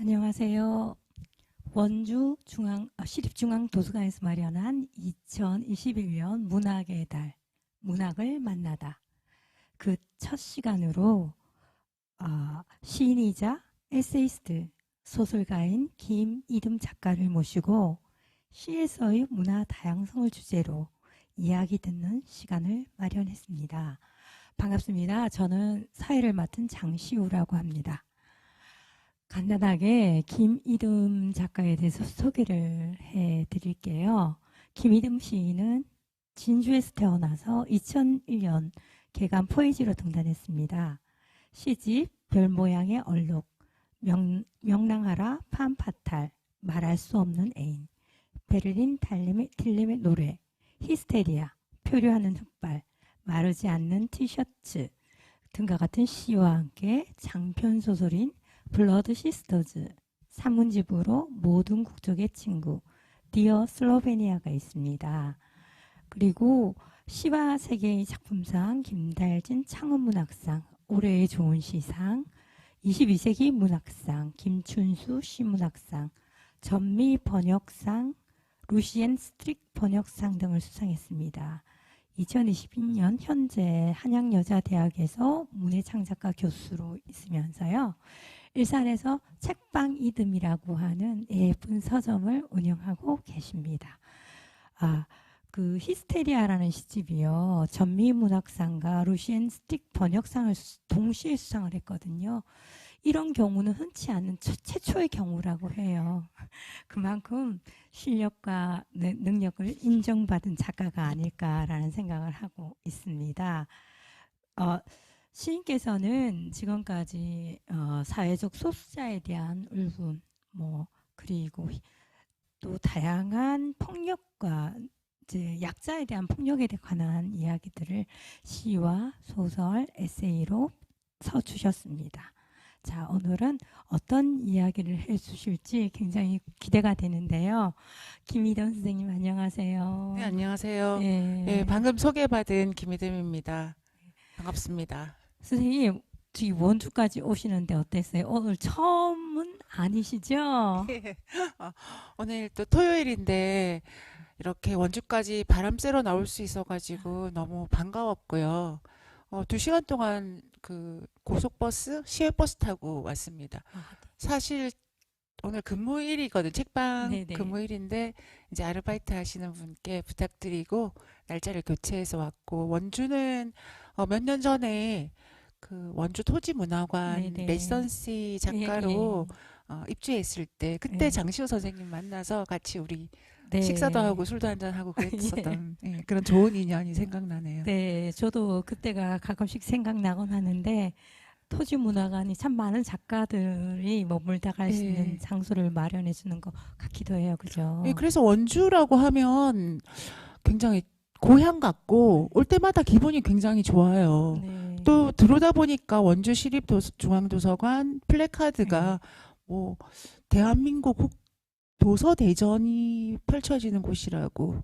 안녕하세요. 원주 시립중앙도서관에서 마련한 2021년 문학의 달, 문학을 만나다. 그 첫 시간으로 시인이자 에세이스트, 소설가인 김이듬 작가를 모시고 시에서의 문화 다양성을 주제로 이야기 듣는 시간을 마련했습니다. 반갑습니다. 저는 사회를 맡은 장시우라고 합니다. 간단하게 김이듬 작가에 대해서 소개를 해드릴게요. 김이듬 시인은 진주에서 태어나서 2001년 개간 포에지로 등단했습니다. 시집 별모양의 얼룩, 명랑하라 팜파탈, 말할 수 없는 애인, 베를린 딜렘의 노래, 히스테리아, 표류하는 흑발, 마르지 않는 티셔츠 등과 같은 시와 함께 장편 소설인 블러드 시스터즈, 산문집으로 모든 국적의 친구, 디어 슬로베니아가 있습니다. 그리고 시와 세계의 작품상 김달진 창원문학상, 올해의 좋은 시상, 22세기 문학상, 김춘수 시문학상, 전미 번역상, 루시엔 스트릭 번역상 등을 수상했습니다. 2022년 현재 한양여자대학에서 문예창작가 교수로 있으면서요. 일산에서 책방 이듬이라고 하는 예쁜 서점을 운영하고 계십니다. 그 히스테리아라는 시집이요. 전미문학상과 루시엔 스틱 번역상을 동시에 수상을 했거든요. 이런 경우는 흔치 않은 최초의 경우라고 해요. 그만큼 실력과 능력을 인정받은 작가가 아닐까라는 생각을 하고 있습니다. 시인께서는 지금까지 사회적 소수자에 대한 울분, 그리고 또 다양한 폭력과 이제 약자에 대한 폭력에 관한 이야기들을 시와 소설, 에세이로 써주셨습니다. 자, 오늘은 어떤 이야기를 해주실지 굉장히 기대가 되는데요. 김이듬 선생님 안녕하세요. 네, 안녕하세요. 예. 방금 소개받은 김이듬입니다. 반갑습니다. 선생님, 지금 원주까지 오시는데 어땠어요? 오늘 처음은 아니시죠? 오늘 또 토요일인데 이렇게 원주까지 바람 쐬러 나올 수 있어가지고 너무 반가웠고요. 2시간 동안 그 고속버스, 시외버스 타고 왔습니다. 사실 오늘 근무일이거든. 책방 네네. 근무일인데 이제 아르바이트 하시는 분께 부탁드리고 날짜를 교체해서 왔고, 원주는 몇 년 전에 그 원주 토지문화관 네네. 레지던시 작가로 입주했을 때 그때 예. 장시호 선생님 만나서 같이 우리 네. 식사도 하고 술도 한잔 하고 그랬었던 그런 좋은 인연이 생각나네요. 네, 저도 그때가 가끔씩 생각나곤 하는데 토지문화관이 참 많은 작가들이 머물다 갈 수 있는 예. 장소를 마련해 주는 것 같기도 해요. 그죠? 그래서 원주라고 하면 굉장히 고향 같고 올 때마다 기분이 굉장히 좋아요. 네. 또 들어오다 보니까 원주 시립중앙도서관 플래카드가 뭐 대한민국 도서대전이 펼쳐지는 곳이라고.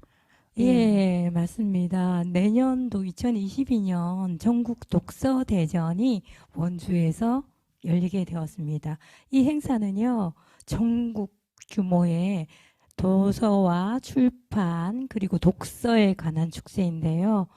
예, 맞습니다. 내년도 2022년 전국 독서대전이 원주에서 열리게 되었습니다. 이 행사는요, 전국 규모의 도서와 출판, 그리고 독서에 관한 축제인데요.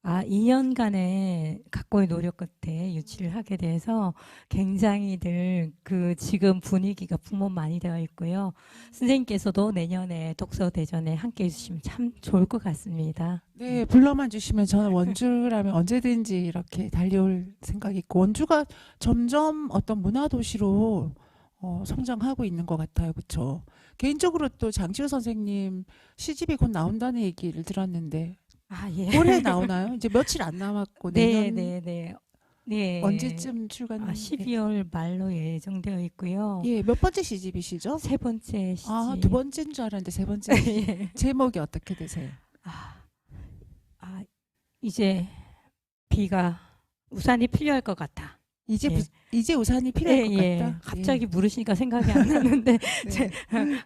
2년간의 각고의 노력 끝에 유치를 하게 돼서 굉장히들 그 지금 분위기가 풍부많이 되어 있고요. 선생님께서도 내년에 독서대전에 함께 해주시면 참 좋을 것 같습니다. 네, 불러만 주시면 저는 원주라면 언제든지 이렇게 달려올 생각이 있고, 원주가 점점 어떤 문화도시로 성장하고 있는 것 같아요. 그렇죠? 개인적으로 또 장시호 선생님 시집이 곧 나온다는 얘기를 들었는데 예. 올해 나오나요? 이제 며칠 안 남았고 네, 내년 네, 네. 네. 언제쯤 출간? 12월 말로 예정되어 있고요. 몇 번째 시집이시죠? 세 번째 시집. 두 번째인 줄 알았는데 세 번째. 예. 제목이 어떻게 되세요? 이제 비가 우산이 필요할 것 같아. 이제 예. 이제 우산이 필요할 것 같다. 갑자기 물으시니까 생각이 안 났는데 네.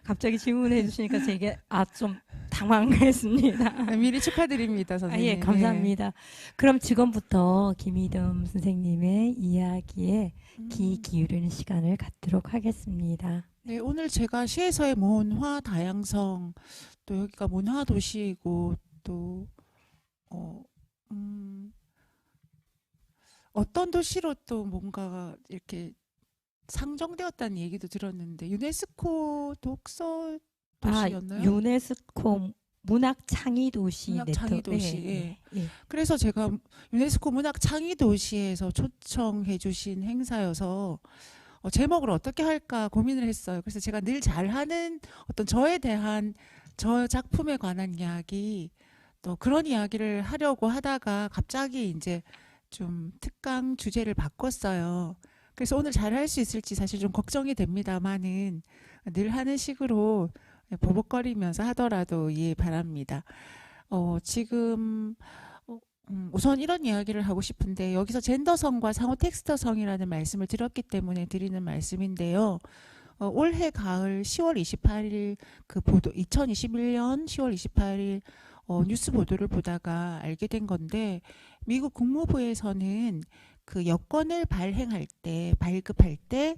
갑자기 질문해 주시니까 제게 좀 당황했습니다. 네, 미리 축하드립니다, 아, 선생님. 예, 감사합니다. 그럼 지금부터 김희듬 선생님의 이야기에 귀 네. 기울이는 시간을 갖도록 하겠습니다. 네, 오늘 제가 시에서의 문화 다양성, 또 여기가 문화 도시이고, 또, 어, 음, 어떤 도시로 또 뭔가 이렇게 상정되었다는 얘기도 들었는데, 유네스코 독서 아, 도시였나요? 유네스코 문학 창의 도시 문학 창의 네트워크. 도시, 네, 예. 그래서 제가 유네스코 문학 창의 도시에서 초청해 주신 행사여서 제목을 어떻게 할까 고민을 했어요. 그래서 제가 늘 잘하는 어떤 저에 대한 저 작품에 관한 이야기, 또 그런 이야기를 하려고 하다가 갑자기 이제 좀 특강 주제를 바꿨어요. 그래서 오늘 잘할 수 있을지 사실 좀 걱정이 됩니다만은 늘 하는 식으로 버벅거리면서 하더라도 이해 바랍니다. 지금 우선 이런 이야기를 하고 싶은데, 여기서 젠더성과 상호 텍스터성이라는 말씀을 드렸기 때문에 드리는 말씀인데요. 올해 가을 10월 28일 그 보도, 2021년 10월 28일 뉴스 보도를 보다가 알게 된 건데, 미국 국무부에서는 그 여권을 발급할 때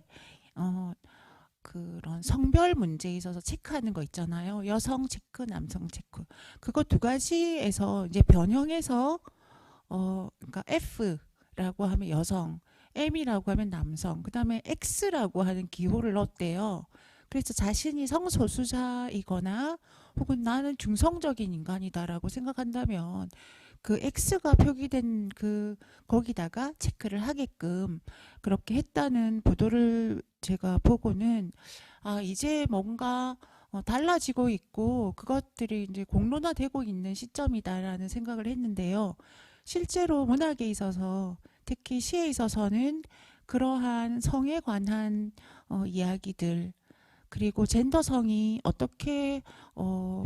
그런 성별 문제에 있어서 체크하는 거 있잖아요. 여성 체크, 남성 체크. 그거 두 가지에서 이제 변형해서 그러니까 F라고 하면 여성, M이라고 하면 남성, 그다음에 X라고 하는 기호를 넣었대요. 그래서 자신이 성소수자이거나 혹은 나는 중성적인 인간이다라고 생각한다면 그 X가 표기된 그 거기다가 체크를 하게끔 그렇게 했다는 보도를 제가 보고는, 아, 이제 뭔가 달라지고 있고 그것들이 이제 공론화되고 있는 시점이다라는 생각을 했는데요. 실제로 문학에 있어서, 특히 시에 있어서는 그러한 성에 관한 이야기들, 그리고 젠더성이 어떻게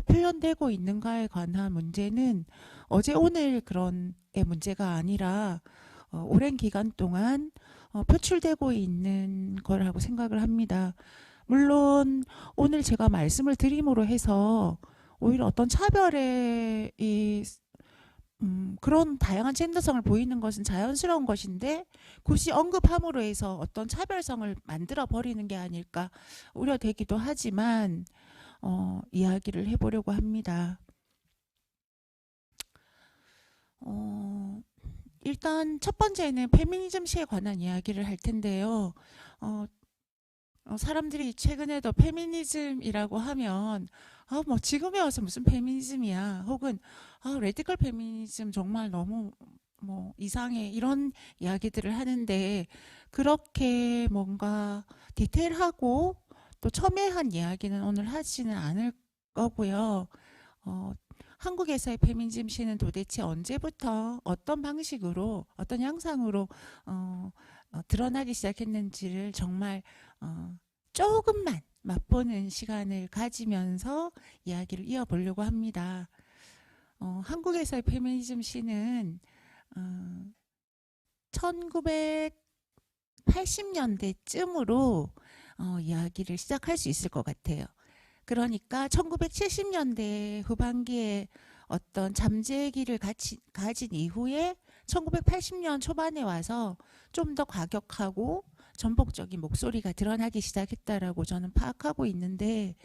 표현되고 있는가에 관한 문제는 어제 오늘 그런 의 문제가 아니라 오랜 기간 동안 표출되고 있는 거라고 생각을 합니다. 물론 오늘 제가 말씀을 드림으로 해서 오히려 어떤 차별의 그런 다양한 젠더성을 보이는 것은 자연스러운 것인데, 굳이 언급함으로 해서 어떤 차별성을 만들어 버리는 게 아닐까 우려되기도 하지만 이야기를 해보려고 합니다. 일단 첫 번째는 페미니즘 시에 관한 이야기를 할 텐데요. 사람들이 최근에도 페미니즘이라고 하면 뭐 지금에 와서 무슨 페미니즘이야, 혹은 레디컬 페미니즘 정말 너무 뭐 이상해, 이런 이야기들을 하는데, 그렇게 뭔가 디테일하고 또 첨예한 이야기는 오늘 하지는 않을 거고요. 한국에서의 페미니즘 시는 도대체 언제부터 어떤 방식으로 어떤 양상으로 드러나기 시작했는지를 정말 조금만 맛보는 시간을 가지면서 이야기를 이어보려고 합니다. 한국에서의 페미니즘 시는 1980년대쯤으로 이야기를 시작할 수 있을 것 같아요. 그러니까 1970년대 후반기에 어떤 잠재기를 가진 이후에 1980년 초반에 와서 좀 더 과격하고 전폭적인 목소리가 드러나기 시작했다라고 저는 파악하고 있는데,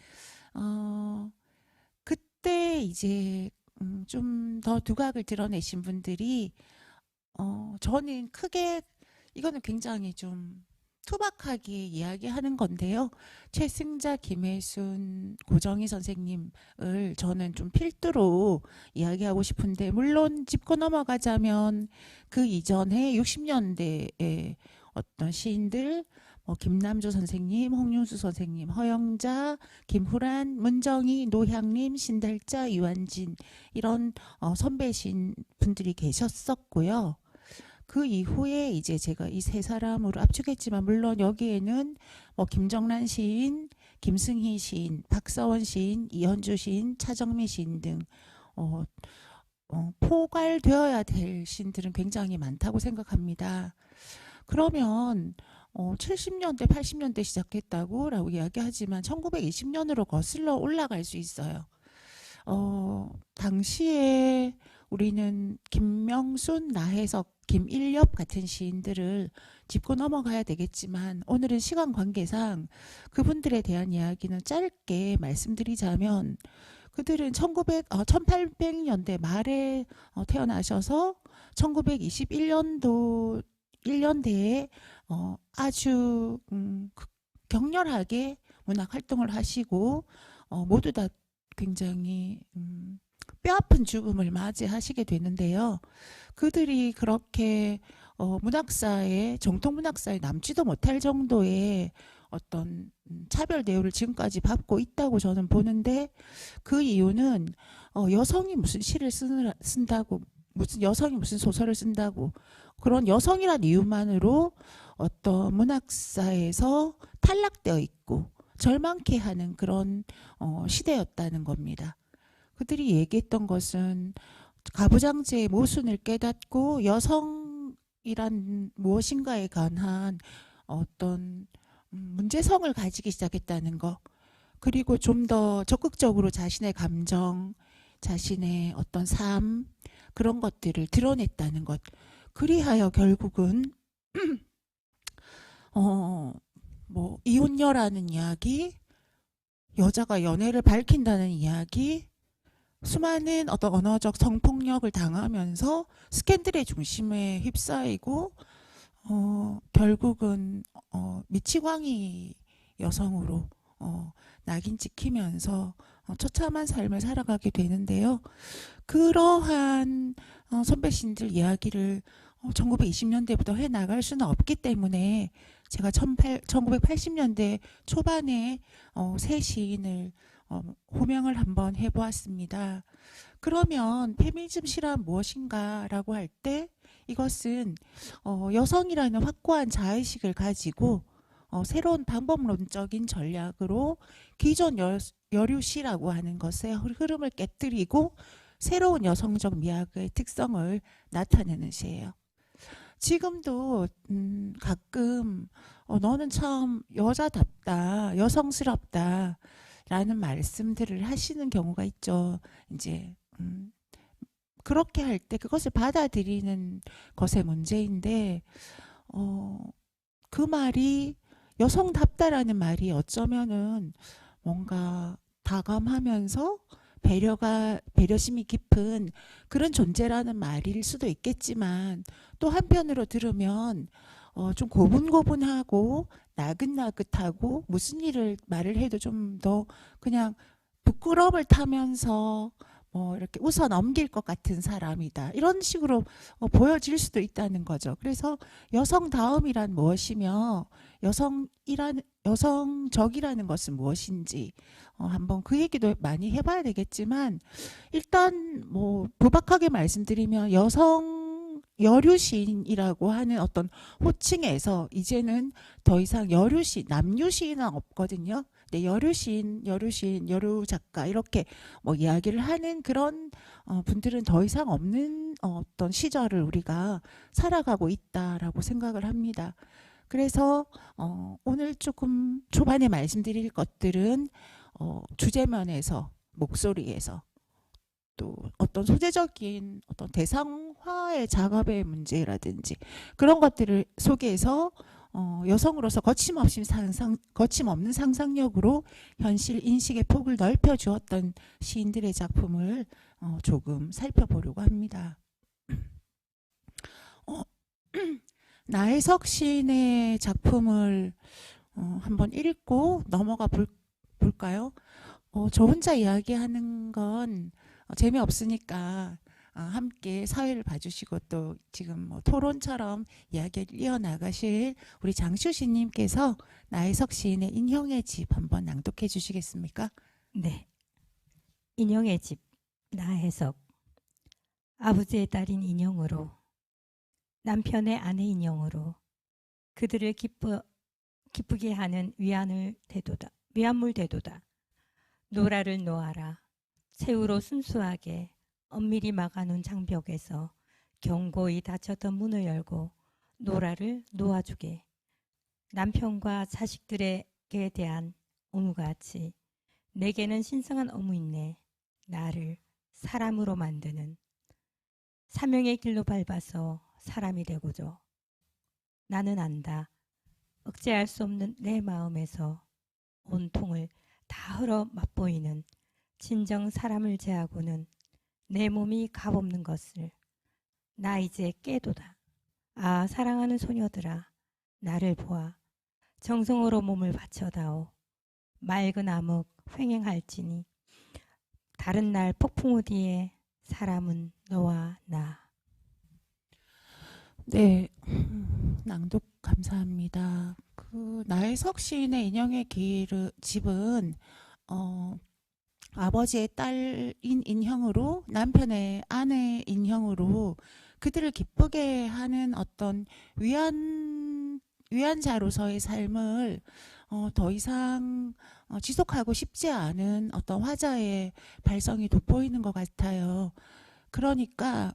그때 이제 좀 더 두각을 드러내신 분들이 저는 크게, 이거는 굉장히 좀 투박하게 이야기하는 건데요. 최승자, 김혜순, 고정희 선생님을 저는 좀 필두로 이야기하고 싶은데, 물론 짚고 넘어가자면 그 이전에 60년대에 어떤 시인들, 김남조 선생님, 홍윤수 선생님, 허영자, 김후란, 문정희, 노향림, 신달자, 유한진, 이런 선배 시인 분들이 계셨었고요. 그 이후에 이제 제가 이 세 사람으로 압축했지만, 물론 여기에는 김정란 시인, 김승희 시인, 박서원 시인, 이현주 시인, 차정미 시인 등 포괄되어야 될 시인들은 굉장히 많다고 생각합니다. 그러면 70년대, 80년대 시작했다고 라고 이야기하지만 1920년으로 거슬러 올라갈 수 있어요. 당시에 우리는 김명순, 나혜석, 김일엽 같은 시인들을 짚고 넘어가야 되겠지만 오늘은 시간 관계상 그분들에 대한 이야기는 짧게 말씀드리자면 그들은 1800년대 말에 태어나셔서 1921년도 1년대에 아주 격렬하게 문학 활동을 하시고 모두 다 굉장히 뼈아픈 죽음을 맞이하시게 되는데요. 그들이 그렇게 문학사에 정통 문학사에 남지도 못할 정도의 어떤 차별 대우를 지금까지 받고 있다고 저는 보는데 그 이유는 여성이 무슨 시를 쓴다고 무슨 여성이 무슨 소설을 쓴다고 그런 여성이란 이유만으로 어떤 문학사에서 탈락되어 있고 절망케 하는 그런 시대였다는 겁니다. 그들이 얘기했던 것은 가부장제의 모순을 깨닫고 여성이란 무엇인가에 관한 어떤 문제성을 가지기 시작했다는 것, 그리고 좀 더 적극적으로 자신의 감정, 자신의 어떤 삶, 그런 것들을 드러냈다는 것. 그리하여 결국은 이혼녀라는 이야기, 여자가 연애를 밝힌다는 이야기, 수많은 어떤 언어적 성폭력을 당하면서 스캔들의 중심에 휩싸이고 결국은 미치광이 여성으로 낙인 찍히면서 처참한 삶을 살아가게 되는데요. 그러한 선배 시인들 이야기를 1920년대부터 해나갈 수는 없기 때문에 제가 1980년대 초반에 새 시인을 호명을 한번 해보았습니다. 그러면 페미니즘 시란 무엇인가라고 할 때 이것은 여성이라는 확고한 자의식을 가지고 새로운 방법론적인 전략으로 기존 여류시라고 하는 것의 흐름을 깨뜨리고 새로운 여성적 미학의 특성을 나타내는 시예요. 지금도 가끔 너는 참 여자답다, 여성스럽다 라는 말씀들을 하시는 경우가 있죠. 이제 그렇게 할 때 그것을 받아들이는 것의 문제인데 그 말이 여성답다라는 말이 어쩌면은 뭔가 다감하면서 배려심이 깊은 그런 존재라는 말일 수도 있겠지만 또 한편으로 들으면 좀 고분고분하고 나긋나긋하고 무슨 일을 말을 해도 좀 더 그냥 부끄러움을 타면서 이렇게 웃어 넘길 것 같은 사람이다. 이런 식으로 보여질 수도 있다는 거죠. 그래서 여성다움이란 무엇이며 여성적이라는 것은 무엇인지 한번 그 얘기도 많이 해봐야 되겠지만 일단 부박하게 말씀드리면 여류시인이라고 하는 어떤 호칭에서 이제는 더 이상 남유시인은 없거든요. 네, 여류시인, 여류작가 이렇게 이야기를 하는 그런 분들은 더 이상 없는 어떤 시절을 우리가 살아가고 있다라고 생각을 합니다. 그래서 오늘 조금 초반에 말씀드릴 것들은 주제면에서 목소리에서 또 어떤 소재적인 어떤 대상화의 작업의 문제라든지 그런 것들을 속에서 여성으로서 거침없는 상상력으로 현실 인식의 폭을 넓혀 주었던 시인들의 작품을 조금 살펴보려고 합니다. 나혜석 시인의 작품을 한번 읽고 넘어가 볼까요? 저 혼자 이야기하는 건 재미없으니까 함께 사회를 봐주시고 또 지금 토론처럼 이야기를 이어나가실 우리 장슈시님께서 나혜석 시인의 인형의 집 한번 낭독해 주시겠습니까? 네. 인형의 집, 나혜석. 아버지의 딸인 인형으로, 남편의 아내 인형으로 그들을 기쁘게 하는 위안물 대도다. 노라를 놓아라. 새우로 순수하게 엄밀히 막아놓은 장벽에서 견고히 닫혔던 문을 열고 노라를 놓아주게. 남편과 자식들에게 대한 의무같이 내게는 신성한 의무 있네. 나를 사람으로 만드는 사명의 길로 밟아서 사람이 되고자 나는 안다. 억제할 수 없는 내 마음에서 온통을 다 흘러 맛보이는 진정 사람을 제하고는 내 몸이 값없는 것을 나 이제 깨도다. 아 사랑하는 소녀들아 나를 보아 정성으로 몸을 바쳐다오. 맑은 암흑 횡행할지니 다른 날 폭풍 우디에 사람은 너와 나. 네, 낭독 감사합니다. 그 나혜석 시인의 인형의 집은 아버지의 딸인 인형으로 남편의 아내 인형으로 그들을 기쁘게 하는 어떤 위안자로서의 삶을 더 이상 지속하고 싶지 않은 어떤 화자의 발성이 돋보이는 것 같아요. 그러니까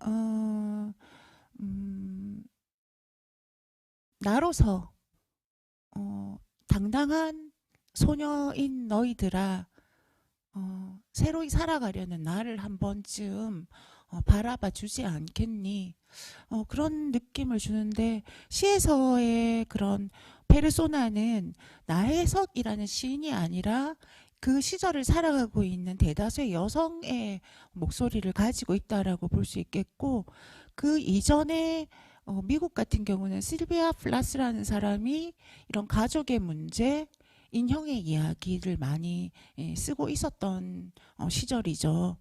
나로서 당당한 소녀인 너희들아 새로이 살아가려는 나를 한 번쯤 바라봐 주지 않겠니? 그런 느낌을 주는데 시에서의 그런 페르소나는 나혜석이라는 시인이 아니라 그 시절을 살아가고 있는 대다수의 여성의 목소리를 가지고 있다라고 볼 수 있겠고 그 이전에 미국 같은 경우는 실비아 플라스라는 사람이 이런 가족의 문제, 인형의 이야기를 많이 쓰고 있었던 시절이죠.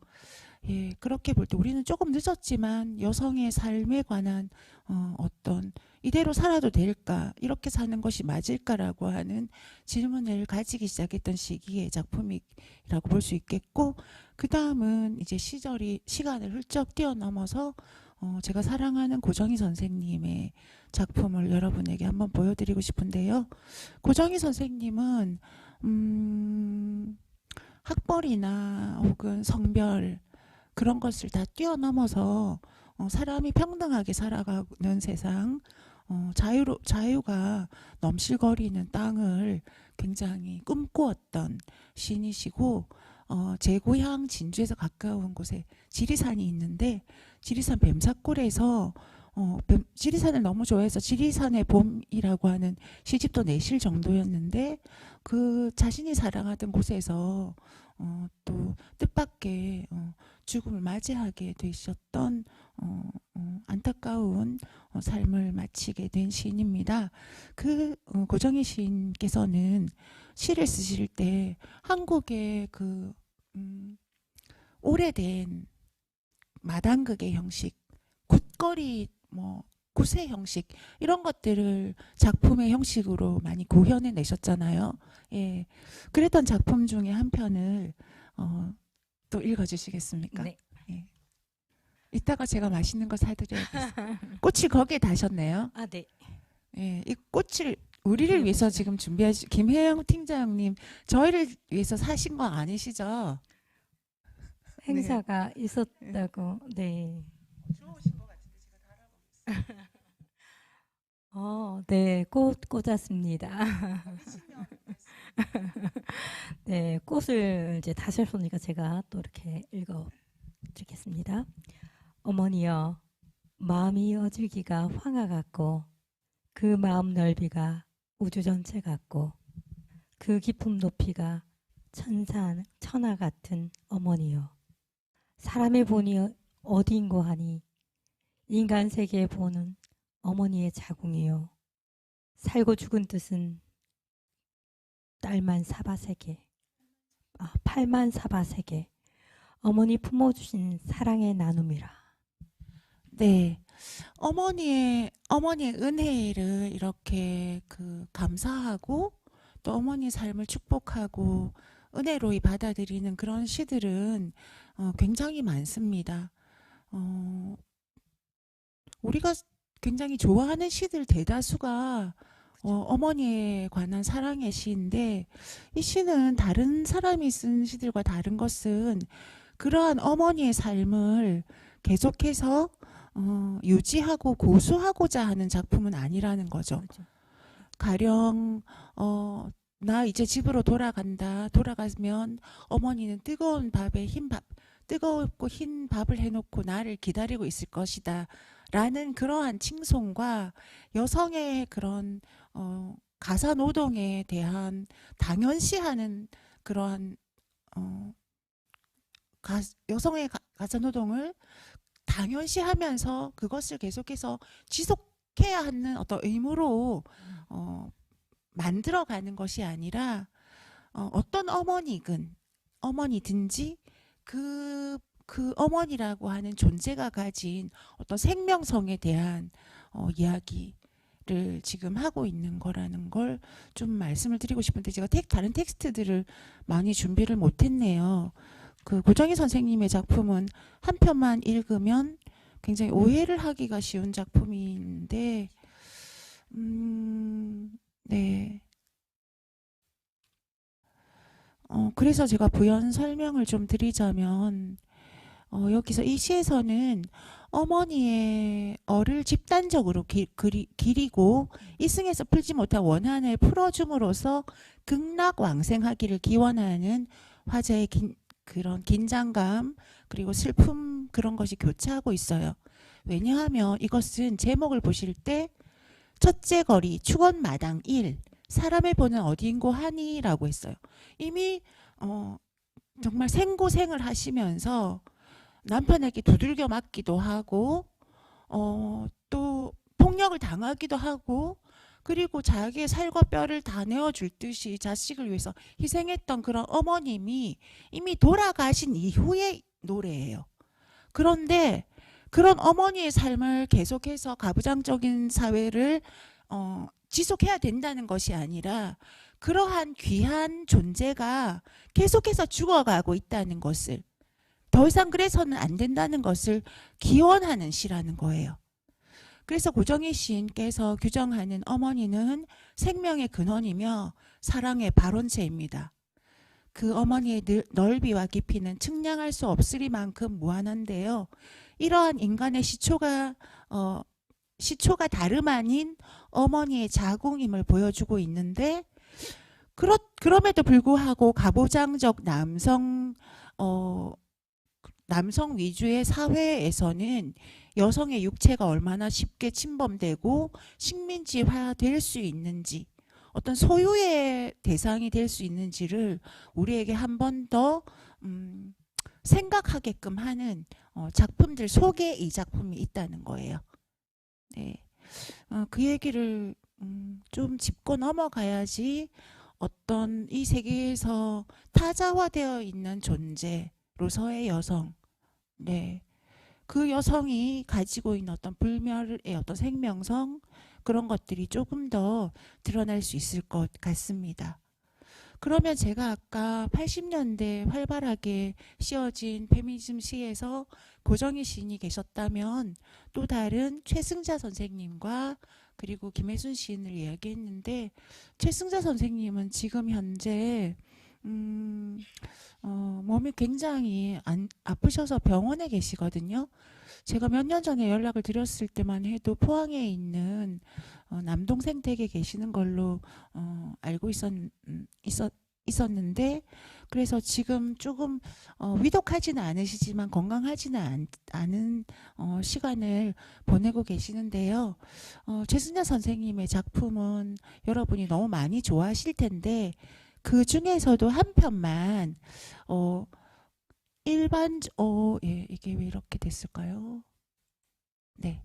예, 그렇게 볼 때 우리는 조금 늦었지만 여성의 삶에 관한 어떤 이대로 살아도 될까, 이렇게 사는 것이 맞을까라고 하는 질문을 가지기 시작했던 시기의 작품이라고 볼 수 있겠고, 그 다음은 이제 시간을 훌쩍 뛰어넘어서 제가 사랑하는 고정희 선생님의 작품을 여러분에게 한번 보여드리고 싶은데요. 고정희 선생님은 학벌이나 혹은 성별 그런 것을 다 뛰어넘어서 사람이 평등하게 살아가는 세상, 자유가 넘실거리는 땅을 굉장히 꿈꾸었던 시인이시고, 제 고향 진주에서 가까운 곳에 지리산이 있는데 지리산 뱀사골에서 지리산을 너무 좋아해서 지리산의 봄이라고 하는 시집도 내실 정도였는데 그 자신이 사랑하던 곳에서 또 뜻밖의 죽음을 맞이하게 되셨던 안타까운 삶을 마치게 된 시인입니다. 그 고정희 시인께서는 시를 쓰실 때 한국의 그 오래된 마당극의 형식, 굿거리 구세 형식 이런 것들을 작품의 형식으로 많이 구현해 내셨잖아요. 예, 그랬던 작품 중에 한 편을 또 읽어주시겠습니까? 네. 예. 이따가 제가 맛있는 거 사드려야겠어요. 꽃이 거기에 다셨네요. 아 네. 예, 이 꽃을 우리를 위해서 지금 준비하신 김혜영 팀장님, 저희를 위해서 사신 거 아니시죠? 행사가 있었다고. 네. 좋으신 것 같은데 제가 네, 꽃 꽂았습니다. 네, 꽃을 이제 다셨으니까 제가 또 이렇게 읽어드리겠습니다. 어머니여, 마음이 어질기가 황하 같고, 그 마음 넓이가 우주 전체 같고, 그 깊음 높이가 천하 같은 어머니여. 사람의 본이 어디인고 하니, 인간 세계에 보는 어머니의 자궁이요. 살고 죽은 뜻은 딸만 사바세계, 팔만 사바세계. 어머니 품어주신 사랑의 나눔이라. 네, 어머니의 은혜를 이렇게 감사하고 또 어머니의 삶을 축복하고 은혜로이 받아들이는 그런 시들은 굉장히 많습니다. 우리가 굉장히 좋아하는 시들 대다수가 어머니에 관한 사랑의 시인데, 이 시는 다른 사람이 쓴 시들과 다른 것은 그러한 어머니의 삶을 계속해서 유지하고 고수하고자 하는 작품은 아니라는 거죠. 그렇죠. 가령 나 이제 집으로 돌아간다. 돌아가면 어머니는 뜨거운 밥에 뜨겁고 흰 밥을 해놓고 나를 기다리고 있을 것이다 라는 그러한 칭송과 여성의 그런 가사 노동에 대한 당연시하는 그러한 어, 여성의 가사 노동을 당연시하면서 그것을 계속해서 지속해야 하는 어떤 의무로 만들어가는 것이 아니라 어떤 어머니든지 그 어머니라고 하는 존재가 가진 어떤 생명성에 대한 이야기를 지금 하고 있는 거라는 걸 좀 말씀을 드리고 싶은데 제가 다른 텍스트들을 많이 준비를 못했네요. 그 고정희 선생님의 작품은 한 편만 읽으면 굉장히 오해를 하기가 쉬운 작품인데, 네. 그래서 제가 부연 설명을 좀 드리자면, 여기서 이 시에서는 어머니의 어를 집단적으로 기리고 이승에서 풀지 못한 원한을 풀어줌으로써 극락왕생하기를 기원하는 화자의 그런 긴장감 그리고 슬픔 그런 것이 교차하고 있어요. 왜냐하면 이것은 제목을 보실 때 첫째 거리 축원마당 1 사람의 보는 어디인고 하니라고 했어요. 이미 정말 생고생을 하시면서 남편에게 두들겨 맞기도 하고 또 폭력을 당하기도 하고 그리고 자기의 살과 뼈를 다 내어줄 듯이 자식을 위해서 희생했던 그런 어머님이 이미 돌아가신 이후의 노래예요. 그런데 그런 어머니의 삶을 계속해서 가부장적인 사회를 지속해야 된다는 것이 아니라 그러한 귀한 존재가 계속해서 죽어가고 있다는 것을 더 이상 그래서는 안 된다는 것을 기원하는 시라는 거예요. 그래서 고정희 시인께서 규정하는 어머니는 생명의 근원이며 사랑의 발원체입니다. 그 어머니의 넓이와 깊이는 측량할 수 없으리만큼 무한한데요. 이러한 인간의 시초가 다름 아닌 어머니의 자궁임을 보여주고 있는데 그럼에도 불구하고 가부장적 남성 위주의 사회에서는 여성의 육체가 얼마나 쉽게 침범되고 식민지화될 수 있는지 어떤 소유의 대상이 될 수 있는지를 우리에게 한 번 더 생각하게끔 하는 작품들 속에 이 작품이 있다는 거예요. 네. 그 얘기를 좀 짚고 넘어가야지 어떤 이 세계에서 타자화되어 있는 존재로서의 여성, 네. 그 여성이 가지고 있는 어떤 불멸의 어떤 생명성 그런 것들이 조금 더 드러날 수 있을 것 같습니다. 그러면 제가 아까 80년대 활발하게 씌워진 페미니즘 시에서 고정희 시인이 계셨다면 또 다른 최승자 선생님과 그리고 김혜순 시인을 이야기했는데 최승자 선생님은 지금 현재 몸이 굉장히 아프셔서 병원에 계시거든요. 제가 몇 년 전에 연락을 드렸을 때만 해도 포항에 있는 남동생 댁에 계시는 걸로 알고 있었는데 그래서 지금 조금 위독하지는 않으시지만 건강하지는 않은 시간을 보내고 계시는데요. 최승자 선생님의 작품은 여러분이 너무 많이 좋아하실 텐데 그 중에서도 한 편만 예, 이게 왜 이렇게 됐을까요? 네.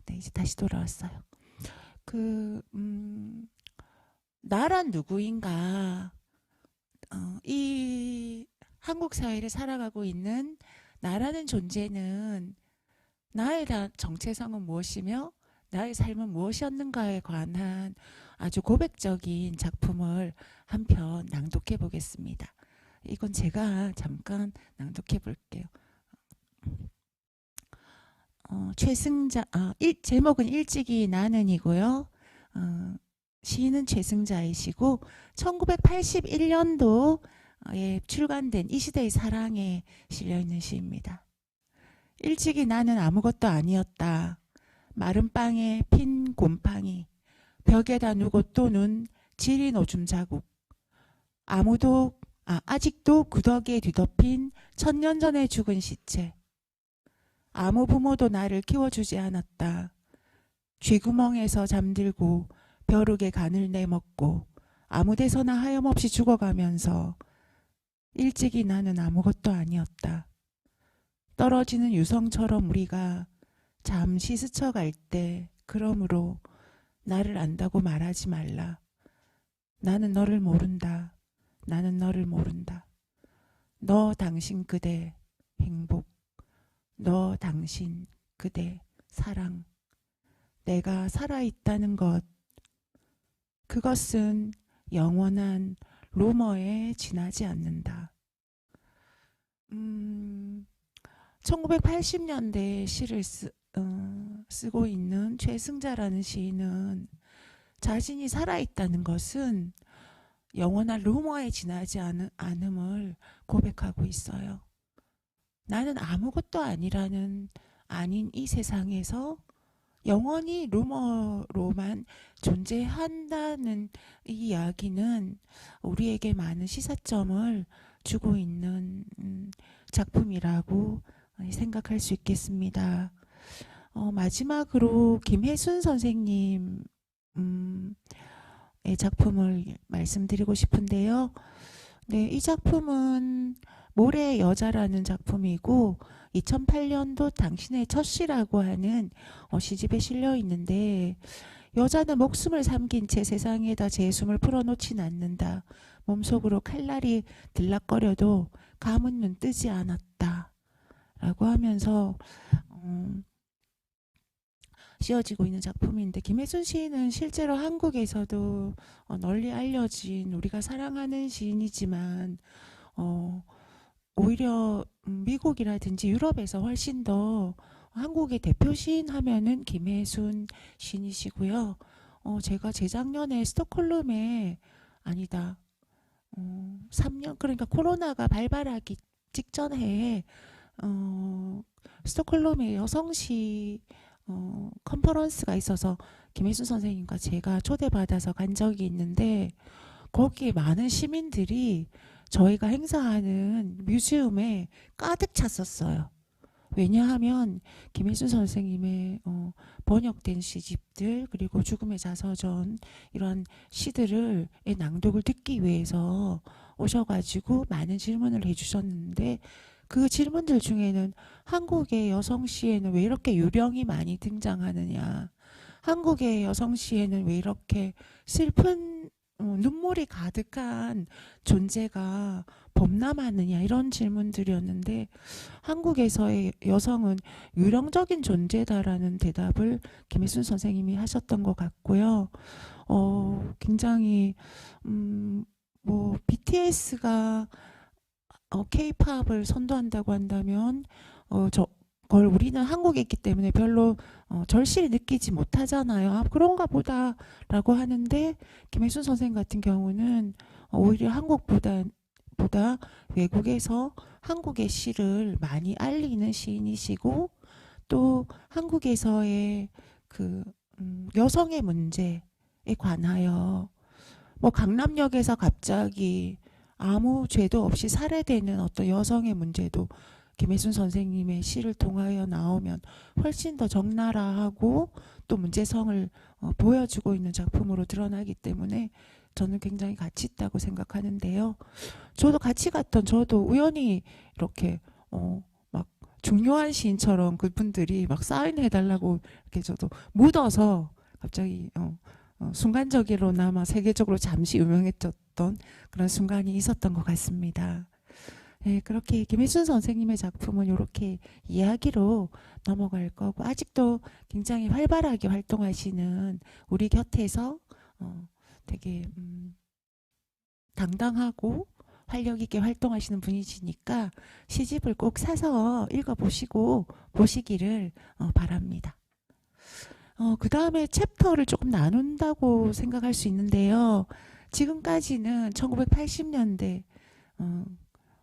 네, 이제 다시 돌아왔어요. 나란 누구인가? 이 한국 사회를 살아가고 있는 나라는 존재는 나에 대한 정체성은 무엇이며 나의 삶은 무엇이었는가에 관한 아주 고백적인 작품을 한 편 낭독해 보겠습니다. 이건 제가 잠깐 낭독해 볼게요. 최승자, 제목은 일찍이 나는이고요. 시인은 최승자이시고 1981년도에 출간된 이 시대의 사랑에 실려있는 시입니다. 일찍이 나는 아무것도 아니었다. 마른 빵에 핀 곰팡이, 벽에다 누고 또는 지린 오줌 자국. 아무도 아직도 구더기에 뒤덮인 1000년 전에 죽은 시체. 아무 부모도 나를 키워주지 않았다. 쥐구멍에서 잠들고 벼룩에 간을 내먹고 아무 데서나 하염없이 죽어가면서 일찍이 나는 아무것도 아니었다. 떨어지는 유성처럼 우리가 잠시 스쳐갈 때 그러므로 나를 안다고 말하지 말라. 나는 너를 모른다. 나는 너를 모른다. 너 당신 그대 행복. 너 당신 그대 사랑. 내가 살아있다는 것. 그것은 영원한 루머에 지나지 않는다. 1980년대 시를 쓰고 있는 최승자라는 시인은 자신이 살아있다는 것은 영원한 루머에 지나지 않음을 고백하고 있어요. 나는 아무것도 아닌 이 세상에서 영원히 루머로만 존재한다는 이 이야기는 우리에게 많은 시사점을 주고 있는 작품이라고 생각할 수 있겠습니다. 마지막으로 김혜순 선생님 의 작품을 말씀드리고 싶은데요. 네, 이 작품은 모래의 여자라는 작품이고 2008년도 당신의 첫 시라고 하는 시집에 실려 있는데, 여자는 목숨을 삼킨 채 세상에다 제 숨을 풀어놓진 않는다. 몸속으로 칼날이 들락거려도 감은 눈 뜨지 않았다. 라고 하면서 씌워지고 있는 작품인데, 김혜순 시인은 실제로 한국에서도 널리 알려진 우리가 사랑하는 시인이지만 오히려 미국이라든지 유럽에서 훨씬 더 한국의 대표 시인 하면은 김혜순 시인이시고요. 제가 재작년에 스톡홀름에, 아니다, 3년, 그러니까 코로나가 발발하기 직전 해에 스톡홀름에 여성시 컨퍼런스가 있어서 김혜순 선생님과 제가 초대받아서 간 적이 있는데, 거기에 많은 시민들이 저희가 행사하는 뮤지엄에 가득 찼었어요. 왜냐하면 김혜순 선생님의 번역된 시집들, 그리고 죽음의 자서전, 이런 시들을 낭독을 듣기 위해서 오셔가지고 많은 질문을 해주셨는데, 그 질문들 중에는 한국의 여성 시에는 왜 이렇게 유령이 많이 등장하느냐, 한국의 여성 시에는 왜 이렇게 슬픈 눈물이 가득한 존재가 범람하느냐, 이런 질문들이었는데, 한국에서의 여성은 유령적인 존재다라는 대답을 김혜순 선생님이 하셨던 것 같고요. 굉장히 BTS가 K-팝을 선도한다고 한다면 그걸 우리는 한국에 있기 때문에 별로 절실히 느끼지 못하잖아요. 그런가 보다라고 하는데, 김혜순 선생님 같은 경우는 오히려 한국보다 외국에서 한국의 시를 많이 알리는 시인이시고, 또 한국에서의 그 여성의 문제에 관하여 강남역에서 갑자기 아무 죄도 없이 살해되는 어떤 여성의 문제도 김혜순 선생님의 시를 통하여 나오면 훨씬 더 적나라하고 또 문제성을 보여주고 있는 작품으로 드러나기 때문에 저는 굉장히 가치 있다고 생각하는데요. 저도 같이 갔던, 저도 우연히 이렇게 막 중요한 시인처럼 그분들이 막 사인해달라고 이렇게 저도 묻어서 갑자기 순간적으로나마 세계적으로 잠시 유명해졌던 그런 순간이 있었던 것 같습니다. 네, 그렇게 김혜순 선생님의 작품은 이렇게 이야기로 넘어갈 거고, 아직도 굉장히 활발하게 활동하시는, 우리 곁에서 되게 당당하고 활력 있게 활동하시는 분이시니까 시집을 꼭 사서 읽어보시고 보시기를 바랍니다. 그 다음에 챕터를 조금 나눈다고 생각할 수 있는데요. 지금까지는 1980년대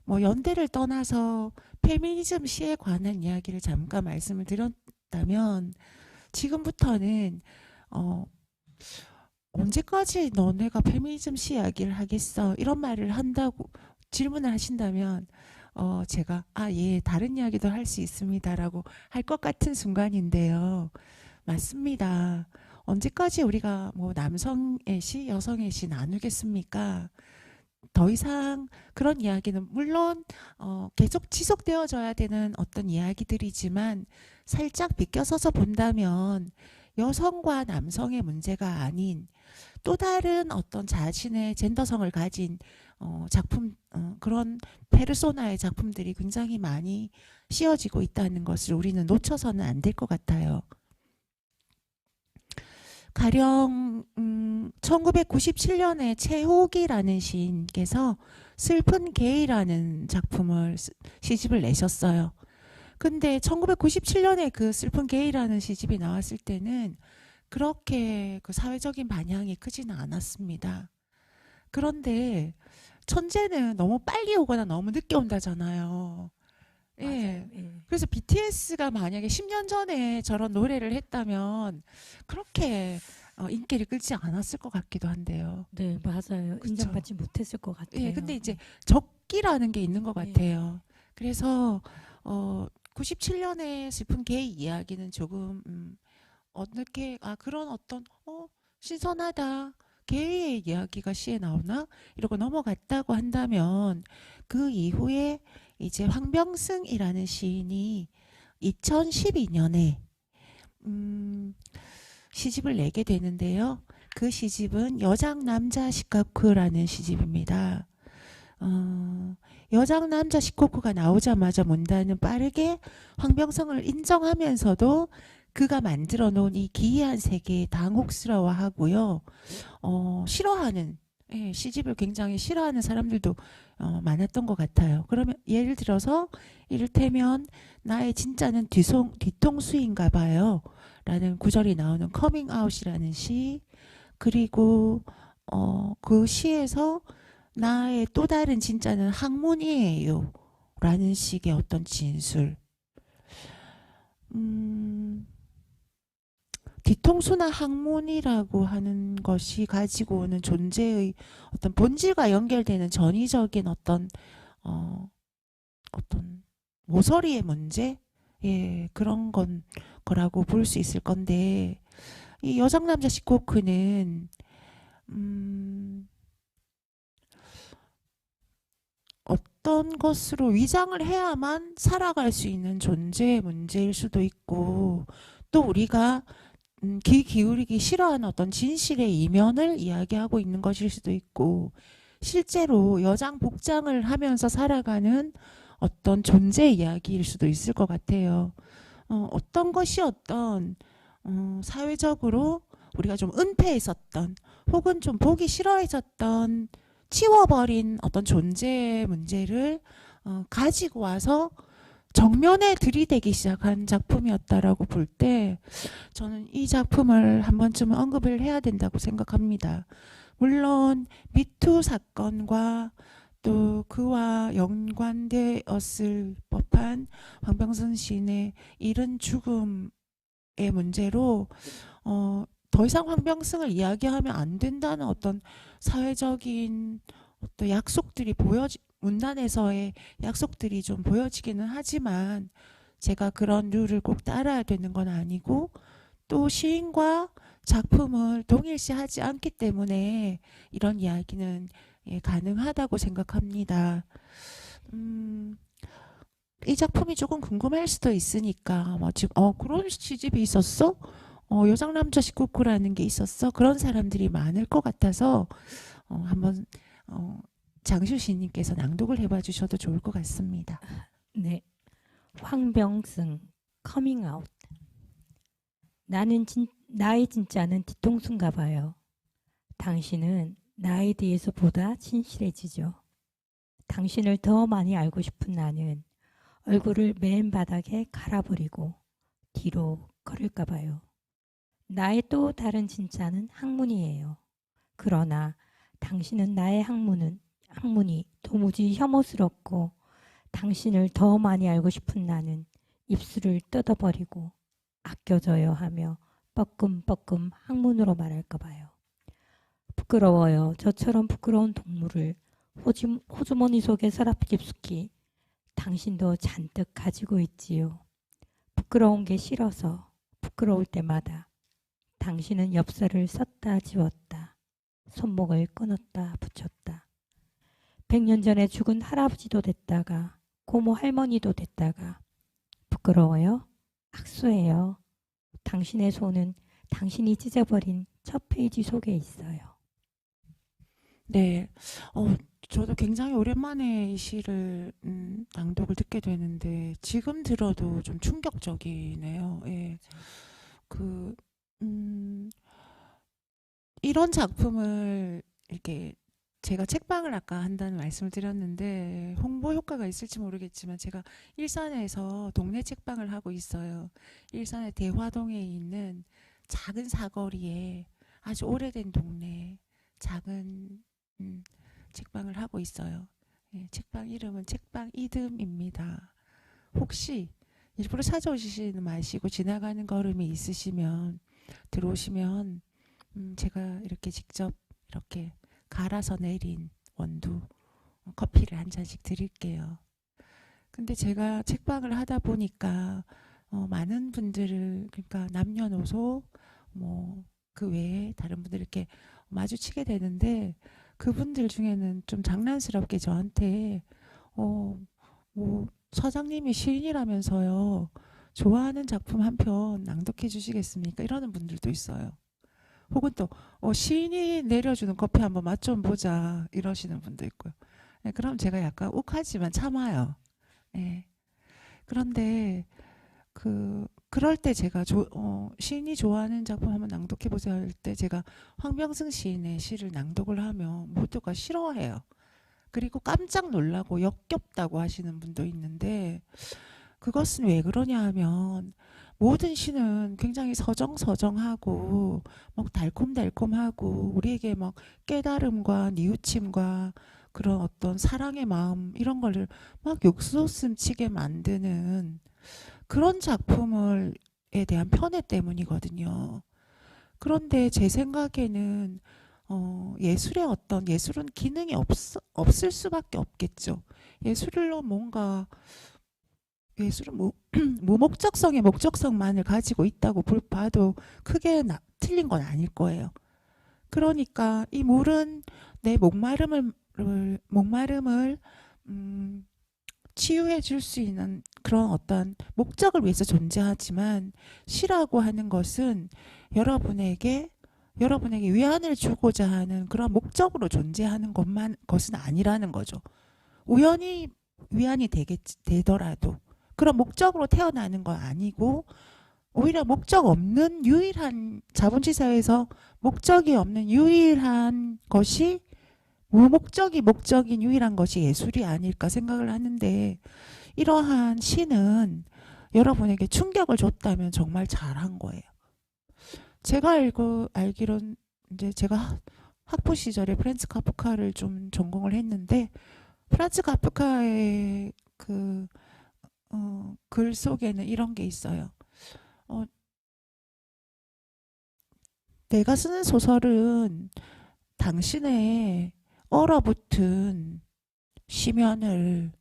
연대를 떠나서 페미니즘 시에 관한 이야기를 잠깐 말씀을 드렸다면, 지금부터는 언제까지 너네가 페미니즘 시 이야기를 하겠어, 이런 말을 한다고 질문을 하신다면 제가 예, 다른 이야기도 할 수 있습니다라고 할 것 같은 순간인데요. 맞습니다. 언제까지 우리가 뭐 남성의 시, 여성의 시 나누겠습니까? 더 이상 그런 이야기는 물론 계속 지속되어져야 되는 어떤 이야기들이지만 살짝 비껴서서 본다면 여성과 남성의 문제가 아닌 또 다른 어떤 자신의 젠더성을 가진 작품, 그런 페르소나의 작품들이 굉장히 많이 씌워지고 있다는 것을 우리는 놓쳐서는 안 될 것 같아요. 가령 1997년에 최호기라는 시인께서 슬픈 게이라는 작품을 시집을 내셨어요. 근데 1997년에 그 슬픈 게이라는 시집이 나왔을 때는 그렇게 그 사회적인 반향이 크지는 않았습니다. 그런데 천재는 너무 빨리 오거나 너무 늦게 온다잖아요. 예. 맞아요. 예. 그래서 BTS가 만약에 10년 전에 저런 노래를 했다면 그렇게 인기를 끌지 않았을 것 같기도 한데요. 네, 맞아요. 그쵸. 인정받지 못했을 것 같아요. 예, 근데 이제 적기라는 게 있는 것 예. 같아요. 그래서 97년에 슬픈 게이 이야기는 조금 어떻게 그런 어떤 신선하다. 게이의 이야기가 시에 나오나? 이러고 넘어갔다고 한다면 그 이후에 이제 황병승이라는 시인이 2012년에 시집을 내게 되는데요. 그 시집은 여장 남자 시카쿠라는 시집입니다. 여장 남자 시코쿠가 나오자마자 문단은 빠르게 황병성을 인정하면서도 그가 만들어 놓은 이 기이한 세계에 당혹스러워하고요. 싫어하는, 예, 시집을 굉장히 싫어하는 사람들도 많았던 것 같아요. 그러면 예를 들어서 이를테면 나의 진짜는 뒤통수인가 봐요 라는 구절이 나오는 커밍아웃이라는 시, 그리고 그 시에서 나의 또 다른 진짜는 학문이에요 라는 식의 어떤 진술. 뒤통수나 학문이라고 하는 것이 가지고 오는 존재의 어떤 본질과 연결되는 전위적인 어떤 모서리의 문제, 예, 그런 거라고 볼 수 있을 건데, 이 여장남자 시코크는 어떤 것으로 위장을 해야만 살아갈 수 있는 존재의 문제일 수도 있고, 또 우리가 귀 기울이기 싫어하는 어떤 진실의 이면을 이야기하고 있는 것일 수도 있고, 실제로 여장 복장을 하면서 살아가는 어떤 존재 이야기일 수도 있을 것 같아요. 어떤 것이 어떤 사회적으로 우리가 좀 은폐했었던 혹은 좀 보기 싫어했었던 치워버린 어떤 존재의 문제를 가지고 와서 정면에 들이대기 시작한 작품이었다라고 볼 때 저는 이 작품을 한 번쯤은 언급을 해야 된다고 생각합니다. 물론 미투 사건과 또 그와 연관되었을 법한 황병선 시인의 이른 죽음의 문제로 더 이상 황병승을 이야기하면 안 된다는 어떤 사회적인 어떤 약속들이 문단에서의 약속들이 좀 보여지기는 하지만 제가 그런 룰을 꼭 따라야 되는 건 아니고 또 시인과 작품을 동일시하지 않기 때문에 이런 이야기는 가능하다고 생각합니다. 이 작품이 조금 궁금할 수도 있으니까 지금 그런 시집이 있었어? 여장남자 식구구라는 게 있었어? 그런 사람들이 많을 것 같아서 한번 장슈 시인님께서 낭독을 해봐 주셔도 좋을 것 같습니다. 네. 황병승 커밍아웃. 나의 진짜는 뒤통수인가 봐요. 당신은 나에 대해서 보다 진실해지죠. 당신을 더 많이 알고 싶은 나는 얼굴을 맨 바닥에 갈아버리고 뒤로 걸을까 봐요. 나의 또 다른 진짜는 학문이에요. 그러나 당신은 나의 학문이 도무지 혐오스럽고 당신을 더 많이 알고 싶은 나는 입술을 뜯어버리고 아껴져요 하며 뻐끔뻐끔 학문으로 말할까 봐요. 부끄러워요. 저처럼 부끄러운 동물을 호주머니 속에 서랍 깊숙이 당신도 잔뜩 가지고 있지요. 부끄러운 게 싫어서 부끄러울 때마다 당신은 엽서를 썼다 지웠다. 손목을 끊었다 붙였다. 100년 전에 죽은 할아버지도 됐다가 고모 할머니도 됐다가 부끄러워요? 악수해요. 당신의 손은 당신이 찢어버린 첫 페이지 속에 있어요. 네, 저도 굉장히 오랜만에 이 시를 낭독을 듣게 되는데 지금 들어도 좀 충격적이네요. 예, 그 이런 작품을 이렇게 제가 책방을 아까 한다는 말씀을 드렸는데 홍보 효과가 있을지 모르겠지만 제가 일산에서 동네 책방을 하고 있어요. 일산의 대화동에 있는 작은 사거리에 아주 오래된 동네 작은 책방을 하고 있어요. 예, 책방 이름은 책방 이듬입니다. 혹시 일부러 찾아오시지는 마시고 지나가는 걸음이 있으시면 들어오시면 제가 이렇게 직접 이렇게 갈아서 내린 원두 커피를 한 잔씩 드릴게요. 근데 제가 책방을 하다 보니까 많은 분들을 그러니까 남녀노소 뭐 그 외에 다른 분들 이렇게 마주치게 되는데 그분들 중에는 좀 장난스럽게 저한테 뭐 사장님이 시인이라면서요 좋아하는 작품 한 편 낭독해 주시겠습니까? 이러는 분들도 있어요. 혹은 또 시인이 내려주는 커피 한번 맛 좀 보자 이러시는 분도 있고요. 네, 그럼 제가 약간 욱하지만 참아요. 네. 그런데 그럴 때 제가 시인이 좋아하는 작품 한번 낭독해 보자 할 때 제가 황병승 시인의 시를 낭독을 하면 모두가 싫어해요. 그리고 깜짝 놀라고 역겹다고 하시는 분도 있는데 그것은 왜 그러냐 하면 모든 시는 굉장히 서정서정하고 막 달콤달콤하고 우리에게 막 깨달음과 뉘우침과 그런 어떤 사랑의 마음 이런 거를 막 욕솟음치게 만드는 그런 작품을에 대한 편애 때문이거든요. 그런데 제 생각에는 예술은 기능이 없을 수밖에 없겠죠. 예술로 뭔가 예술은 무목적성의 목적성만을 가지고 있다고 봐도 크게 틀린 건 아닐 거예요. 그러니까 이 물은 내 목마름을 치유해 줄 수 있는 그런 어떤 목적을 위해서 존재하지만 시라고 하는 것은 여러분에게 위안을 주고자 하는 그런 목적으로 존재하는 것은 아니라는 거죠. 우연히 위안이 되더라도 그런 목적으로 태어나는 건 아니고 오히려 목적 없는 유일한 자본주의 사회에서 목적이 없는 유일한 것이 목적인 유일한 것이 예술이 아닐까 생각을 하는데 이러한 시는 여러분에게 충격을 줬다면 정말 잘한 거예요. 제가 알기론 이제 제가 학부 시절에 프란츠 카프카를 좀 전공을 했는데 프란츠 카프카의 글 속에는 이런 게 있어요. 내가 쓰는 소설은 당신의 얼어붙은 시면을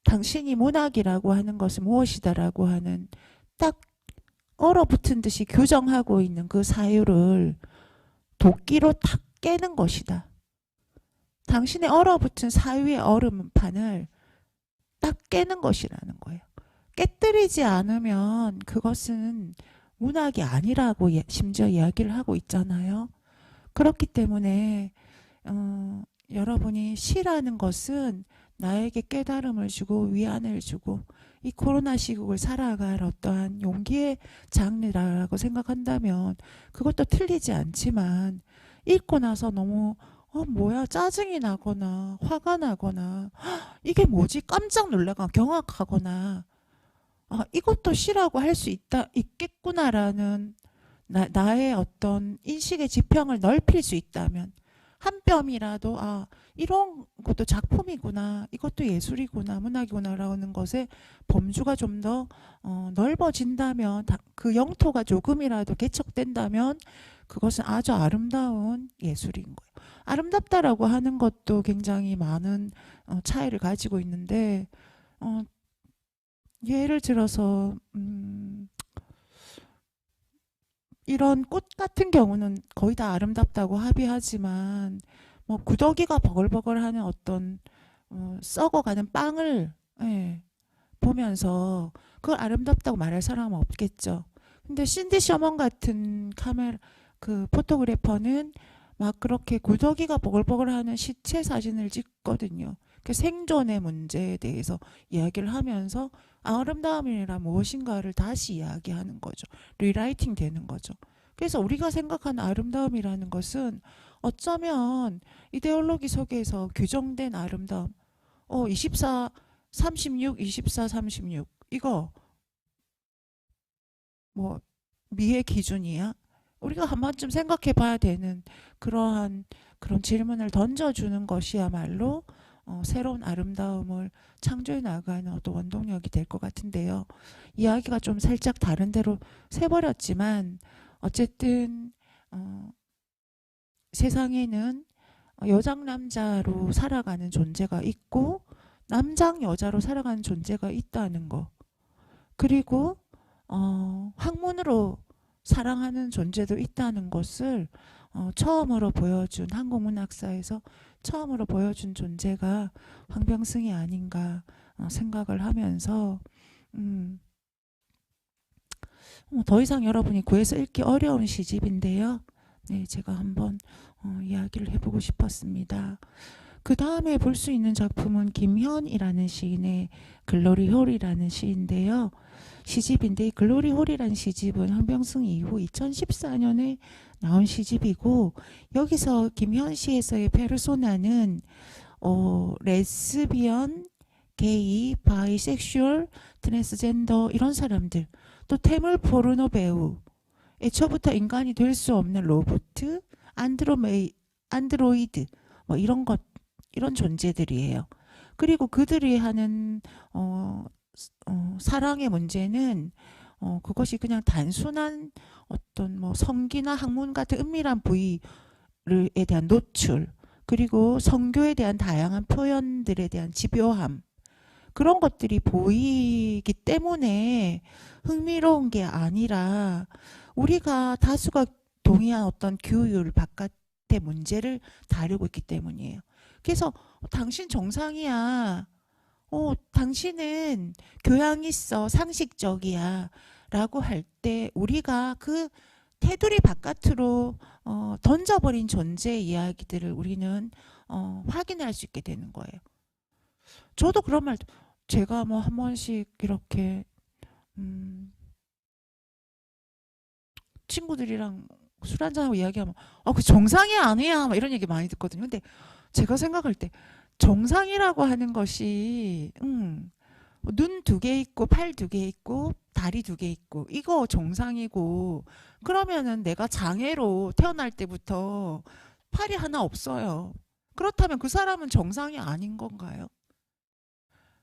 당신이 문학이라고 하는 것은 무엇이다라고 하는 딱 얼어붙은 듯이 규정하고 있는 그 사유를 도끼로 탁 깨는 것이다. 당신의 얼어붙은 사유의 얼음판을 딱 깨는 것이라는 거예요. 깨뜨리지 않으면 그것은 문학이 아니라고 심지어 이야기를 하고 있잖아요. 그렇기 때문에 여러분이 시라는 것은 나에게 깨달음을 주고 위안을 주고 이 코로나 시국을 살아갈 어떠한 용기의 장르라고 생각한다면 그것도 틀리지 않지만 읽고 나서 너무 뭐야 짜증이 나거나 화가 나거나 이게 뭐지 깜짝 놀라거나 경악하거나 이것도 시라고 할 수 있겠구나라는 나의 어떤 인식의 지평을 넓힐 수 있다면 한 뼘이라도 이런 것도 작품이구나 이것도 예술이구나 문학이구나라는 것에 범주가 좀 더 넓어진다면 그 영토가 조금이라도 개척된다면 그것은 아주 아름다운 예술인 거예요. 아름답다라고 하는 것도 굉장히 많은 차이를 가지고 있는데 어, 예를 들어서 이런 꽃 같은 경우는 거의 다 아름답다고 합의하지만 뭐 구더기가 버글버글하는 어떤 썩어가는 빵을 예, 보면서 그걸 아름답다고 말할 사람은 없겠죠. 근데 신디 셔먼 같은 카메라 그 포토그래퍼는 막 그렇게 구더기가 버글버글하는 시체 사진을 찍거든요. 그 생존의 문제에 대해서 이야기를 하면서 아름다움이란 무엇인가를 다시 이야기하는 거죠. 리라이팅 되는 거죠. 그래서 우리가 생각하는 아름다움이라는 것은 어쩌면 이데올로기 속에서 규정된 아름다움, 24, 36, 24, 36 이거 뭐 미의 기준이야? 우리가 한 번쯤 생각해 봐야 되는 그러한 그런 질문을 던져주는 것이야말로 새로운 아름다움을 창조해 나가는 어떤 원동력이 될 것 같은데요. 이야기가 좀 살짝 다른 데로 새버렸지만 어쨌든 세상에는 여장 남자로 살아가는 존재가 있고 남장 여자로 살아가는 존재가 있다는 거. 그리고 학문으로 사랑하는 존재도 있다는 것을 처음으로 보여준 한국문학사에서 처음으로 보여준 존재가 황병승이 아닌가 생각을 하면서 더 이상 여러분이 구해서 읽기 어려운 시집인데요. 네, 제가 한번 이야기를 해보고 싶었습니다. 그 다음에 볼 수 있는 작품은 김현이라는 시인의 글로리 홀이라는 시인데요. 시집인데 이 글로리 홀이라는 시집은 황병승 이후 2014년에 나온 시집이고 여기서 김현 씨에서의 페르소나는 레스비언, 게이, 바이섹슈얼, 트랜스젠더 이런 사람들 또 태물 포르노 배우 애초부터 인간이 될 수 없는 로봇, 안드로이드 뭐 이런 존재들이에요. 그리고 그들이 하는 사랑의 문제는 그것이 그냥 단순한 어떤 뭐 성기나 학문 같은 은밀한 부위에 대한 노출 그리고 성교에 대한 다양한 표현들에 대한 집요함 그런 것들이 보이기 때문에 흥미로운 게 아니라 우리가 다수가 동의한 어떤 규율 바깥의 문제를 다루고 있기 때문이에요. 그래서 당신 정상이야. 당신은 교양 있어. 상식적이야. 라고 할 때 우리가 그 테두리 바깥으로 던져버린 존재의 이야기들을 우리는 확인할 수 있게 되는 거예요. 저도 그런 말 제가 뭐 한 번씩 이렇게 친구들이랑 술 한잔하고 이야기하면 그 정상이 아니야 막 이런 얘기 많이 듣거든요. 근데 제가 생각할 때 정상이라고 하는 것이 눈 두 개 있고 팔 두 개 있고 다리 두 개 있고 이거 정상이고 그러면은 내가 장애로 태어날 때부터 팔이 하나 없어요. 그렇다면 그 사람은 정상이 아닌 건가요?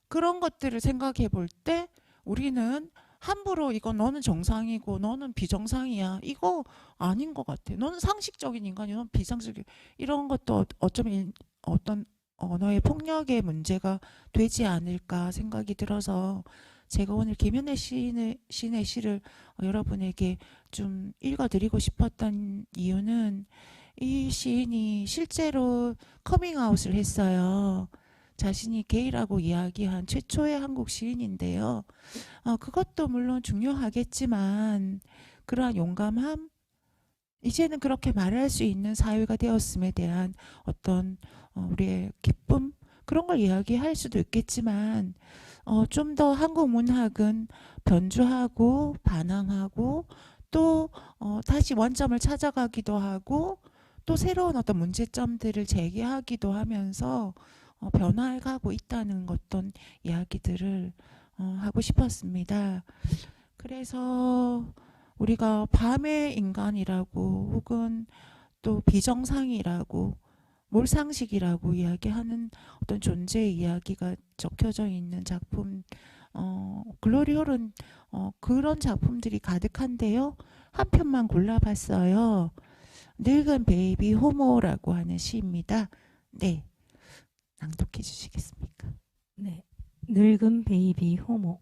그런 것들을 생각해 볼 때 우리는 함부로 이거 너는 정상이고 너는 비정상이야 이거 아닌 것 같아. 너는 상식적인 인간이 너는 비상식적인 이런 것도 어쩌면 어떤 언어의 폭력의 문제가 되지 않을까 생각이 들어서 제가 오늘 김연애 시인의 시를 여러분에게 좀 읽어드리고 싶었던 이유는 이 시인이 실제로 커밍아웃을 했어요. 자신이 게이라고 이야기한 최초의 한국 시인인데요. 그것도 물론 중요하겠지만 그러한 용감함, 이제는 그렇게 말할 수 있는 사회가 되었음에 대한 어떤 우리의 기쁨 그런 걸 이야기할 수도 있겠지만 좀 더 한국 문학은 변주하고 반항하고 또 다시 원점을 찾아가기도 하고 또 새로운 어떤 문제점들을 제기하기도 하면서 변화해가고 있다는 어떤 이야기들을 하고 싶었습니다. 그래서 우리가 밤의 인간이라고 혹은 또 비정상이라고 몰상식이라고 이야기하는 어떤 존재의 이야기가 적혀져 있는 작품 글로리홀은 그런 작품들이 가득한데요. 한 편만 골라봤어요. 늙은 베이비 호모라고 하는 시입니다. 네, 낭독해 주시겠습니까? 네. 늙은 베이비 호모.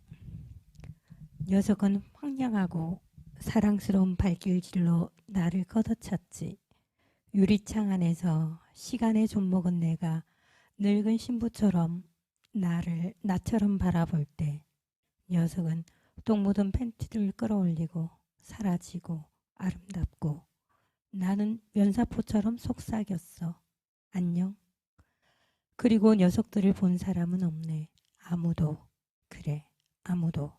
녀석은 황량하고 사랑스러운 발길질로 나를 걷어찼지. 유리창 안에서 시간의 좀먹은 내가 늙은 신부처럼 나처럼 바라볼 때 녀석은 똥 묻은 팬티를 끌어올리고 사라지고 아름답고 나는 면사포처럼 속삭였어. 안녕. 그리고 녀석들을 본 사람은 없네. 아무도. 그래, 아무도.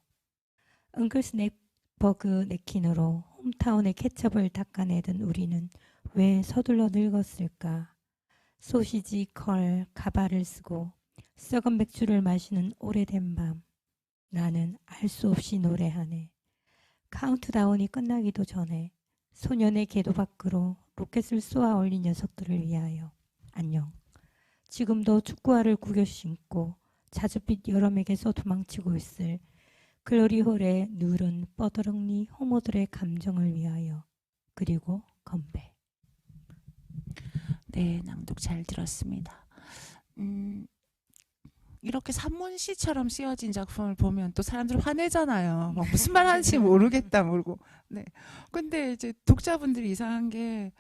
은클 스냅버그 냅킨으로 홈타운의 케첩을 닦아내던 우리는 왜 서둘러 늙었을까? 소시지 컬 가발을 쓰고 썩은 맥주를 마시는 오래된 밤. 나는 알 수 없이 노래하네. 카운트다운이 끝나기도 전에 소년의 궤도 밖으로 로켓을 쏘아 올린 녀석들을 위하여. 안녕. 지금도 축구화를 구겨 신고 자줏빛 여름에게서 도망치고 있을 글로리홀의 누른 뻐드렁니 호모들의 감정을 위하여. 그리고 건배. 네, 낭독 잘 들었습니다. 이렇게 산문시처럼 쓰여진 작품을 보면 또 사람들 화내잖아요. 막 무슨 말 하는지 모르겠다 모르고. 네. 근데 이제 독자분들이 이상한 게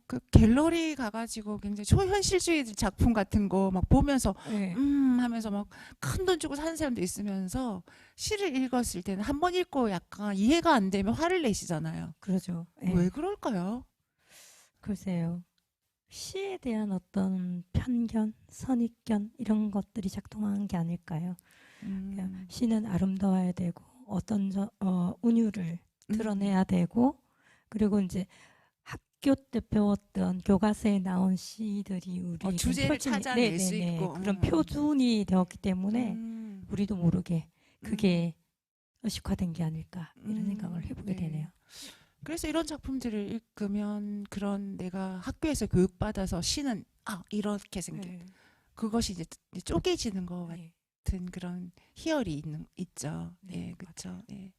그 갤러리 가가지고 굉장히 초현실주의 작품 같은 거 막 보면서 네. 하면서 막 큰 돈 주고 사는 사람도 있으면서 시를 읽었을 때는 한 번 읽고 약간 이해가 안 되면 화를 내시잖아요. 그러죠. 네. 왜 그럴까요? 글쎄요. 시에 대한 어떤 편견, 선입견 이런 것들이 작동한 게 아닐까요? 그냥 시는 아름다워야 되고 어떤 운율을 드러내야 되고 그리고 이제 학교 때 배웠던 교과서에 나온 시들이 우리 주제를 찾아낼 수 있고 그런 표준이 되었기 때문에 우리도 모르게 그게 의식화된 게 아닐까 이런 생각을 해보게 되네요. 그래서 이런 작품들을 읽으면 그런 내가 학교에서 교육받아서 시는 이렇게 생겼다. 그것이 이제 쪼개지는 것 같은 그런 희열이 있죠. 네, 그렇죠. 예.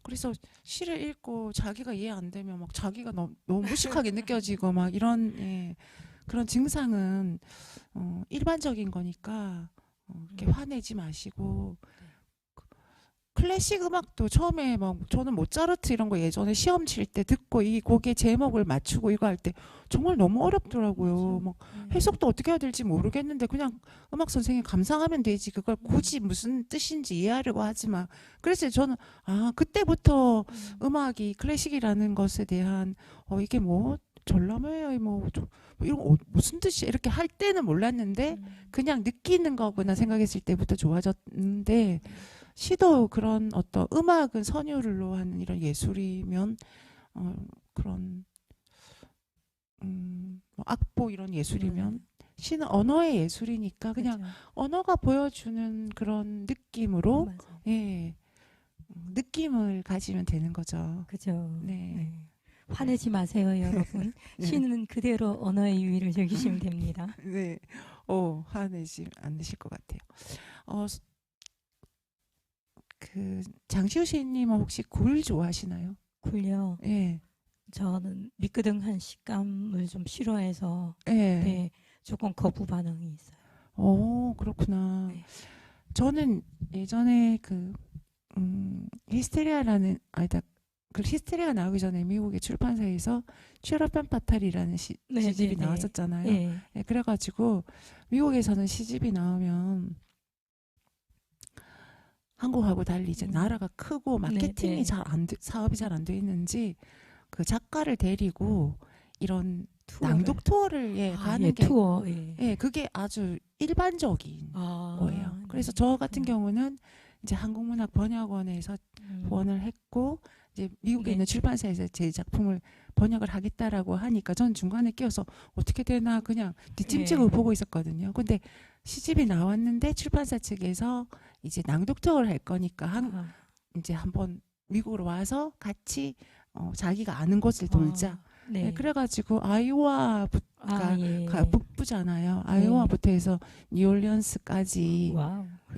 그래서 시를 읽고 자기가 이해 안 되면 막 자기가 너무 무식하게 느껴지고 막 이런 그런 증상은 일반적인 거니까 그렇게 화내지 마시고. 클래식 음악도 처음에 막 저는 모차르트 이런 거 예전에 시험 칠 때 듣고 이 곡의 제목을 맞추고 이거 할 때 정말 너무 어렵더라고요. 막 해석도 어떻게 해야 될지 모르겠는데 그냥 음악 선생님 감상하면 되지 그걸 굳이 무슨 뜻인지 이해하려고 하지 마. 그래서 저는 그때부터 음악이 클래식이라는 것에 대한 이게 뭐 전람회의 뭐 이런 거 무슨 뜻이야 이렇게 할 때는 몰랐는데 그냥 느끼는 거구나 생각했을 때부터 좋아졌는데 시도 그런 어떤 음악은 선율로 하는 이런 예술이면 그런 뭐 악보 이런 예술이면 시는 언어의 예술이니까 그냥 그렇죠. 언어가 보여주는 그런 느낌으로 느낌을 가지면 되는 거죠. 그죠. 네. 화내지 마세요, 여러분. 시는 그대로 언어의 유의를 즐기시면 됩니다. 네. 화내지 않으실 것 같아요. 그 장시우 시인님은 혹시 굴 좋아하시나요? 굴요. 예. 저는 미끄덩한 식감을 좀 싫어해서 예. 조금 거부 반응이 있어요. 그렇구나. 네. 저는 예전에 히스테리아라는 그 히스테리아가 나오기 전에 미국의 출판사에서 취업한 파탈이라는 시집이 나왔었잖아요. 네. 그래가지고 미국에서는 시집이 나오면 한국하고 달리 이제 나라가 크고 마케팅이 사업이 잘 안 돼 있는지 그 작가를 데리고 이런 낭독 투어를 가는 게 투어. 그게 아주 일반적인 거예요. 그래서 저 같은 경우는 이제 한국문학 번역원에서 후원을 했고 이제 미국에 있는 출판사에서 제 작품을 번역을 하겠다라고 하니까 전 중간에 끼어서 어떻게 되나 그냥 뒷짐지고 보고 있었거든요. 근데 시집이 나왔는데 출판사 측에서 이제 낭독 투어를 할 거니까 이제 한번 미국으로 와서 같이 자기가 아는 곳을 돌자. 그래가지고 아이오와가 북부잖아요. 아이오와부터 해서 뉴올리언스까지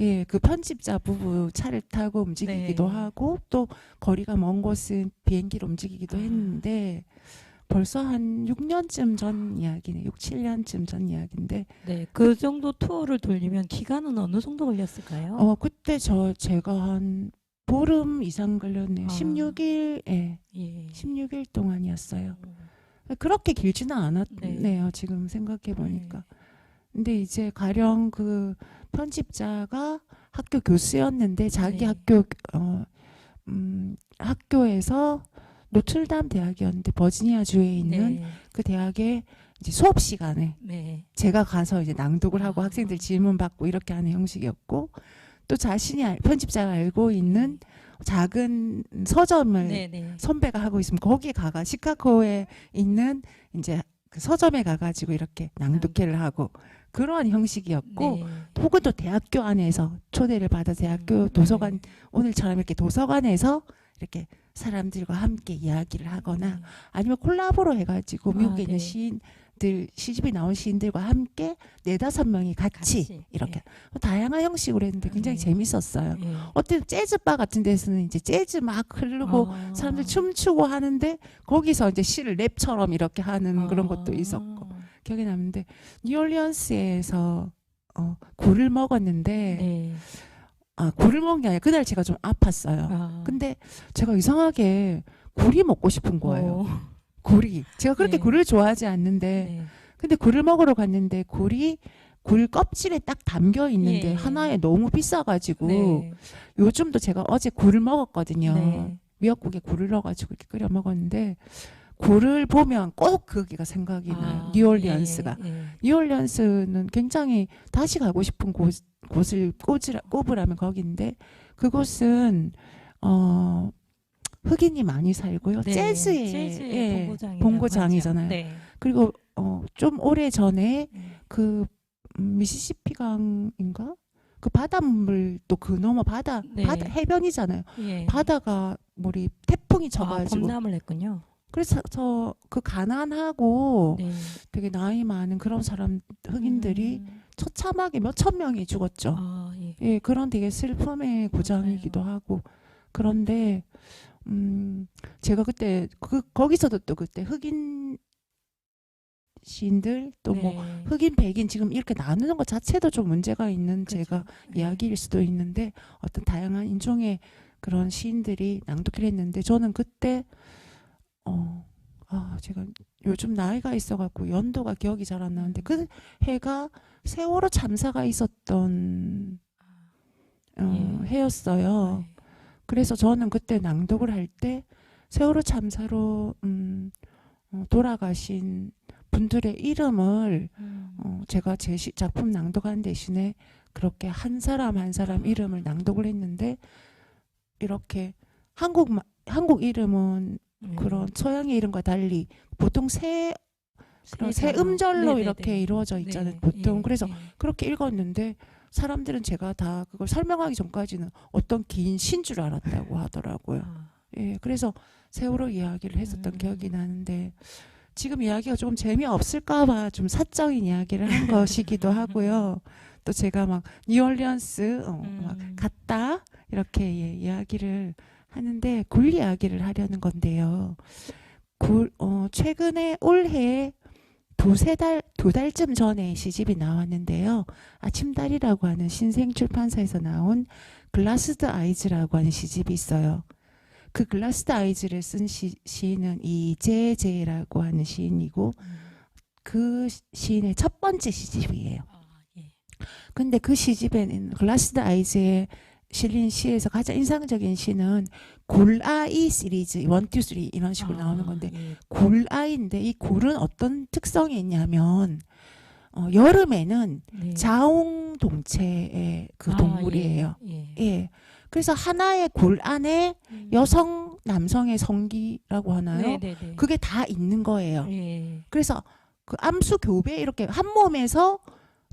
예, 그 편집자 부부 차를 타고 움직이기도 네. 하고 또 거리가 먼 곳은 비행기로 움직이기도 아. 했는데 벌써 한 6년쯤 전 이야기네. 6, 7년쯤 전 이야기인데 네, 그 정도 투어를 돌리면 기간은 어느 정도 걸렸을까요? 그때 제가 한 보름 이상 걸렸네요. 아. 16일, 예, 예. 16일 동안이었어요. 어, 그렇게 길지는 않았네요. 네. 지금 생각해 보니까. 네. 근데 이제 가령 그 편집자가 학교 교수였는데 자기 네. 학교에서 노틀담 대학이었는데 버지니아주에 있는 네. 그 대학의 이제 수업 시간에 네. 제가 가서 이제 낭독을 하고 아. 학생들 질문 받고 이렇게 하는 형식이었고 또 자신이 편집자가 알고 있는 작은 서점을 네. 네. 선배가 하고 있으면 거기에 가가 시카고에 있는 이제 그 서점에 가가지고 이렇게 낭독회를 하고 그러한 형식이었고 네. 혹은 또 대학교 안에서 초대를 받아 대학교 도서관 오늘처럼 이렇게 도서관에서 이렇게 사람들과 함께 이야기를 하거나 아니면 콜라보로 해가지고 미국에 있는 네. 시인들 시집이 나온 시인들과 함께 4-5명이 같이 이렇게 다양한 형식으로 했는데 굉장히 네. 재밌었어요. 예. 어떤 재즈바 같은 데서는 이제 재즈 막 흐르고 사람들 춤추고 하는데 거기서 이제 시를 랩처럼 이렇게 하는 그런 것도 있었고 기억에 남는데 뉴올리언스에서 굴을 먹었는데 네. 굴을 먹은 게 아니라 그날 제가 좀 아팠어요. 근데 제가 이상하게 굴이 먹고 싶은 거예요. 굴이. 제가 그렇게 네. 굴을 좋아하지 않는데 네. 근데 굴을 먹으러 갔는데 굴이 굴 껍질에 딱 담겨 있는데 예. 하나에 너무 비싸가지고 네. 요즘도 제가 어제 굴을 먹었거든요. 네. 미역국에 굴을 넣어가지고 이렇게 끓여 먹었는데 굴을 보면 꼭 거기가 생각이 나요. 뉴올리언스가. 예. 뉴올리언스는 굉장히 다시 가고 싶은 곳을 꼽으라면 거기인데 그곳은 흑인이 많이 살고요. 네. 재즈의 본고장이라고 본고장이잖아요. 하죠. 네. 그리고 좀 오래 전에 네. 그 미시시피 강인가? 그 바닷물도 그 너머 바다 네. 해변이잖아요. 예. 바다가 물이 태풍이 쳐가지고 범람을 했군요. 그래서 그 가난하고 네. 되게 나이 많은 그런 사람 흑인들이 처참하게 몇천 명이 죽었죠. 예. 예, 그런 되게 슬픔의 고장이기도 하고 그런데 제가 그때 거기서도 또 그때 흑인 시인들 또 뭐 네. 흑인 백인 지금 이렇게 나누는 것 자체도 좀 문제가 있는 그렇죠. 제가 네. 이야기일 수도 있는데 어떤 다양한 인종의 그런 시인들이 낭독을 했는데 저는 그때 제가 요즘 나이가 있어갖고 연도가 기억이 잘 안 나는데 그 해가 세월호 참사가 있었던 해였어요. 네. 그래서 저는 그때 낭독을 할 때 세월호 참사로 돌아가신 분들의 이름을 제가 제 작품 낭독한 대신에 그렇게 한 사람 한 사람 이름을 낭독을 했는데 이렇게 한국 이름은 그런 서양의 이름과 달리 보통 그런 세 음절로 네네네. 이렇게 이루어져 있잖아요. 네. 보통 예. 그래서 예. 그렇게 읽었는데 사람들은 제가 다 그걸 설명하기 전까지는 어떤 긴 시인 줄 알았다고 하더라고요. 예, 그래서 세월호 이야기를 했었던 기억이 나는데 지금 이야기가 조금 재미없을까봐 좀 사적인 이야기를 한 것이기도 하고요. 또 제가 막 뉴올리언스 막 갔다 이렇게 이야기를 하는데 굴 이야기를 하려는 건데요. 최근에 올해 두 달쯤 전에 시집이 나왔는데요. 아침달이라고 하는 신생 출판사에서 나온 글라스드 아이즈라고 하는 시집이 있어요. 그 글라스드 아이즈를 쓴 시인은 이재재라고 하는 시인이고 그 시인의 첫 번째 시집이에요. 예. 근데 그 시집에는 글라스드 아이즈에 실린 시에서 가장 인상적인 시는 굴아이 시리즈 1, 2, 3 이런 식으로 나오는 건데 예. 굴아이인데 이 굴은 어떤 특성이 있냐면 여름에는 네. 자웅동체의 그 동물이에요. 예. 예. 그래서 하나의 굴 안에 여성, 남성의 성기라고 하나요? 네네네. 그게 다 있는 거예요. 예. 그래서 그 암수 교배 이렇게 한 몸에서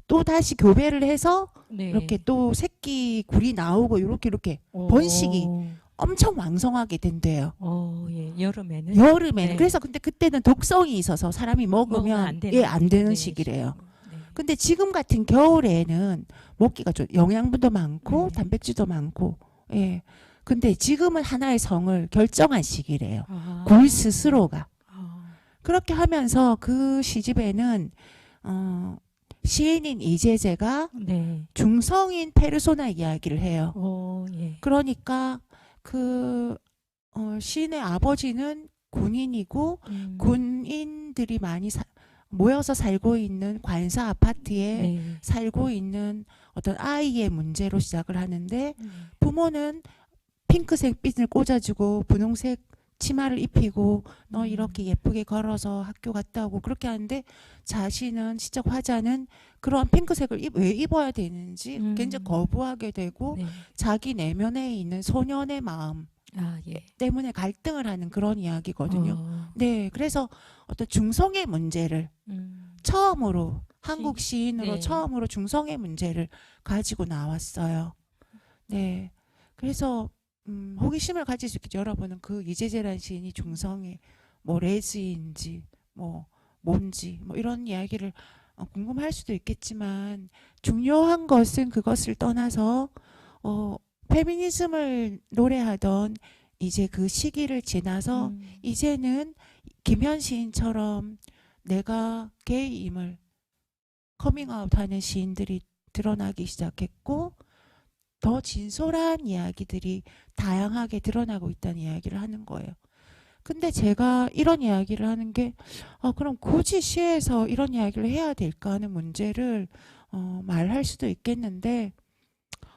또 다시 교배를 해서 네. 이렇게 또 새끼 굴이 나오고 이렇게 번식이 엄청 왕성하게 된대요. 예. 여름에는. 여름에는. 네. 그래서 근데 그때는 독성이 있어서 사람이 먹으면 먹으면 안 되는 안 되는 네, 시기래요. 네. 근데 지금 같은 겨울에는 먹기가 좀 영양분도 많고 네. 단백질도 많고 예. 근데 지금은 하나의 성을 결정한 시기래요. 아, 굴 스스로가. 아, 그렇게 하면서 그 시집에는 어, 시인인 이재재가 네. 중성인 페르소나 이야기를 해요. 오, 예. 그러니까 그 시인의 아버지는 군인이고 음, 군인들이 많이 모여서 살고 있는 관사 아파트에 네. 살고 있는 어떤 아이의 문제로 시작을 하는데 네. 부모는 핑크색 핀을 꽂아주고 분홍색 치마를 입히고 너 이렇게 예쁘게 걸어서 학교 갔다 오고 그렇게 하는데 자신은 시적 화자는 그런 핑크색을 왜 입어야 되는지 굉장히 거부하게 되고 네. 자기 내면에 있는 소년의 마음 아, 예. 때문에 갈등을 하는 그런 이야기거든요. 어, 네, 그래서 어떤 중성의 문제를 처음으로 한국 시인으로 네. 처음으로 중성의 문제를 가지고 나왔어요. 네, 그래서 호기심을 가질 수 있겠죠. 여러분은 그 이재재라는 시인이 중성의 뭐 레즈인지 뭐 뭔지 뭐 이런 이야기를 궁금할 수도 있겠지만 중요한 것은 그것을 떠나서 페미니즘을 노래하던 이제 그 시기를 지나서 이제는 김현 시인처럼 내가 게이임을 커밍아웃하는 시인들이 드러나기 시작했고 더 진솔한 이야기들이 다양하게 드러나고 있다는 이야기를 하는 거예요. 근데 제가 이런 이야기를 하는 게 그럼 굳이 시에서 이런 이야기를 해야 될까 하는 문제를 말할 수도 있겠는데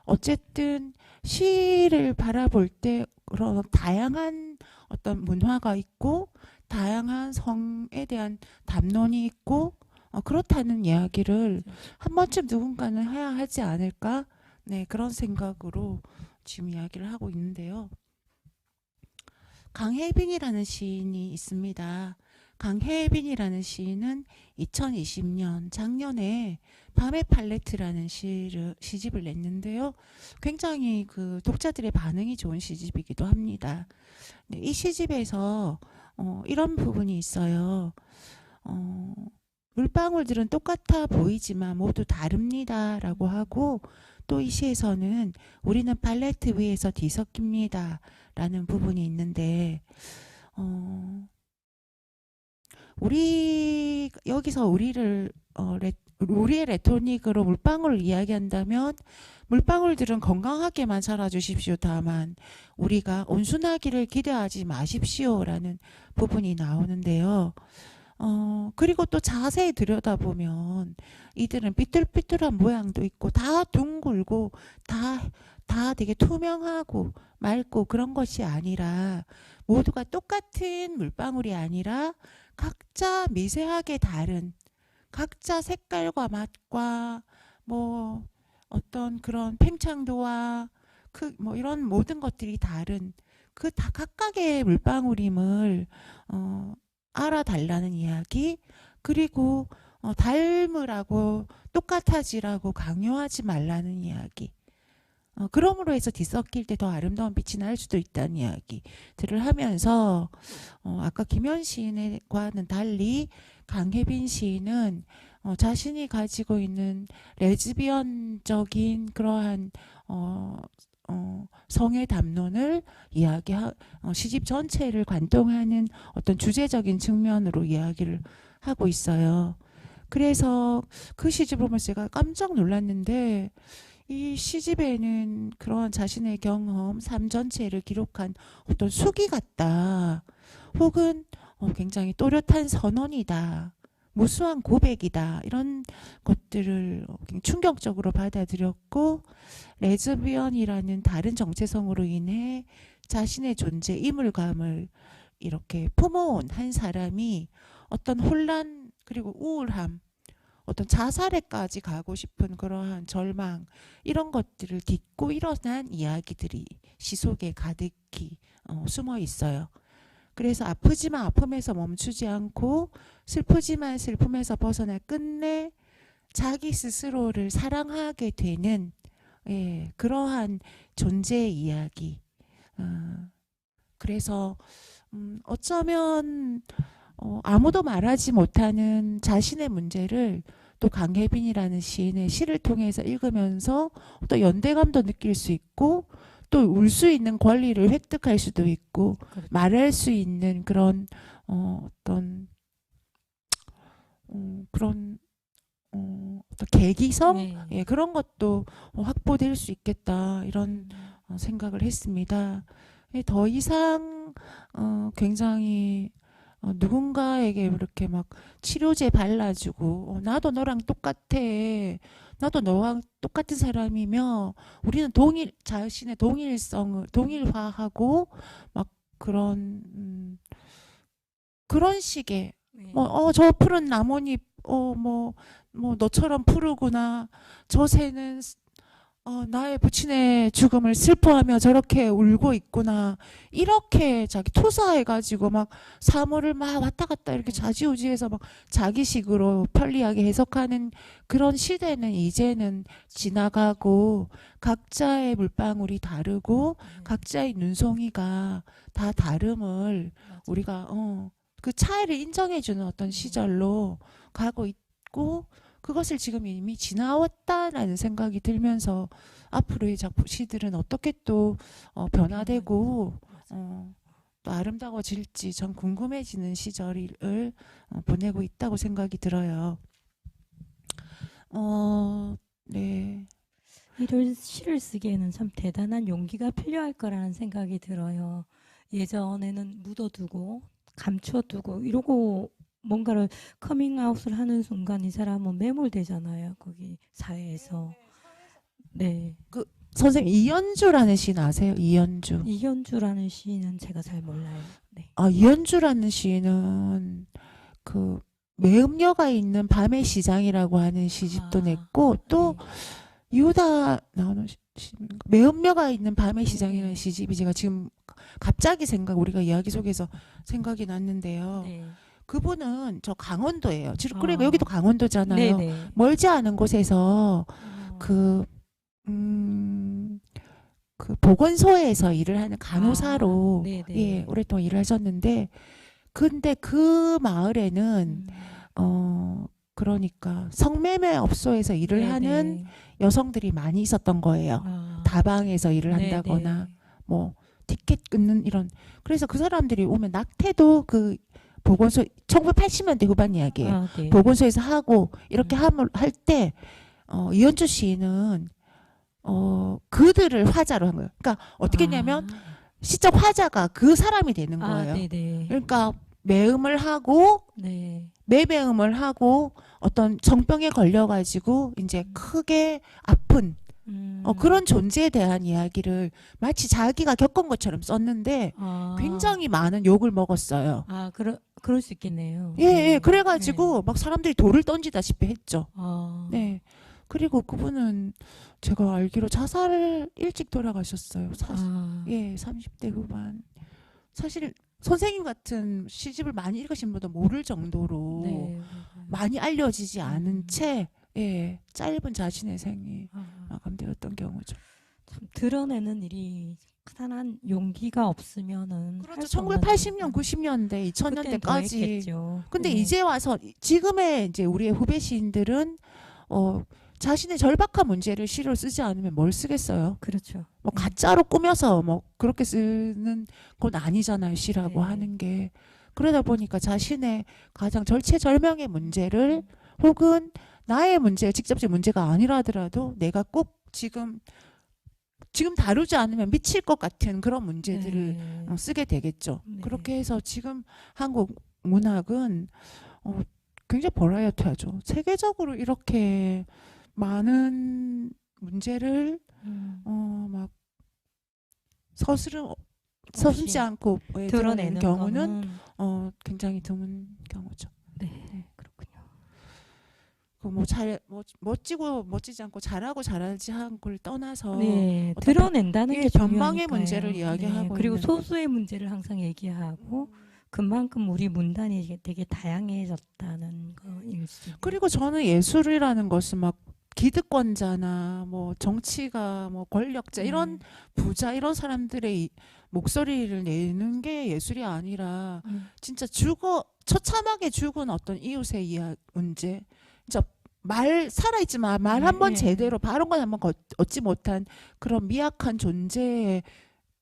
어쨌든 시를 바라볼 때 그런 다양한 어떤 문화가 있고 다양한 성에 대한 담론이 있고 그렇다는 이야기를 한 번쯤 누군가는 해야 하지 않을까? 네, 그런 생각으로 지금 이야기를 하고 있는데요. 강혜빈이라는 시인이 있습니다. 강혜빈이라는 시인은 2020년 작년에 밤의 팔레트라는 시집을 냈는데요. 굉장히 그 독자들의 반응이 좋은 시집이기도 합니다. 네, 이 시집에서 이런 부분이 있어요. 물방울들은 똑같아 보이지만 모두 다릅니다라고 하고 또 이 시에서는 우리는 팔레트 위에서 뒤섞입니다 라는 부분이 있는데 우리 여기서 우리의 레토닉으로 물방울을 이야기한다면 물방울들은 건강하게만 자라주십시오. 다만 우리가 온순하기를 기대하지 마십시오라는 부분이 나오는데요. 그리고 또 자세히 들여다보면 이들은 삐뚤삐뚤한 모양도 있고 다 둥글고 다 되게 투명하고 맑고 그런 것이 아니라 모두가 똑같은 물방울이 아니라 각자 미세하게 다른 각자 색깔과 맛과 뭐 어떤 그런 팽창도와 뭐 이런 모든 것들이 다른 그 다 각각의 물방울임을 알아달라는 이야기 그리고 닮으라고 똑같아지라고 강요하지 말라는 이야기 그러므로 해서 뒤섞일 때 더 아름다운 빛이 날 수도 있다는 이야기들을 하면서 아까 김현 시인과는 달리 강혜빈 시인은 자신이 가지고 있는 레즈비언적인 그러한 성의 담론을 시집 전체를 관통하는 어떤 주제적인 측면으로 이야기를 하고 있어요. 그래서 그 시집을 보면서 제가 깜짝 놀랐는데 이 시집에는 그런 자신의 경험, 삶 전체를 기록한 어떤 수기 같다. 혹은 굉장히 또렷한 선언이다. 무수한 고백이다. 이런 것들을 굉장히 충격적으로 받아들였고 레즈비언이라는 다른 정체성으로 인해 자신의 존재, 이물감을 이렇게 품어온 한 사람이 어떤 혼란 그리고 우울함 어떤 자살에까지 가고 싶은 그러한 절망 이런 것들을 딛고 일어난 이야기들이 시 속에 가득히 숨어 있어요. 그래서 아프지만 아픔에서 멈추지 않고 슬프지만 슬픔에서 벗어나 끝내 자기 스스로를 사랑하게 되는 그러한 존재의 이야기. 그래서 어쩌면 아무도 말하지 못하는 자신의 문제를 또 강혜빈이라는 시인의 시를 통해서 읽으면서 또 연대감도 느낄 수 있고 또 울 수 있는 권리를 획득할 수도 있고 그렇죠. 말할 수 있는 그런 어떤 그런 어떤 계기성 네. 예, 그런 것도 확보될 수 있겠다 이런 음. 생각을 했습니다. 더 이상 굉장히 누군가에게 이렇게 막 치료제 발라주고 나도 너랑 똑같아. 나도 너와 똑같은 사람이며 우리는 자신의 동일성을 동일화하고 막 그런 식의 네. 저 푸른 나뭇잎 너처럼 푸르구나. 저 새는 나의 부친의 죽음을 슬퍼하며 저렇게 울고 있구나. 이렇게 자기 투사해가지고 막 사물을 막 왔다 갔다 이렇게 좌지우지해서 막 자기식으로 편리하게 해석하는 그런 시대는 이제는 지나가고 각자의 물방울이 다르고 네. 각자의 눈송이가 다 다름을 맞아요. 우리가 그 차이를 인정해주는 어떤 시절로 가고 있고 그것을 지금 이미 지나왔다라는 생각이 들면서 앞으로의 시들은 어떻게 또 변화되고 또 아름다워질지 전 궁금해지는 시절을 보내고 있다고 생각이 들어요. 네. 이를 시를 쓰기에는 참 대단한 용기가 필요할 거라는 생각이 들어요. 예전에는 묻어두고 감춰두고 이러고 뭔가를 커밍아웃을 하는 순간 이 사람은 매몰되잖아요. 거기 사회에서. 네. 선생님 이연주라는 시인 아세요? 이연주. 이현주라는 시인은 제가 잘 몰라요. 네. 이연주라는 시인은 그 매음녀가 있는 밤의 시장이라고 하는 시집도 아, 냈고 또 유다 나오는 매음녀가 있는 밤의 시장이라는 네. 시집이 제가 지금 갑자기 우리가 이야기 속에서 생각이 났는데요. 네. 그분은 저 강원도예요. 아. 그리고 여기도 강원도잖아요. 네네. 멀지 않은 곳에서 그 보건소에서 일을 하는 간호사로 네네. 예, 오랫동안 일을 하셨는데 근데 그 마을에는 그러니까 성매매 업소에서 일을 네네. 하는 여성들이 많이 있었던 거예요. 다방에서 일을 한다거나 네네. 뭐 티켓 끊는 이런 그래서 그 사람들이 오면 낙태도 그 보건소 1980년대 후반 이야기예요. 네. 보건소에서 하고 이렇게 할 때 이현주 시인은 그들을 화자로 한 거예요. 그러니까 어떻게 했냐면 시적 화자가 그 사람이 되는 거예요. 네네. 그러니까 매음을 하고 네. 매배음을 하고 어떤 정병에 걸려가지고 이제 크게 아픈 그런 존재에 대한 이야기를 마치 자기가 겪은 것처럼 썼는데 굉장히 많은 욕을 먹었어요. 그럴 수 있겠네요. 예, 예. 그래가지고 막 사람들이 돌을 던지다시피 했죠. 네. 그리고 그분은 제가 알기로 자살을 일찍 돌아가셨어요. 예, 30대 후반. 사실 선생님 같은 시집을 많이 읽으신 분도 모를 정도로 네. 많이 알려지지 않은 채 예, 짧은 자신의 생이 마감되었던 경우죠. 참 드러내는 일이 크다란 용기가 없으면은 그렇죠. 할 수 없는 1980년, 90년대, 2000년대까지. 근데 네. 이제 와서 지금의 이제 우리의 후배 시인들은 자신의 절박한 문제를 시로 쓰지 않으면 뭘 쓰겠어요? 그렇죠. 뭐 가짜로 꾸며서 뭐 그렇게 쓰는 건 아니잖아요. 시라고 네. 하는 게. 그러다 보니까 자신의 가장 절체절명의 문제를 혹은 나의 문제, 직접적 문제가 아니라 하더라도 내가 꼭 지금 다루지 않으면 미칠 것 같은 그런 문제들을 네. 쓰게 되겠죠. 네. 그렇게 해서 지금 한국 문학은 굉장히 버라이어티하죠. 세계적으로 이렇게 많은 문제를 막 서슴지 않고 드러내는 경우는 굉장히 드문 경우죠. 네. 그렇군요. 멋지고 멋지지 않고 잘하고 잘하지 않고를 떠나서 네. 어떤 드러낸다는 게 변방의 중요하니까요. 문제를 이야기하고 그리고 있는. 소수의 문제를 항상 얘기하고 그만큼 우리 문단이 되게 다양해졌다는 거일 수 있어요. 그리고 저는 예술이라는 것은 막 기득권자나 뭐 정치가 뭐 권력자 이런 부자 이런 사람들의 목소리를 내는 게 예술이 아니라 진짜 처참하게 죽은 어떤 이웃의 문제, 진짜 말 살아있지만 말 한 번 네. 제대로 발언권 한 번 얻지 못한 그런 미약한 존재의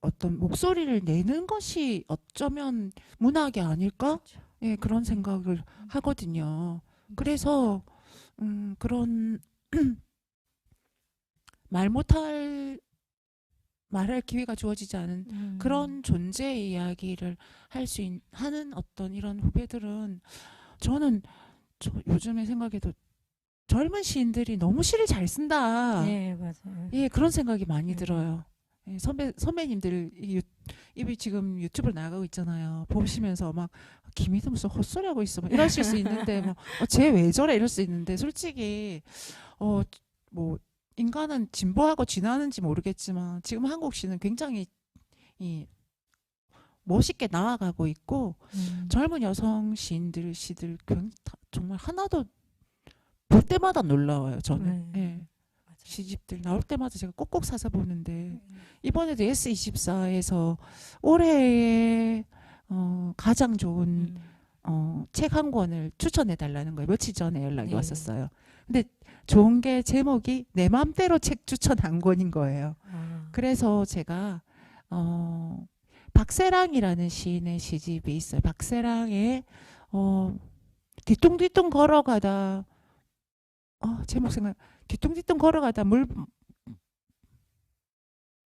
어떤 목소리를 내는 것이 어쩌면 문학이 아닐까? 그렇죠. 예, 그런 생각을 하거든요. 그래서 그런 말 못할 말할 기회가 주어지지 않은 그런 존재의 이야기를 하는 어떤 이런 후배들은 저는 요즘에 생각해도 젊은 시인들이 너무 시를 잘 쓴다. 네, 맞아요. 예, 그런 생각이 많이 들어요. 예, 선배님들 이미 지금 유튜브를 나가고 있잖아요. 보시면서 막 김희도 무슨 헛소리 하고 있어, 뭐 이러실 수 있는데 뭐 쟤 왜 저래 이럴 수 있는데 솔직히 뭐 인간은 진보하고 진화하는지 모르겠지만 지금 한국 시는 굉장히 이 멋있게 나아가고 있고 젊은 여성 시인들 시들 정말 하나도 볼 때마다 놀라워요. 저는 예. 맞아요. 시집들 나올 때마다 제가 꼭꼭 사서 보는데 이번에도 S24에서 올해의 가장 좋은 책 한 권을 추천해 달라는 거예요. 며칠 전에 연락이 네. 왔었어요. 근데 좋은 게 제목이 내 맘대로 책 추천 한 권인 거예요. 그래서 제가 박세랑이라는 시인의 시집이 있어요. 박세랑의 뒤뚱뒤뚱 걸어가다 제목 생각 뒤뚱뒤뚱 걸어가다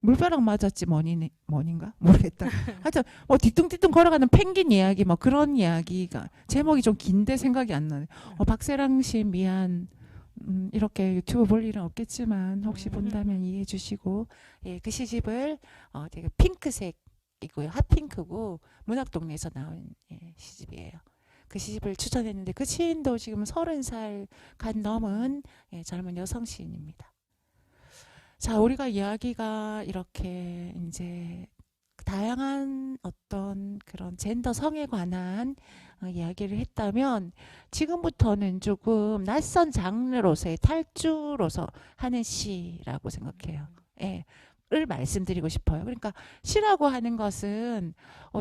물벼락 맞았지 뭐인가 모르겠다. 하여튼 뒤뚱뒤뚱 걸어가는 펭귄 이야기 뭐 그런 이야기가 제목이 좀 긴데 생각이 안 나네. 박세랑 씨 미안. 이렇게 유튜브 볼 일은 없겠지만 혹시 본다면 이해해 주시고 예, 그 시집을 되게 핑크색이고요. 핫핑크고 문학동네에서 나온 시집이에요. 그 시집을 추천했는데 그 시인도 지금 30살 간 넘은 젊은 여성 시인입니다. 자, 우리가 이야기가 이렇게 이제 다양한 어떤 그런 젠더 성에 관한 이야기를 했다면 지금부터는 조금 낯선 장르로서의 탈주로서 하는 시라고 생각해요. 예. 을 말씀드리고 싶어요. 그러니까 시라고 하는 것은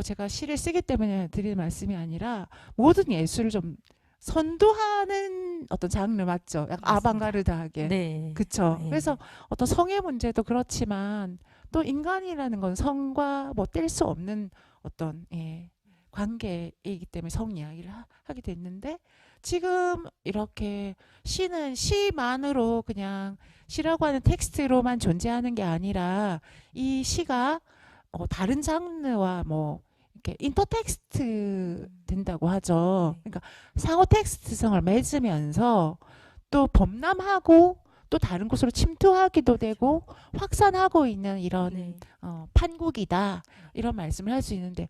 제가 시를 쓰기 때문에 드리는 말씀이 아니라 모든 예술을 좀 선도하는 어떤 장르 맞죠? 약간 맞습니다. 아방가르드하게. 네. 그쵸? 네. 그래서 어떤 성의 문제도 그렇지만 또 인간이라는 건 성과 뭐 뗄 수 없는 어떤 관계이기 때문에 성 이야기를 하게 됐는데 지금 이렇게 시는 시만으로 그냥 시라고 하는 텍스트로만 존재하는 게 아니라 이 시가 다른 장르와 뭐 이렇게 인터텍스트 된다고 하죠. 네. 그러니까 상호 텍스트성을 맺으면서 또 범람하고 또 다른 곳으로 침투하기도 되고 확산하고 있는 이런 네. 판국이다 이런 말씀을 할 수 있는데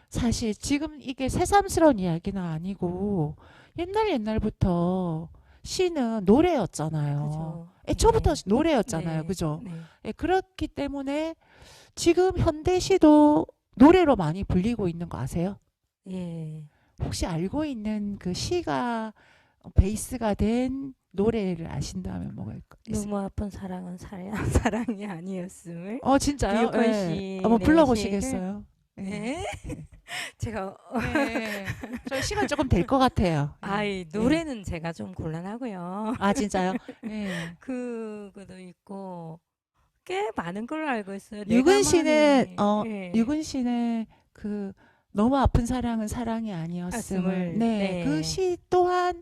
사실 지금 이게 새삼스러운 이야기는 아니고 옛날부터 시는 노래였잖아요. 그죠. 애초부터 네. 노래였잖아요. 네. 그죠? 네. 예, 그렇기 때문에 지금 현대시도 노래로 많이 불리고 있는 거 아세요? 예. 혹시 알고 있는 그 시가 베이스가 된 노래를 아신다면 뭐가 있을까요? 너무 아픈 사랑은 사랑이 아니었음을. 진짜요? 유건 예. 씨. 한번 네, 불러보시겠어요? 예. 네. 제가 네. 저 시간 조금 될 것 같아요. 예. 노래는 제가 좀 곤란하고요. 아, 진짜요? 예. 그거도 있고 꽤 많은 걸로 알고 있어요. 유근 씨는 예. 유근 씨는 그 너무 아픈 사랑은 사랑이 아니었음을 말씀을, 네. 네. 그 시 또한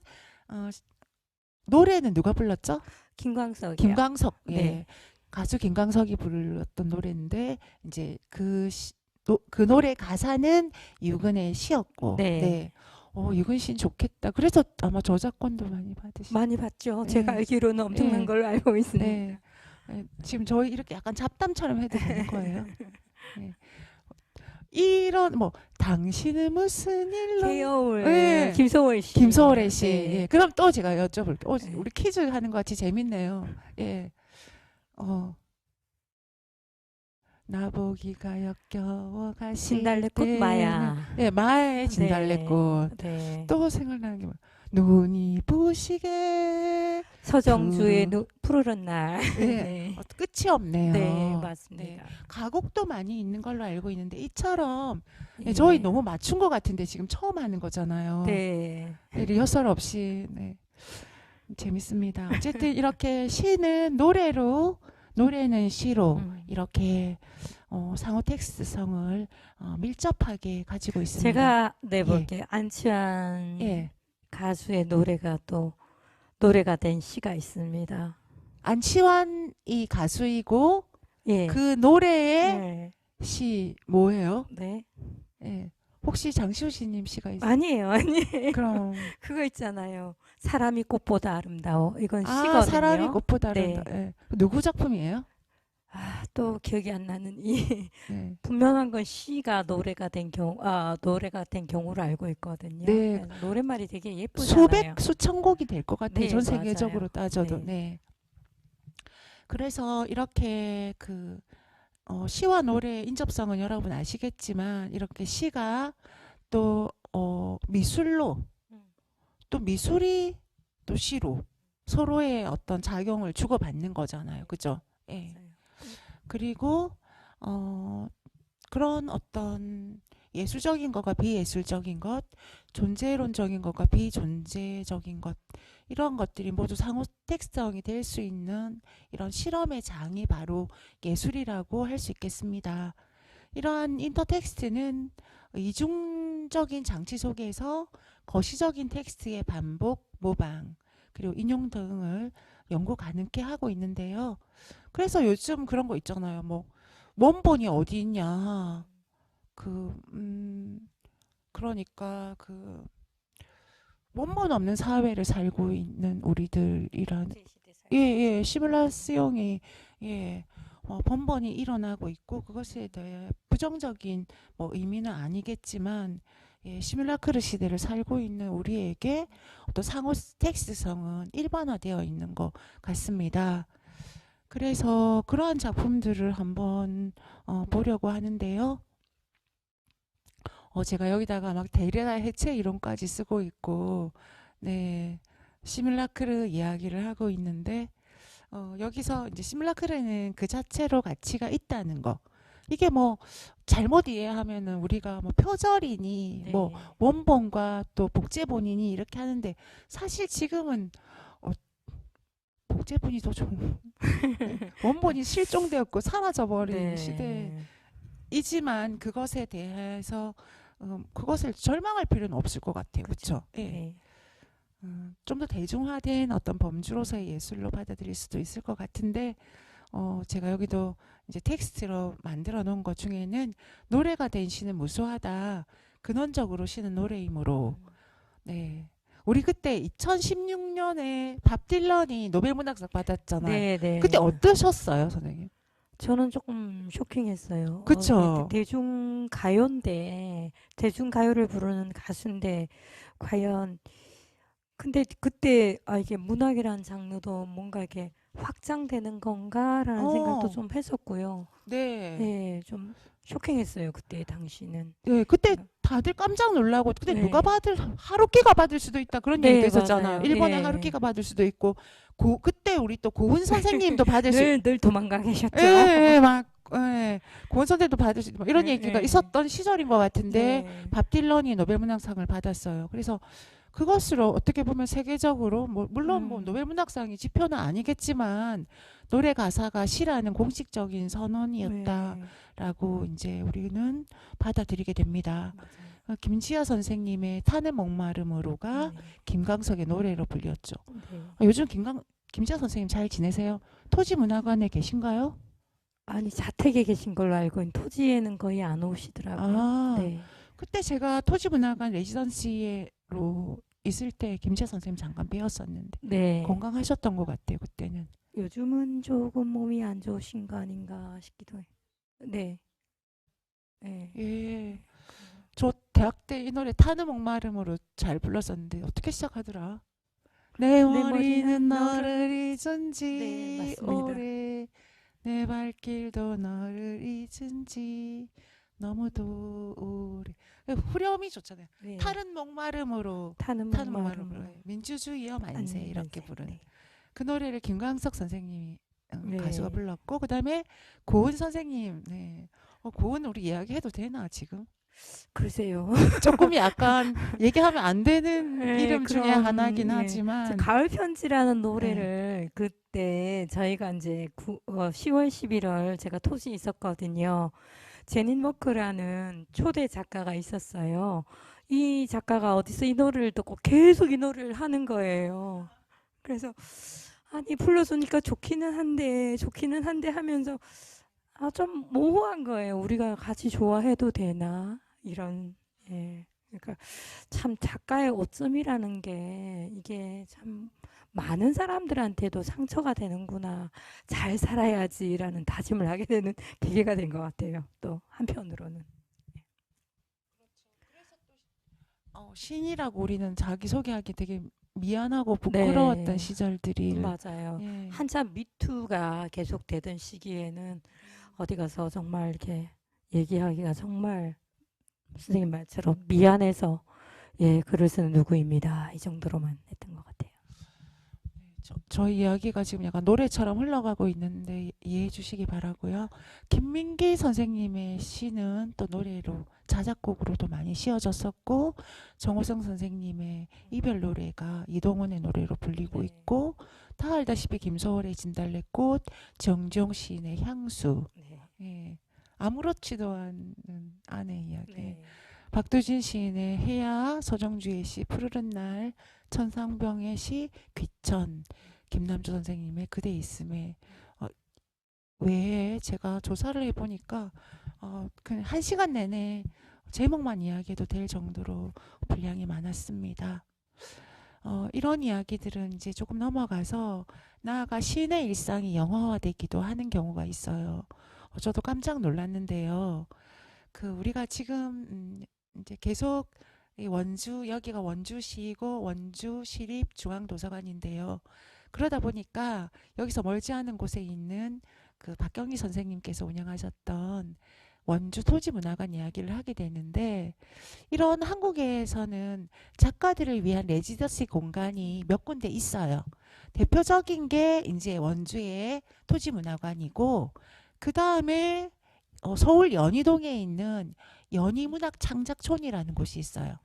노래는 누가 불렀죠? 김광석이요. 김광석. 예. 네. 가수 김광석이 불렀던 노래인데 이제 그 노래 가사는 유근의 시였고. 네. 네. 유근 씨는 좋겠다. 그래서 아마 저작권도 많이 받으시고. 많이 봤죠. 네. 제가 알기로는 엄청난 네. 걸로 알고 있습니다. 네. 지금 저희 이렇게 약간 잡담처럼 해도 되는 거예요. 네. 이런 뭐 당신은 무슨 일로 개여울 네. 김소월 씨. 김소월의 시. 네. 예. 그럼 또 제가 여쭤볼게요. 네. 우리 퀴즈 하는 거 같이 재밌네요. 예. 나보기가 역겨워 가실 진달래꽃 때는 마야. 예, 마의 진달래꽃. 네. 또 생각나는 게 뭐 눈이 부시게 서정주의 푸르른 날. 예. 네. 끝이 없네요. 네, 맞습니다. 가곡도 많이 있는 걸로 알고 있는데 이처럼 예. 저희 너무 맞춘 것 같은데 지금 처음 하는 거잖아요. 네. 리허설 없이. 네. 재밌습니다. 어쨌든 이렇게 시는 노래로, 노래는 시로 이렇게 상호 텍스트성을 밀접하게 가지고 있습니다. 제가 예, 내볼게요. 안치환 예. 가수의 노래가 또 노래가 된 시가 있습니다. 안치환이 가수이고 예. 그 노래의 네. 시 뭐예요? 네. 예. 혹시 장시호씨님 시가 있어요? 아니에요, 아니에요. 그럼 그거 있잖아요. 사람이 꽃보다 아름다워. 이건 아 시거든요. 사람이 꽃보다 네. 아름다. 예. 누구 작품이에요? 아, 또 기억이 안 나는 이 네. 분명한 건 시가 노래가 된 노래가 된 경우를 알고 있거든요. 네. 그래서 노랫말이 되게 예쁘잖아요. 수백 수천 곡이 될 것 같아요. 네, 전 맞아요. 세계적으로 따져도. 네. 네. 그래서 이렇게 시와 노래의 인접성은 여러분 아시겠지만 이렇게 시가 또 미술로 음, 또 미술이 또 시로 서로의 어떤 작용을 주고받는 거잖아요. 그죠? 예. 맞아요. 그리고 그런 어떤 예술적인 것과 비예술적인 것, 존재론적인 것과 비존재적인 것 이런 것들이 모두 상호 텍스트성이 될 수 있는 이런 실험의 장이 바로 예술이라고 할 수 있겠습니다. 이러한 인터텍스트는 이중적인 장치 속에서 거시적인 텍스트의 반복, 모방, 그리고 인용 등을 연구 가능케 하고 있는데요. 그래서 요즘 그런 거 있잖아요. 뭐 원본이 어디 있냐. 그러니까 원본 없는 사회를 살고 있는 우리들이란 예, 시뮬라스형이 예, 번번이 일어나고 있고 그것에 대해 부정적인 뭐 의미는 아니겠지만 예, 시뮬라크르 시대를 살고 있는 우리에게 어떤 상호 텍스트성은 일반화되어 있는 것 같습니다. 그래서 그러한 작품들을 한번 보려고 하는데요. 제가 여기다가 막 데레다 해체 이론까지 쓰고 있고, 네, 시뮬라크르 이야기를 하고 있는데, 여기서 이제 시뮬라크르는 그 자체로 가치가 있다는 거. 이게 뭐 잘못 이해하면은 우리가 뭐 표절이니 네. 뭐 원본과 또 복제본이니 이렇게 하는데 사실 지금은 복제본이 더 좋은 원본이 실종되었고 사라져버린 네. 시대이지만 그것에 대해서 그것을 절망할 필요는 없을 것 같아요. 그렇죠? 예. 네. 좀 더 대중화된 어떤 범주로서의 예술로 받아들일 수도 있을 것 같은데 제가 여기도 이제 텍스트로 만들어 놓은 것 중에는 노래가 된 시는 무수하다. 근원적으로 시는 노래이므로 네. 우리 그때 2016년에 밥 딜런이 노벨 문학상 받았잖아요. 네, 네. 그때 어떠셨어요, 선생님? 저는 조금 쇼킹했어요. 그쵸? 대중가요인데, 대중가요를 부르는 가수인데, 과연, 근데 그때, 이게 문학이라는 장르도 뭔가 이렇게 확장되는 건가라는 생각도 어, 좀 했었고요. 네. 네, 좀 쇼킹했어요, 그때 당시는. 네, 그때 다들 깜짝 놀라고 그때 네. 누가 받을 하루키가 받을 수도 있다 그런 네, 얘기도 있었잖아요. 맞아요. 일본의 예. 하루키가 받을 수도 있고 그때 우리 또 고은 선생님도 받을 수 늘 도망가 계셨죠. 예, 막 예, 고은 선생도 받을 수 있고 막 이런 네, 얘기가 네. 있었던 시절인 것 같은데 네. 밥 딜런이 노벨 문학상을 받았어요. 그래서 그것으로 어떻게 보면 세계적으로 물론 뭐 노벨 문학상이 지표는 아니겠지만 노래 가사가 시라는 공식적인 선언이었다라고 네. 이제 우리는 받아들이게 됩니다. 맞아요. 김지아 선생님의 타는 목마름으로가 네. 김광석의 노래로 불렸죠. 네. 요즘 김지아 선생님 잘 지내세요? 토지문화관에 계신가요? 아니, 자택에 계신 걸로 알고 있는 토지에는 거의 안 오시더라고요. 아, 네. 그때 제가 토지문화관 레지던시로 있을 때 김지아 선생님 잠깐 뵈었었는데 네. 건강하셨던 것 같아요, 그때는. 요즘은 조금 몸이 안 좋으신 거 아닌가 싶기도 해요. 네. 네. 예. 저 대학 때 이 노래 타는 목마름으로 잘 불렀었는데 어떻게 시작하더라? 내 머리는 머리는 너를 네, 잊은지 맞습니다. 오래 내 발길도 너를 잊은지 너무도 오래 후렴이 좋잖아요. 네. 타는 목마름으로 타는 타는 목마름으로. 목마름으로 민주주의여 만세 이렇게 만세. 부르는 네. 그 노래를 김광석 선생님이 네. 가수가 불렀고 그다음에 고은 선생님 네. 고은 우리 이야기해도 되나 지금? 글쎄요. 조금 약간 얘기하면 안 되는 네, 이름 중에 그럼 하나긴 저 하지만 가을 편지라는 네. 노래를 그때 저희가 이제 10월 11월 제가 토시 있었거든요. 제닌 워크라는 초대 작가가 있었어요. 이 작가가 어디서 이 노래를 듣고 계속 이 노래를 하는 거예요. 그래서 아니 불러주니까 좋기는 한데 하면서 좀 모호한 거예요. 우리가 같이 좋아해도 되나 이런 예. 그러니까 참 작가의 오점이라는 게 이게 참 많은 사람들한테도 상처가 되는구나. 잘 살아야지라는 다짐을 하게 되는 계기가 된 것 같아요. 또 한편으로는. 신이라고 우리는 자기 소개하기 되게 미안하고 부끄러웠던 네, 시절들이 맞아요. 예. 한참 미투가 계속되던 시기에는 어디 가서 정말 이렇게 얘기하기가 정말 선생님 말처럼 미안해서 예, 글을 쓰는 누구입니다. 이 정도로만 했던 것 같아요. 저희 이야기가 지금 약간 노래처럼 흘러가고 있는데 이해해 주시기 바라고요. 김민기 선생님의 시는 또 노래로 자작곡으로도 많이 씌워졌었고 정호성 선생님의 이별 노래가 이동원의 노래로 불리고 네, 있고 다 알다시피 김소월의 진달래꽃, 정지용 시인의 향수, 네, 예. 아무렇지도 않은 아내 이야기, 네, 박두진 시인의 해야, 서정주의 시 푸르른 날, 천상병의 시 귀천, 김남주 선생님의 그대 있음에 어, 외에 제가 조사를 해보니까 그냥 1시간 내내 제목만 이야기해도 될 정도로 분량이 많았습니다. 이런 이야기들은 이제 조금 넘어가서 나아가 시인의 일상이 영화화되기도 하는 경우가 있어요. 저도 깜짝 놀랐는데요. 우리가 지금 이제 계속 이 원주 여기가 원주시고 원주 시립중앙도서관인데요. 그러다 보니까 여기서 멀지 않은 곳에 있는 박경희 선생님께서 운영하셨던 원주 토지문화관 이야기를 하게 되는데 이런 한국에서는 작가들을 위한 레지던시 공간이 몇 군데 있어요. 대표적인 게 이제 원주의 토지문화관이고 그 다음에 서울 연희동에 있는 연희문학창작촌이라는 곳이 있어요.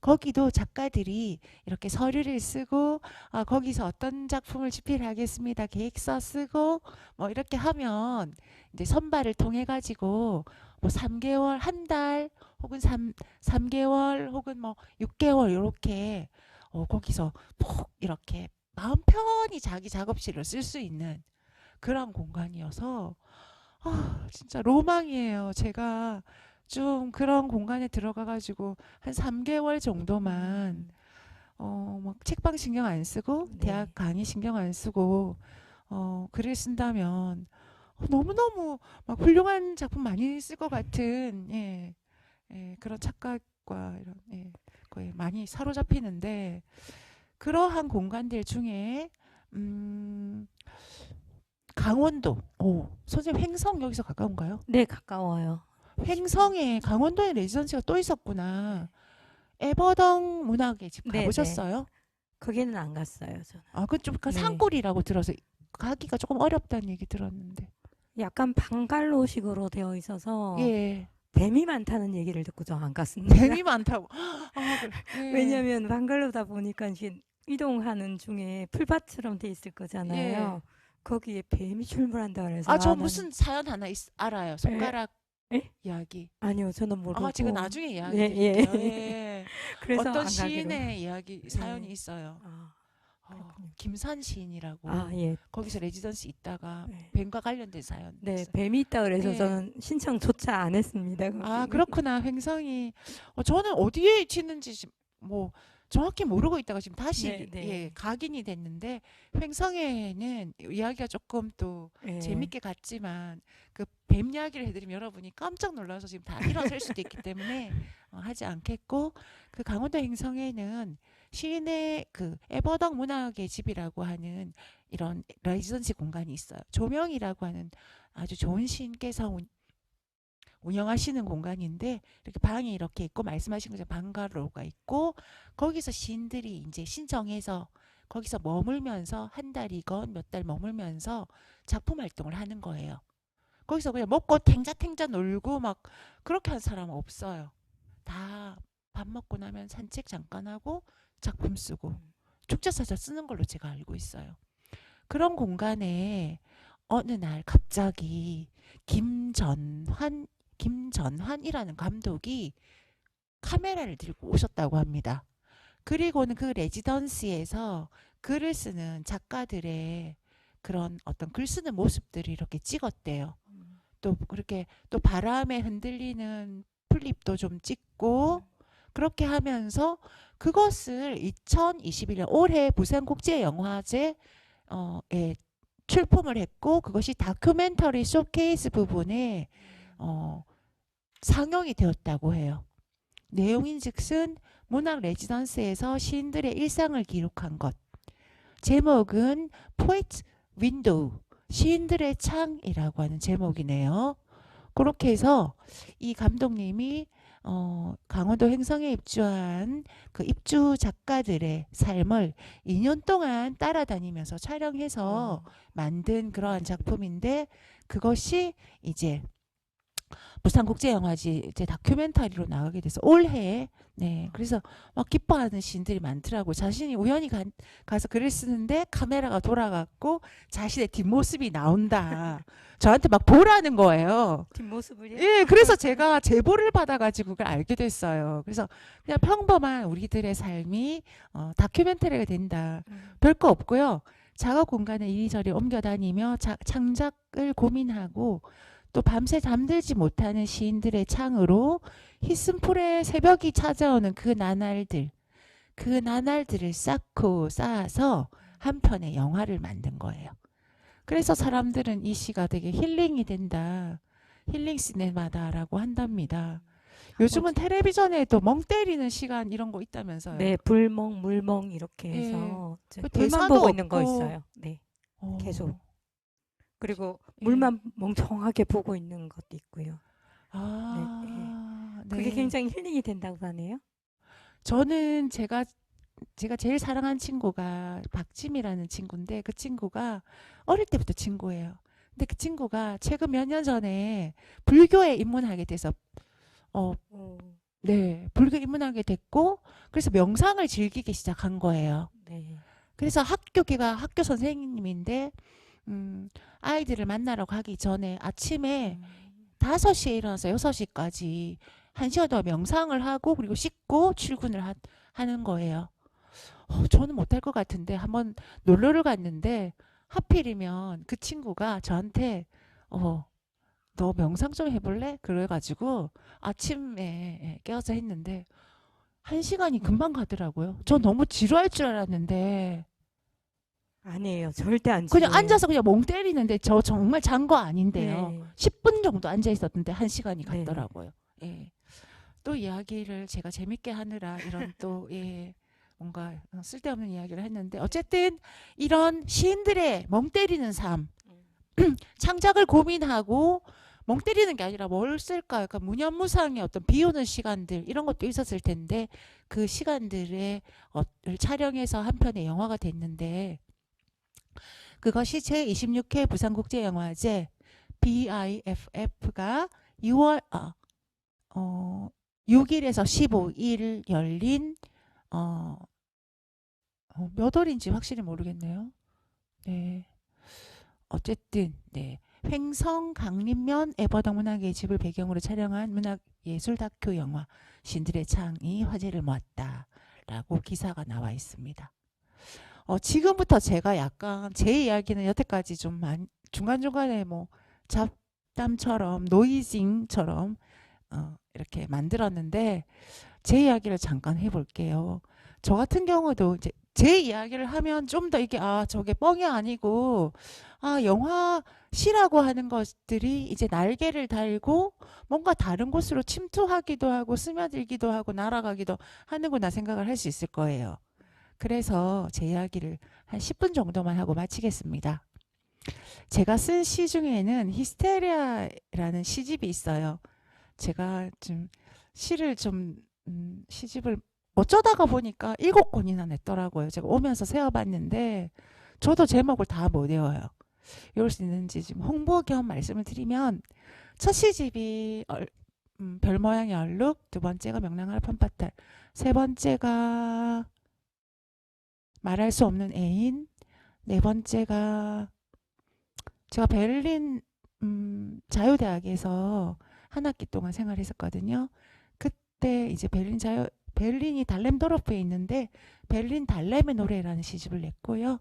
거기도 작가들이 이렇게 서류를 쓰고 거기서 어떤 작품을 집필하겠습니다. 계획서 쓰고 뭐 이렇게 하면 이제 선발을 통해 가지고 뭐 3개월, 한 달 혹은 3개월 혹은 뭐 6개월 이렇게 거기서 푹 이렇게 마음 편히 자기 작업실을 쓸 수 있는 그런 공간이어서 진짜 로망이에요. 제가 좀 그런 공간에 들어가가지고 한 3개월 정도만 음, 막 책방 신경 안 쓰고 네, 대학 강의 신경 안 쓰고 글을 쓴다면 너무너무 막 훌륭한 작품 많이 쓸 것 같은 그런 착각과 이런 거에 많이 사로잡히는데 그러한 공간들 중에 음, 강원도 선생님 횡성 여기서 가까운가요? 네, 가까워요. 10분. 횡성에 강원도에 레지던시가 또 있었구나. 네, 애버덩 문학의 집 네, 네. 가보셨어요? 거기는 안 갔어요, 저는. 그건 좀 네, 산골이라고 들어서 가기가 조금 어렵다는 얘기 들었는데. 약간 방갈로식으로 되어 있어서 예, 뱀이 많다는 얘기를 듣고 저 안 갔습니다. 뱀이 많다고. 그래. 예, 왜냐하면 방갈로다 보니까 이제 이동하는 중에 풀밭처럼 돼 있을 예. 거잖아요. 거기에 뱀이 출몰한다 그래서 저 나는 무슨 사연 하나 알아요. 에? 손가락 에? 이야기. 아니요, 저는 제가 모르고 나중에 이야기 예, 예. 드릴게요. 예. 그래서 어떤 안 가기로. 시인의 이야기, 사연이 예. 있어요. 아, 그렇군요. 김산 시인이라고 예. 거기서 레지던시 있다가 네. 뱀과 관련된 사연 네, 있어요. 뱀이 있다 그래서 예. 저는 신청조차 안 했습니다. 거기. 그렇구나. 횡성이 저는 어디에 있는지 뭐 정확히 모르고 있다가 지금 네, 다시 네. 각인이 됐는데 횡성에는 이야기가 조금 또 예. 재밌게 갔지만 그 뱀 이야기를 해드리면 여러분이 깜짝 놀라서 지금 다 일어설 수도 있기 때문에 하지 않겠고 강원도 횡성에는 시인의 애버덕 문학의 집이라고 하는 이런 레지던시 공간이 있어요. 조명이라고 하는 아주 좋은 시인께서 운영하시는 공간인데 이렇게 방이 이렇게 있고 말씀하신 것처럼 방가로가 있고 거기서 시인들이 이제 신청해서 거기서 머물면서 한 달이건 몇 달 머물면서 작품 활동을 하는 거예요. 거기서 그냥 먹고 탱자탱자 놀고 막 그렇게 한 사람은 없어요. 다 밥 먹고 나면 산책 잠깐 하고 작품 쓰고 축제사절 쓰는 걸로 제가 알고 있어요. 그런 공간에 어느 날 갑자기 김전환이라는 감독이 카메라를 들고 오셨다고 합니다. 그리고는 그 레지던시에서 글을 쓰는 작가들의 그런 어떤 글 쓰는 모습들을 이렇게 찍었대요. 또 그렇게 또 바람에 흔들리는 풀잎도 좀 찍고 그렇게 하면서 그것을 2021년 올해 부산국제영화제에 출품을 했고 그것이 다큐멘터리 쇼케이스 부분에 상영이 되었다고 해요. 내용인즉슨 문학 레지던스에서 시인들의 일상을 기록한 것. 제목은 Poet's Window, 시인들의 창이라고 하는 제목이네요. 그렇게 해서 이 감독님이 강원도 횡성에 입주한 그 입주 작가들의 삶을 2년 동안 따라다니면서 촬영해서 만든 그러한 작품인데 그것이 이제 부산국제영화제 이제 다큐멘터리로 나가게 돼서 올해 그래서 막 기뻐하는 시인들이 많더라고. 자신이 우연히 가서 글을 쓰는데 카메라가 돌아갔고 자신의 뒷모습이 나온다. 저한테 막 보라는 거예요. 뒷모습을요? 예, 그래서 제가 제보를 받아가지고 그걸 알게 됐어요. 그래서 그냥 평범한 우리들의 삶이 다큐멘터리가 된다. 별거 없고요. 작업 공간에 이리저리 옮겨 다니며 창작을 고민하고 또 밤새 잠들지 못하는 시인들의 창으로 히슨풀의 새벽이 찾아오는 그 나날들을 쌓아서 한 편의 영화를 만든 거예요. 그래서 사람들은 이 시가 되게 힐링이 된다. 힐링 시네마다라고 한답니다. 요즘은 텔레비전에도 멍 때리는 시간 이런 거 있다면서요. 네, 불멍, 물멍 이렇게 예. 해서 그 불만 대사도 보고 있는 거 없고. 있어요. 네, 계속. 그리고 예. 물만 멍청하게 보고 있는 것도 있고요. 네. 그게 굉장히 힐링이 된다고 하네요. 저는 제가 제일 사랑하는 친구가 박지미라는 친구인데 그 친구가 어릴 때부터 친구예요. 근데 그 친구가 최근 몇 년 전에 불교에 입문하게 돼서 불교에 입문하게 됐고 그래서 명상을 즐기기 시작한 거예요. 네. 그래서 걔가 학교 선생님인데 아이들을 만나러 가기 전에 아침에 5시에 일어나서 6시까지 1시간 동안 명상을 하고 그리고 씻고 출근을 하는 거예요. 저는 못할 것 같은데 한번 놀러를 갔는데 하필이면 그 친구가 저한테 너 명상 좀 해볼래? 그래가지고 아침에 깨어서 했는데 1시간이 금방 가더라고요. 저 너무 지루할 줄 알았는데 아니에요. 절대 안 그냥 지루해요. 앉아서 그냥 멍 때리는데 저 정말 잔 거 아닌데요. 네. 10분 정도 앉아 있었는데 1시간이 네. 갔더라고요. 예. 또 이야기를 제가 재밌게 하느라 이런 또 뭔가 쓸데없는 이야기를 했는데 어쨌든 이런 시인들의 멍 때리는 삶 창작을 고민하고 멍 때리는 게 아니라 뭘 쓸까 약간 무념무상의 어떤 비오는 시간들 이런 것도 있었을 텐데 그 시간들을 촬영해서 한 편의 영화가 됐는데 그것이 제26회 부산국제영화제 BIFF가 6일에서 15일 열린 몇 월인지 확실히 모르겠네요. 네. 어쨌든 횡성 강림면 애버덕 문학의 집을 배경으로 촬영한 문학예술 다큐 영화 신들의 창이 화제를 모았다라고 기사가 나와 있습니다. 지금부터 제가 약간 제 이야기는 여태까지 좀 중간중간에 뭐 잡담처럼 노이징처럼 이렇게 만들었는데 제 이야기를 잠깐 해볼게요. 저 같은 경우도 이제 제 이야기를 하면 좀 더 이게 저게 뻥이 아니고 영화 시라고 하는 것들이 이제 날개를 달고 뭔가 다른 곳으로 침투하기도 하고 스며들기도 하고 날아가기도 하는구나 생각을 할 수 있을 거예요. 그래서 제 이야기를 한 10분 정도만 하고 마치겠습니다. 제가 쓴 시 중에는 히스테리아라는 시집이 있어요. 제가 좀 시를 시집을 어쩌다가 보니까 7권이나 냈더라고요. 제가 오면서 세어봤는데 저도 제목을 다 못 외워요. 이럴 수 있는지 지금 홍보 겸 말씀을 드리면 첫 시집이 별 모양의 얼룩, 두 번째가 명랑할 펌파탈, 세 번째가 말할 수 없는 애인, 네 번째가 제가 베를린 자유대학에서 한 학기 동안 생활했었거든요. 그때 이제 베를린이 달렘도르프에 있는데 베를린 달렘의 노래라는 시집을 냈고요.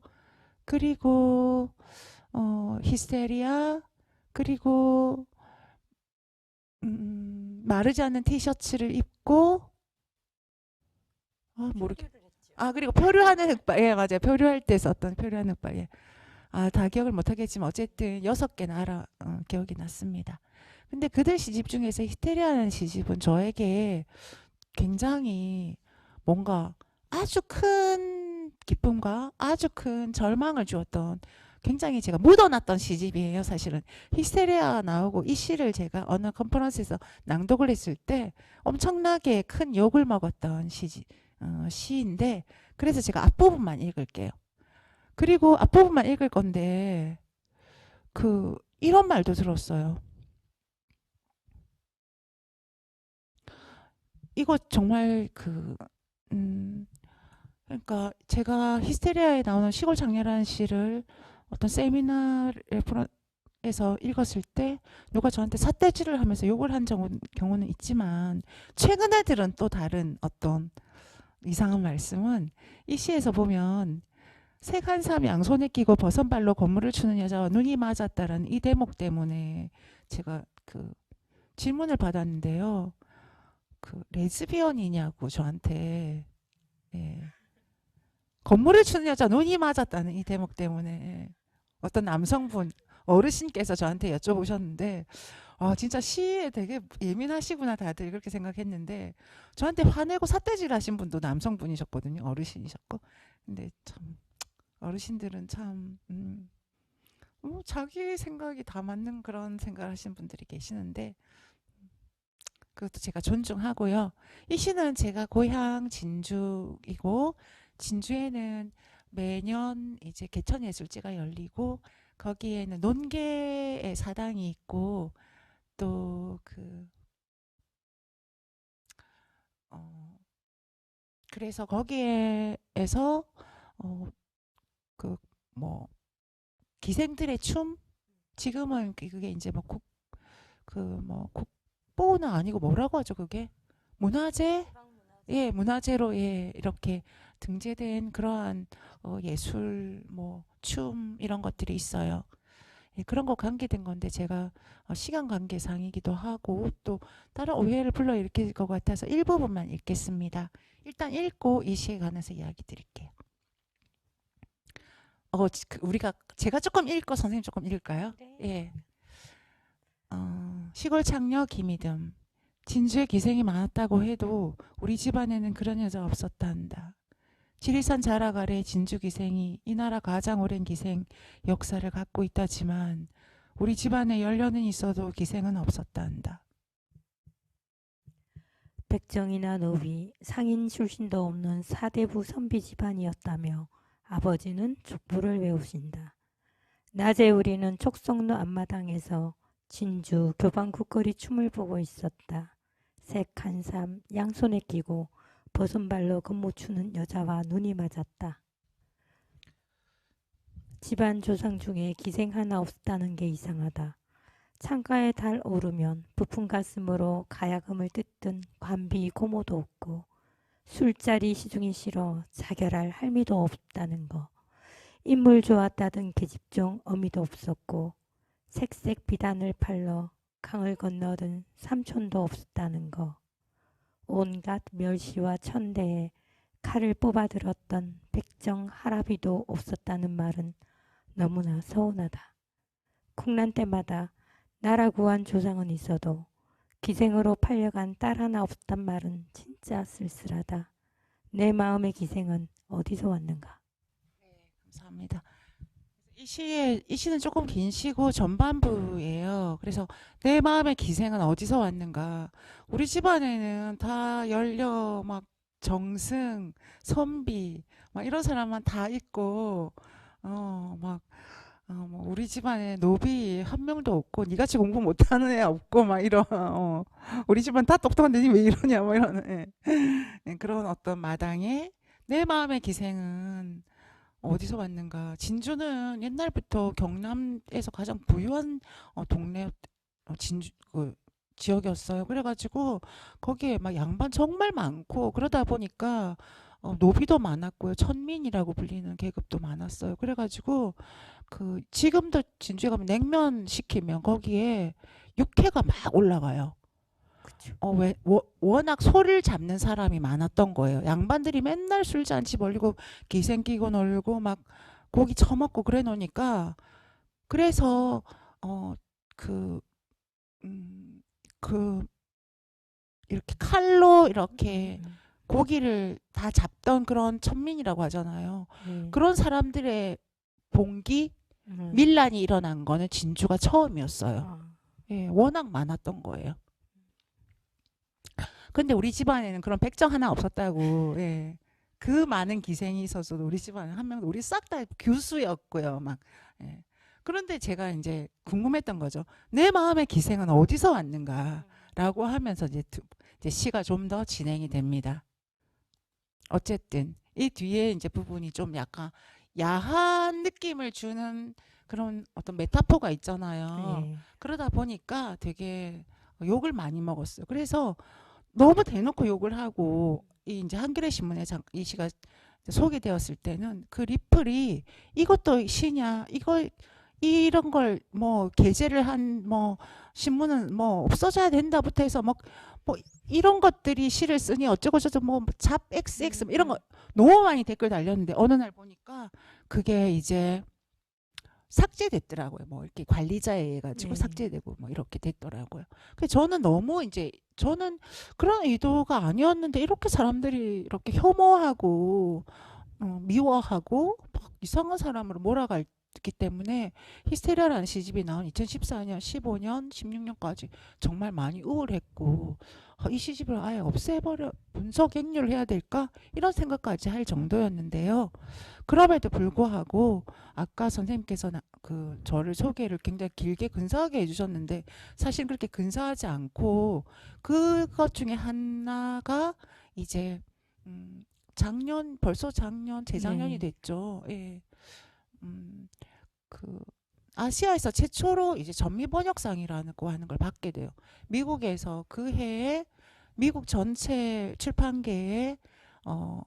그리고 히스테리아, 그리고 마르지 않는 티셔츠를 입고 모르겠. 그리고 표류하는 흑발. 예, 맞아요. 표류할 때 썼던 표류하는 흑발. 예. 다 기억을 못 하겠지만 어쨌든 6개는 기억이 났습니다. 근데 그들 시집 중에서 히스테리아라는 시집은 저에게 굉장히 뭔가 아주 큰 기쁨과 아주 큰 절망을 주었던, 굉장히 제가 묻어놨던 시집이에요. 사실은 히스테리아가 나오고 이 시를 제가 어느 컨퍼런스에서 낭독을 했을 때 엄청나게 큰 욕을 먹었던 시인데, 그래서 제가 앞부분만 읽을게요. 그리고 앞부분만 읽을 건데 이런 말도 들었어요. 이거 정말 그러니까 제가 히스테리아에 나오는 시골 장녀라는 시를 어떤 세미나에서 읽었을 때 누가 저한테 삿대질을 하면서 욕을 한 경우는 있지만, 최근에 들은 또 다른 어떤 이상한 말씀은 이 시에서 보면 색한삼 양손에 끼고 버선발로 건물을 추는 여자와 눈이 맞았다라는 이 대목 때문에 제가 질문을 받았는데요. 레즈비언이냐고 저한테. 예. 건물을 추는 여자 눈이 맞았다는 이 대목 때문에 어떤 남성분 어르신께서 저한테 여쭤보셨는데, 진짜 시에 되게 예민하시구나 다들 그렇게 생각했는데, 저한테 화내고 삿대질 하신 분도 남성분이셨거든요. 어르신이셨고. 근데 참 어르신들은 참 자기 생각이 다 맞는 그런 생각을 하시는 분들이 계시는데, 그것도 제가 존중하고요. 이 시는 제가 고향 진주이고, 진주에는 매년 이제 개천예술제가 열리고 거기에는 논계의 사당이 있고, 또 그래서 거기에서 뭐 기생들의 춤, 지금은 그게 이제 국보는 아니고 뭐라고 하죠 그게, 문화재. 예, 문화재로 예 이렇게 등재된 그러한 예술, 춤 이런 것들이 있어요. 예, 그런 거 관계된 건데 제가 시간 관계상이기도 하고 또 다른 오해를 불러일으킬 것 같아서 일부분만 읽겠습니다. 일단 읽고 이 시에 관해서 이야기 드릴게요. 제가 조금 읽고 선생님 조금 읽을까요? 네. 예. 시골 창녀 김이듬. 진주에 기생이 많았다고 해도 우리 집안에는 그런 여자가 없었다 한다. 지리산 자락 아래 진주 기생이 이 나라 가장 오랜 기생 역사를 갖고 있다지만 우리 집안에 연려는 있어도 기생은 없었다 한다. 백정이나 노비, 상인 출신도 없는 사대부 선비 집안이었다며 아버지는 족보를 외우신다. 낮에 우리는 촉성로 앞마당에서 진주 교방 국거리 춤을 보고 있었다. 색 한삼 양손에 끼고 버선발로 근무 추는 여자와 눈이 맞았다. 집안 조상 중에 기생 하나 없었다는 게 이상하다. 창가에 달 오르면 부푼 가슴으로 가야금을 뜯던 관비 고모도 없고 술자리 시중이 싫어 자결할 할미도 없다는 거. 인물 좋았다던 계집종 어미도 없었고 색색 비단을 팔러 강을 건너든 삼촌도 없었다는 거. 온갖 멸시와 천대에 칼을 뽑아들었던 백정 할아비도 없었다는 말은 너무나 서운하다. 국난 때마다 나라 구한 조상은 있어도 기생으로 팔려간 딸 하나 없었단 말은 진짜 쓸쓸하다. 내 마음의 기생은 어디서 왔는가? 네, 감사합니다. 이 시는 조금 긴 시고 전반부예요. 그래서 내 마음의 기생은 어디서 왔는가. 우리 집안에는 다 연려 막 정승, 선비 막 이런 사람만 다 있고 막 뭐 우리 집안에 노비 한 명도 없고 니같이 공부 못하는 애 없고 막 이런 우리 집안 다 똑똑한데 니 왜 이러냐 뭐 이런 그런 어떤 마당에 내 마음의 기생은 어디서 왔는가. 진주는 옛날부터 경남에서 가장 부유한 동네 진주 그 지역이었어요. 그래가지고 거기에 막 양반 정말 많고 그러다 보니까 노비도 많았고요. 천민이라고 불리는 계급도 많았어요. 그래가지고 그 지금도 진주에 가면 냉면 시키면 거기에 육회가 막 올라가요. 그쵸. 워낙 소를 잡는 사람이 많았던 거예요. 양반들이 맨날 술잔치 벌리고 기생 끼고 놀고 막 고기 처먹고 그래 놓으니까 그래서 그 그 이렇게 칼로 이렇게 음, 고기를 다 잡던 그런 천민이라고 하잖아요. 네. 그런 사람들의 봉기 음, 밀란이 일어난 거는 진주가 처음이었어요. 아, 예, 워낙 많았던 거예요. 근데 우리 집안에는 그런 백정 하나 없었다고. 예. 그 많은 기생이 있어서도 우리 집안은 한 명도 우리 싹 다 교수였고요. 막. 예. 그런데 제가 이제 궁금했던 거죠. 내 마음의 기생은 어디서 왔는가라고 하면서 이제 시가 좀 더 진행이 됩니다. 어쨌든 이 뒤에 이제 부분이 좀 약간 야한 느낌을 주는 그런 어떤 메타포가 있잖아요. 네. 그러다 보니까 되게 욕을 많이 먹었어요. 그래서 너무 대놓고 욕을 하고 이 이제 한겨레 신문에 이 시가 소개되었을 때는 그 리플이 이것도 시냐 이거 이런 걸 뭐 게재를 한 뭐 신문은 뭐 없어져야 된다부터 해서 뭐 이런 것들이 시를 쓰니 어쩌고 저쩌고 뭐잡 XX 이런 거 너무 많이 댓글 달렸는데 어느 날 보니까 그게 이제 삭제됐더라고요. 뭐 이렇게 관리자에 의해 가지고 네. 삭제되고 뭐 이렇게 됐더라고요. 그 저는 너무 이제 저는 그런 의도가 아니었는데 이렇게 사람들이 이렇게 혐오하고 미워하고 막 이상한 사람으로 몰아갔기 때문에 히스테리아라는 시집이 나온 2014년, 15년, 16년까지 정말 많이 우울했고 이 시집을 아예 없애버려 분석 행률을 해야 될까 이런 생각까지 할 정도였는데요. 그럼에도 불구하고 아까 선생님께서 그 저를 소개를 굉장히 길게 근사하게 해주셨는데 사실 그렇게 근사하지 않고 그것 중에 하나가 이제 벌써 작년 재작년이 네. 됐죠. 예. 그 아시아에서 최초로 이제 전미 번역상이라는 거 하는 걸 받게 돼요. 미국에서 그 해에 미국 전체 출판계에 어,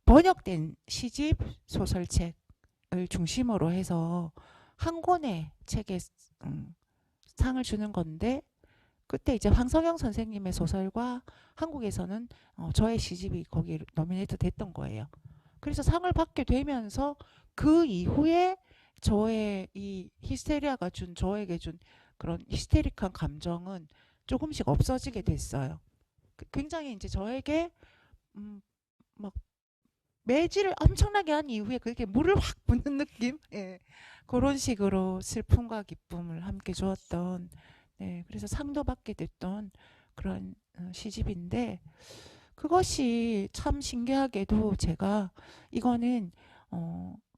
번역된 시집 소설책을 중심으로 해서 한 권의 책에 상을 주는 건데 그때 이제 황성영 선생님의 소설과 한국에서는 저의 시집이 거기 노미네이트 됐던 거예요. 그래서 상을 받게 되면서 그 이후에 저의 이 히스테리아가 저에게 준 그런 히스테릭한 감정은 조금씩 없어지게 됐어요. 굉장히 이제 저에게 막 매질을 엄청나게 한 이후에 그게 물을 확 붓는 느낌? 예. 그런 식으로 슬픔과 기쁨을 함께 주었던, 네. 그래서 상도 받게 됐던 그런 시집인데, 그것이 참 신기하게도 제가, 이거는,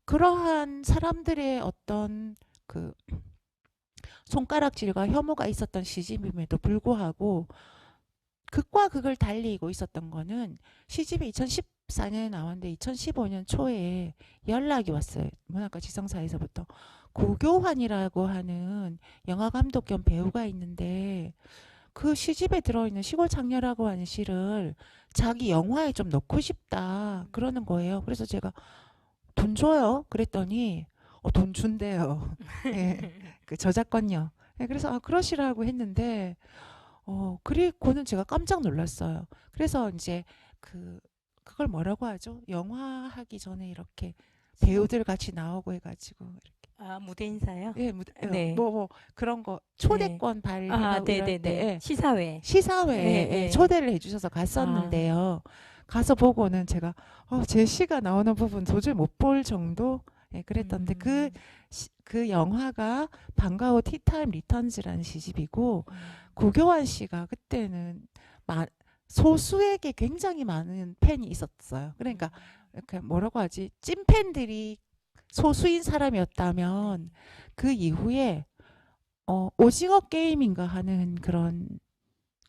그러한 사람들의 어떤 그 손가락질과 혐오가 있었던 시집임에도 불구하고, 극과 극을 달리고 있었던 거는 시집이 2014년에 나왔는데 2015년 초에 연락이 왔어요. 문학과 지성사에서부터. 고교환이라고 하는 영화 감독 겸 배우가 있는데 그 시집에 들어있는 시골 창녀라고 하는 시를 자기 영화에 좀 넣고 싶다 그러는 거예요. 그래서 제가 돈 줘요. 그랬더니 돈 준대요. 예, 그 저작권료. 예, 그래서 그러시라고 했는데 그리고는 제가 깜짝 놀랐어요. 그래서 이제 그걸 뭐라고 하죠? 영화 하기 전에 이렇게 배우들 같이 나오고 해가지고 아, 무대 인사요? 예, 네. 뭐 그런 거 네. 초대권 아, 발행하고 이럴 때 네네네. 예, 시사회. 시사회에 네, 네. 초대를 해주셔서 아, 갔었는데요. 가서 보고는 제가 제 시가 나오는 부분 도저히 못 볼 정도 그랬던데 음, 그 영화가 방과후 티타임 리턴즈라는 시집이고 음, 고교환 씨가 그때는 소수에게 굉장히 많은 팬이 있었어요. 그러니까 이렇게 뭐라고 하지? 찐팬들이 소수인 사람이었다면 그 이후에 오징어 게임인가 하는 그런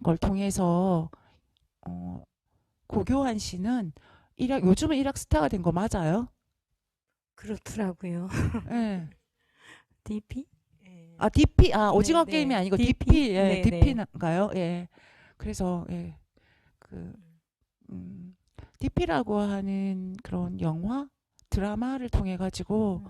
걸 통해서 고교한 씨는 요즘은 일약 스타가 된 거 맞아요? 그렇더라고요. 예. DP? 예. 아, DP, 네, 오징어 게임이 네. 아니고 DP? DP, 예, 네, 네. DP인가요? 예. 그래서, 예, 그, DP라고 하는 그런 영화, 드라마를 통해 가지고,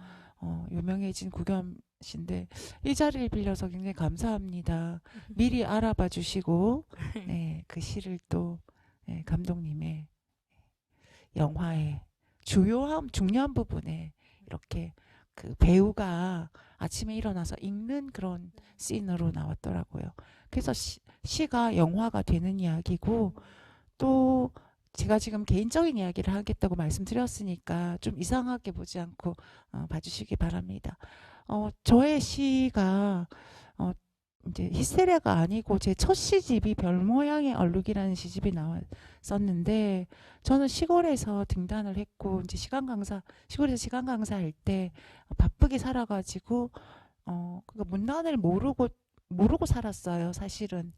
유명해진 구겸 씨인데, 이 자리를 빌려서 굉장히 감사합니다. 미리 알아봐 주시고, 네, 그 시를 또, 예, 감독님의 영화의 중요한 부분에 이렇게 그 배우가 아침에 일어나서 읽는 그런 씬으로 나왔더라고요. 그래서 시가 영화가 되는 이야기고 또 제가 지금 개인적인 이야기를 하겠다고 말씀드렸으니까 좀 이상하게 보지 않고 봐주시기 바랍니다. 저의 시가 어, 이제 히스테리아가 아니고 제 첫 시집이 별 모양의 얼룩이라는 시집이 나왔었는데 저는 시골에서 등단을 했고 이제 시골에서 시간 강사할 때 바쁘게 살아가지고 그 문단을 모르고 살았어요. 사실은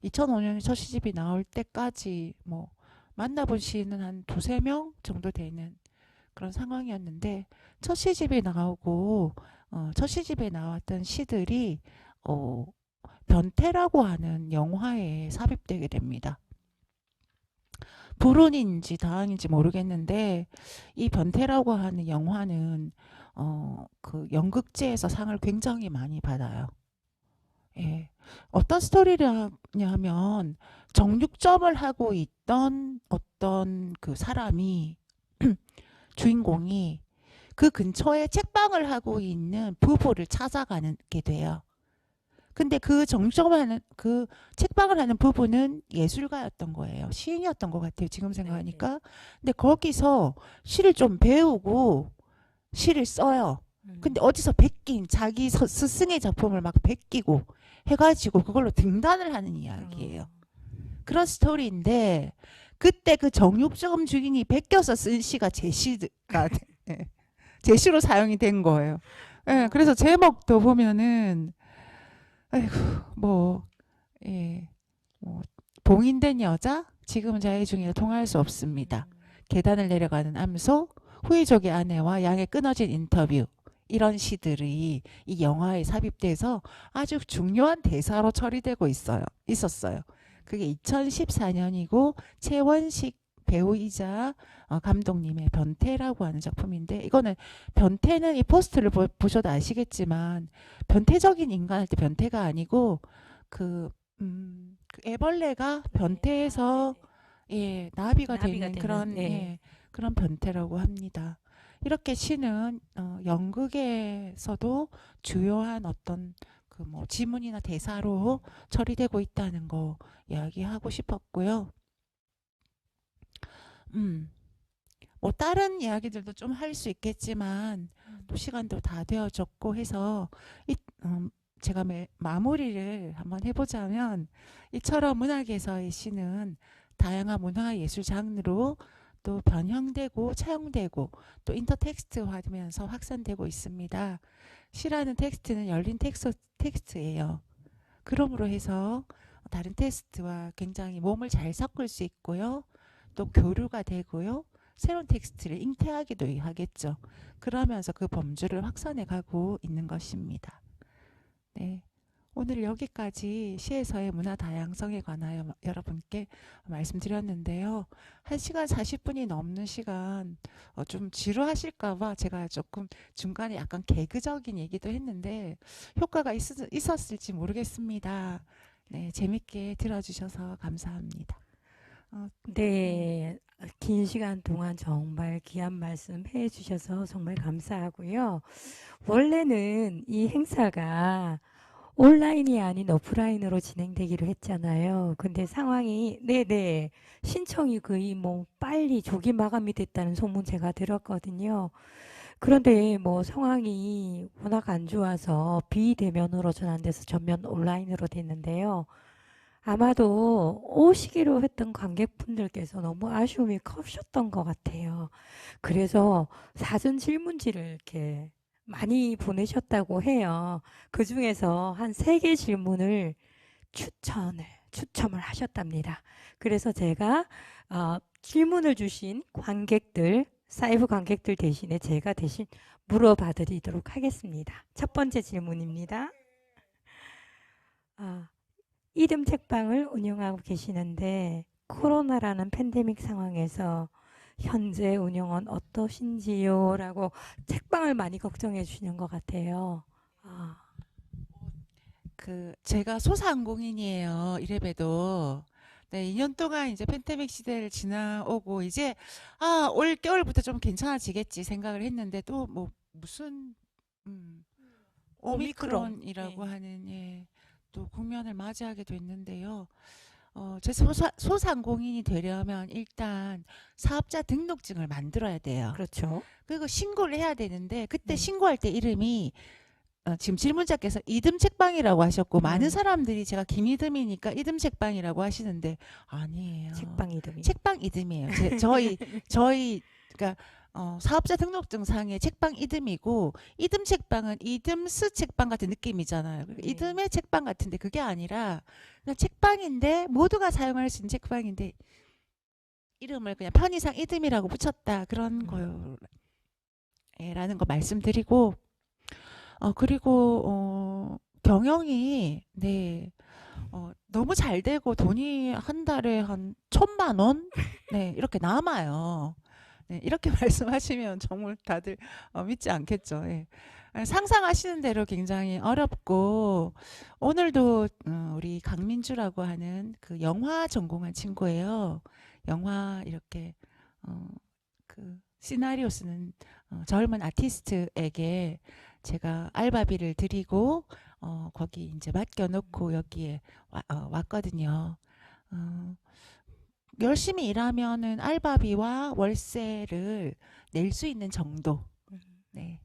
2005년에 첫 시집이 나올 때까지 뭐 만나본 시인은 한 두세 명 정도 되는 그런 상황이었는데 첫 시집이 나오고 첫 시집에 나왔던 시들이 어, 변태라고 하는 영화에 삽입되게 됩니다. 불운인지 다행인지 모르겠는데 이 변태라고 하는 영화는 그 연극제에서 상을 굉장히 많이 받아요. 예. 어떤 스토리냐면 정육점을 하고 있던 어떤 그 사람이 주인공이 그 근처에 책방을 하고 있는 부부를 찾아가게 돼요. 근데 그 정점하는 그 책방을 하는 부부는 예술가였던 거예요. 시인이었던 것 같아요. 지금 네, 네. 생각하니까. 근데 거기서 시를 좀 배우고 시를 써요. 근데 어디서 자기 스승의 작품을 막 베끼고 해가지고 그걸로 등단을 하는 이야기예요. 어, 그런 스토리인데 그때 그 정육점 주인이 베껴서 쓴 시가 제시가 예, 제시로 사용이 된 거예요. 예, 그래서 어, 제목도 보면은 아이고 뭐 예, 뭐 봉인된 여자 지금은 자해 중이라 통화할 수 없습니다. 계단을 내려가는 암소 후이족의 아내와 양의 끊어진 인터뷰 이런 시들이 이 영화에 삽입돼서 아주 중요한 대사로 처리되고 있었어요. 그게 2014년이고 최원식 배우이자 감독님의 변태라고 하는 작품인데 이거는 변태는 이 포스트를 보셔도 아시겠지만 변태적인 인간할 때 변태가 아니고 그, 그 애벌레가 네. 아, 네, 변태에서 네. 예, 나비가 나비가 되는 되는, 그런 네. 예, 그런 변태라고 합니다. 이렇게 시는 연극에서도 주요한 어떤 그 뭐 지문이나 대사로 처리되고 있다는 거 이야기하고 싶었고요. 음, 뭐 다른 이야기들도 좀 할 수 있겠지만 또 시간도 다 되어졌고 해서 이, 제가 마무리를 한번 해보자면 이처럼 문학에서의 시는 다양한 문화예술 장르로 또 변형되고 차용되고 또 인터텍스트화되면서 확산되고 있습니다. 시라는 텍스트는 열린 텍스트예요. 그러므로 해서 다른 텍스트와 굉장히 몸을 잘 섞을 수 있고요. 또 교류가 되고요. 새로운 텍스트를 잉태하기도 하겠죠. 그러면서 그 범주를 확산해 가고 있는 것입니다. 네. 오늘 여기까지 시에서의 문화 다양성에 관하여 여러분께 말씀드렸는데요. 1시간 40분이 넘는 시간 좀 지루하실까봐 제가 조금 중간에 약간 개그적인 얘기도 했는데 효과가 있었을지 모르겠습니다. 네, 재밌게 들어주셔서 감사합니다. 어, 음, 네, 긴 시간 동안 정말 귀한 말씀 해 주셔서 정말 감사하고요. 원래는 이 행사가 온라인이 아닌 오프라인으로 진행되기로 했잖아요. 근데 상황이, 네네, 신청이 거의 뭐 빨리 조기 마감이 됐다는 소문 제가 들었거든요. 그런데 뭐 상황이 워낙 안 좋아서 비대면으로 전환돼서 전면 온라인으로 됐는데요. 아마도 오시기로 했던 관객분들께서 너무 아쉬움이 커셨던 것 같아요. 그래서 사전 질문지를 이렇게 많이 보내셨다고 해요. 그 중에서 한 세 개 질문을 추첨을 하셨답니다. 그래서 제가 질문을 주신 관객들, 사이브 관객들 대신에 제가 대신 물어봐 드리도록 하겠습니다. 첫 번째 질문입니다. 아, 이듬 책방을 운영하고 계시는데 코로나라는 팬데믹 상황에서 현재 운영은 어떠신지요? 라고 책방을 많이 걱정해 주시는 것 같아요. 아, 그 제가 소상공인이에요. 이래봬도. 네, 2년 동안 이제 팬데믹 시대를 지나오고 이제 올 겨울부터 좀 괜찮아지겠지 생각을 했는데 또 뭐 무슨 오미크론. 오미크론이라고 네. 하는 또 국면을 맞이하게 됐는데요. 제 소상공인이 되려면 일단 사업자 등록증을 만들어야 돼요. 그렇죠. 그리고 신고를 해야 되는데 그때 네. 신고할 때 이름이 지금 질문자께서 이듬 책방이라고 하셨고 많은 음, 사람들이 제가 김이듬이니까 이듬 책방이라고 하시는데 아니에요. 책방 이름이. 책방 이듬이에요. 저희 그러니까 사업자 등록증 상에 책방 이듬이고 이듬 책방은 이듬스 책방 같은 느낌이잖아요. 그러니까 네. 이듬의 책방 같은데 그게 아니라 그냥 책방인데 모두가 사용할 수 있는 책방인데 이름을 그냥 편의상 이듬이라고 붙였다 그런 음, 거요. 라는 거 말씀드리고 그리고 경영이 네. 너무 잘 되고 돈이 한 달에 한 1,000만 원? 네, 이렇게 남아요. 네, 이렇게 말씀하시면 정말 다들 믿지 않겠죠. 예. 상상하시는 대로 굉장히 어렵고 오늘도 우리 강민주라고 하는 그 영화 전공한 친구예요. 영화 이렇게 그 시나리오 쓰는 젊은 아티스트에게 제가 알바비를 드리고 거기 이제 맡겨놓고 여기에 왔거든요. 어, 열심히 일하면은 알바비와 월세를 낼 수 있는 정도. 음. 네.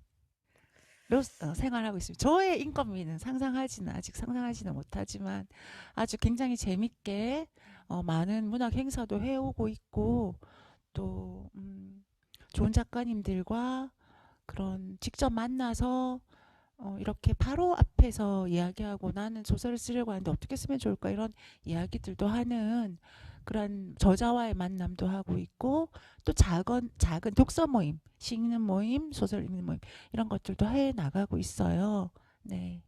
로 생활하고 있습니다. 저의 인건비는 아직 상상하지는 못하지만 아주 굉장히 재밌게 많은 문학 행사도 해오고 있고 또 좋은 작가님들과 그런 직접 만나서 이렇게 바로 앞에서 이야기하고 나는 소설을 쓰려고 하는데 어떻게 쓰면 좋을까 이런 이야기들도 하는 그런 저자와의 만남도 하고 있고 또 작은 독서 모임, 시 읽는 모임, 소설 읽는 모임 이런 것들도 해 나가고 있어요. 네. 네.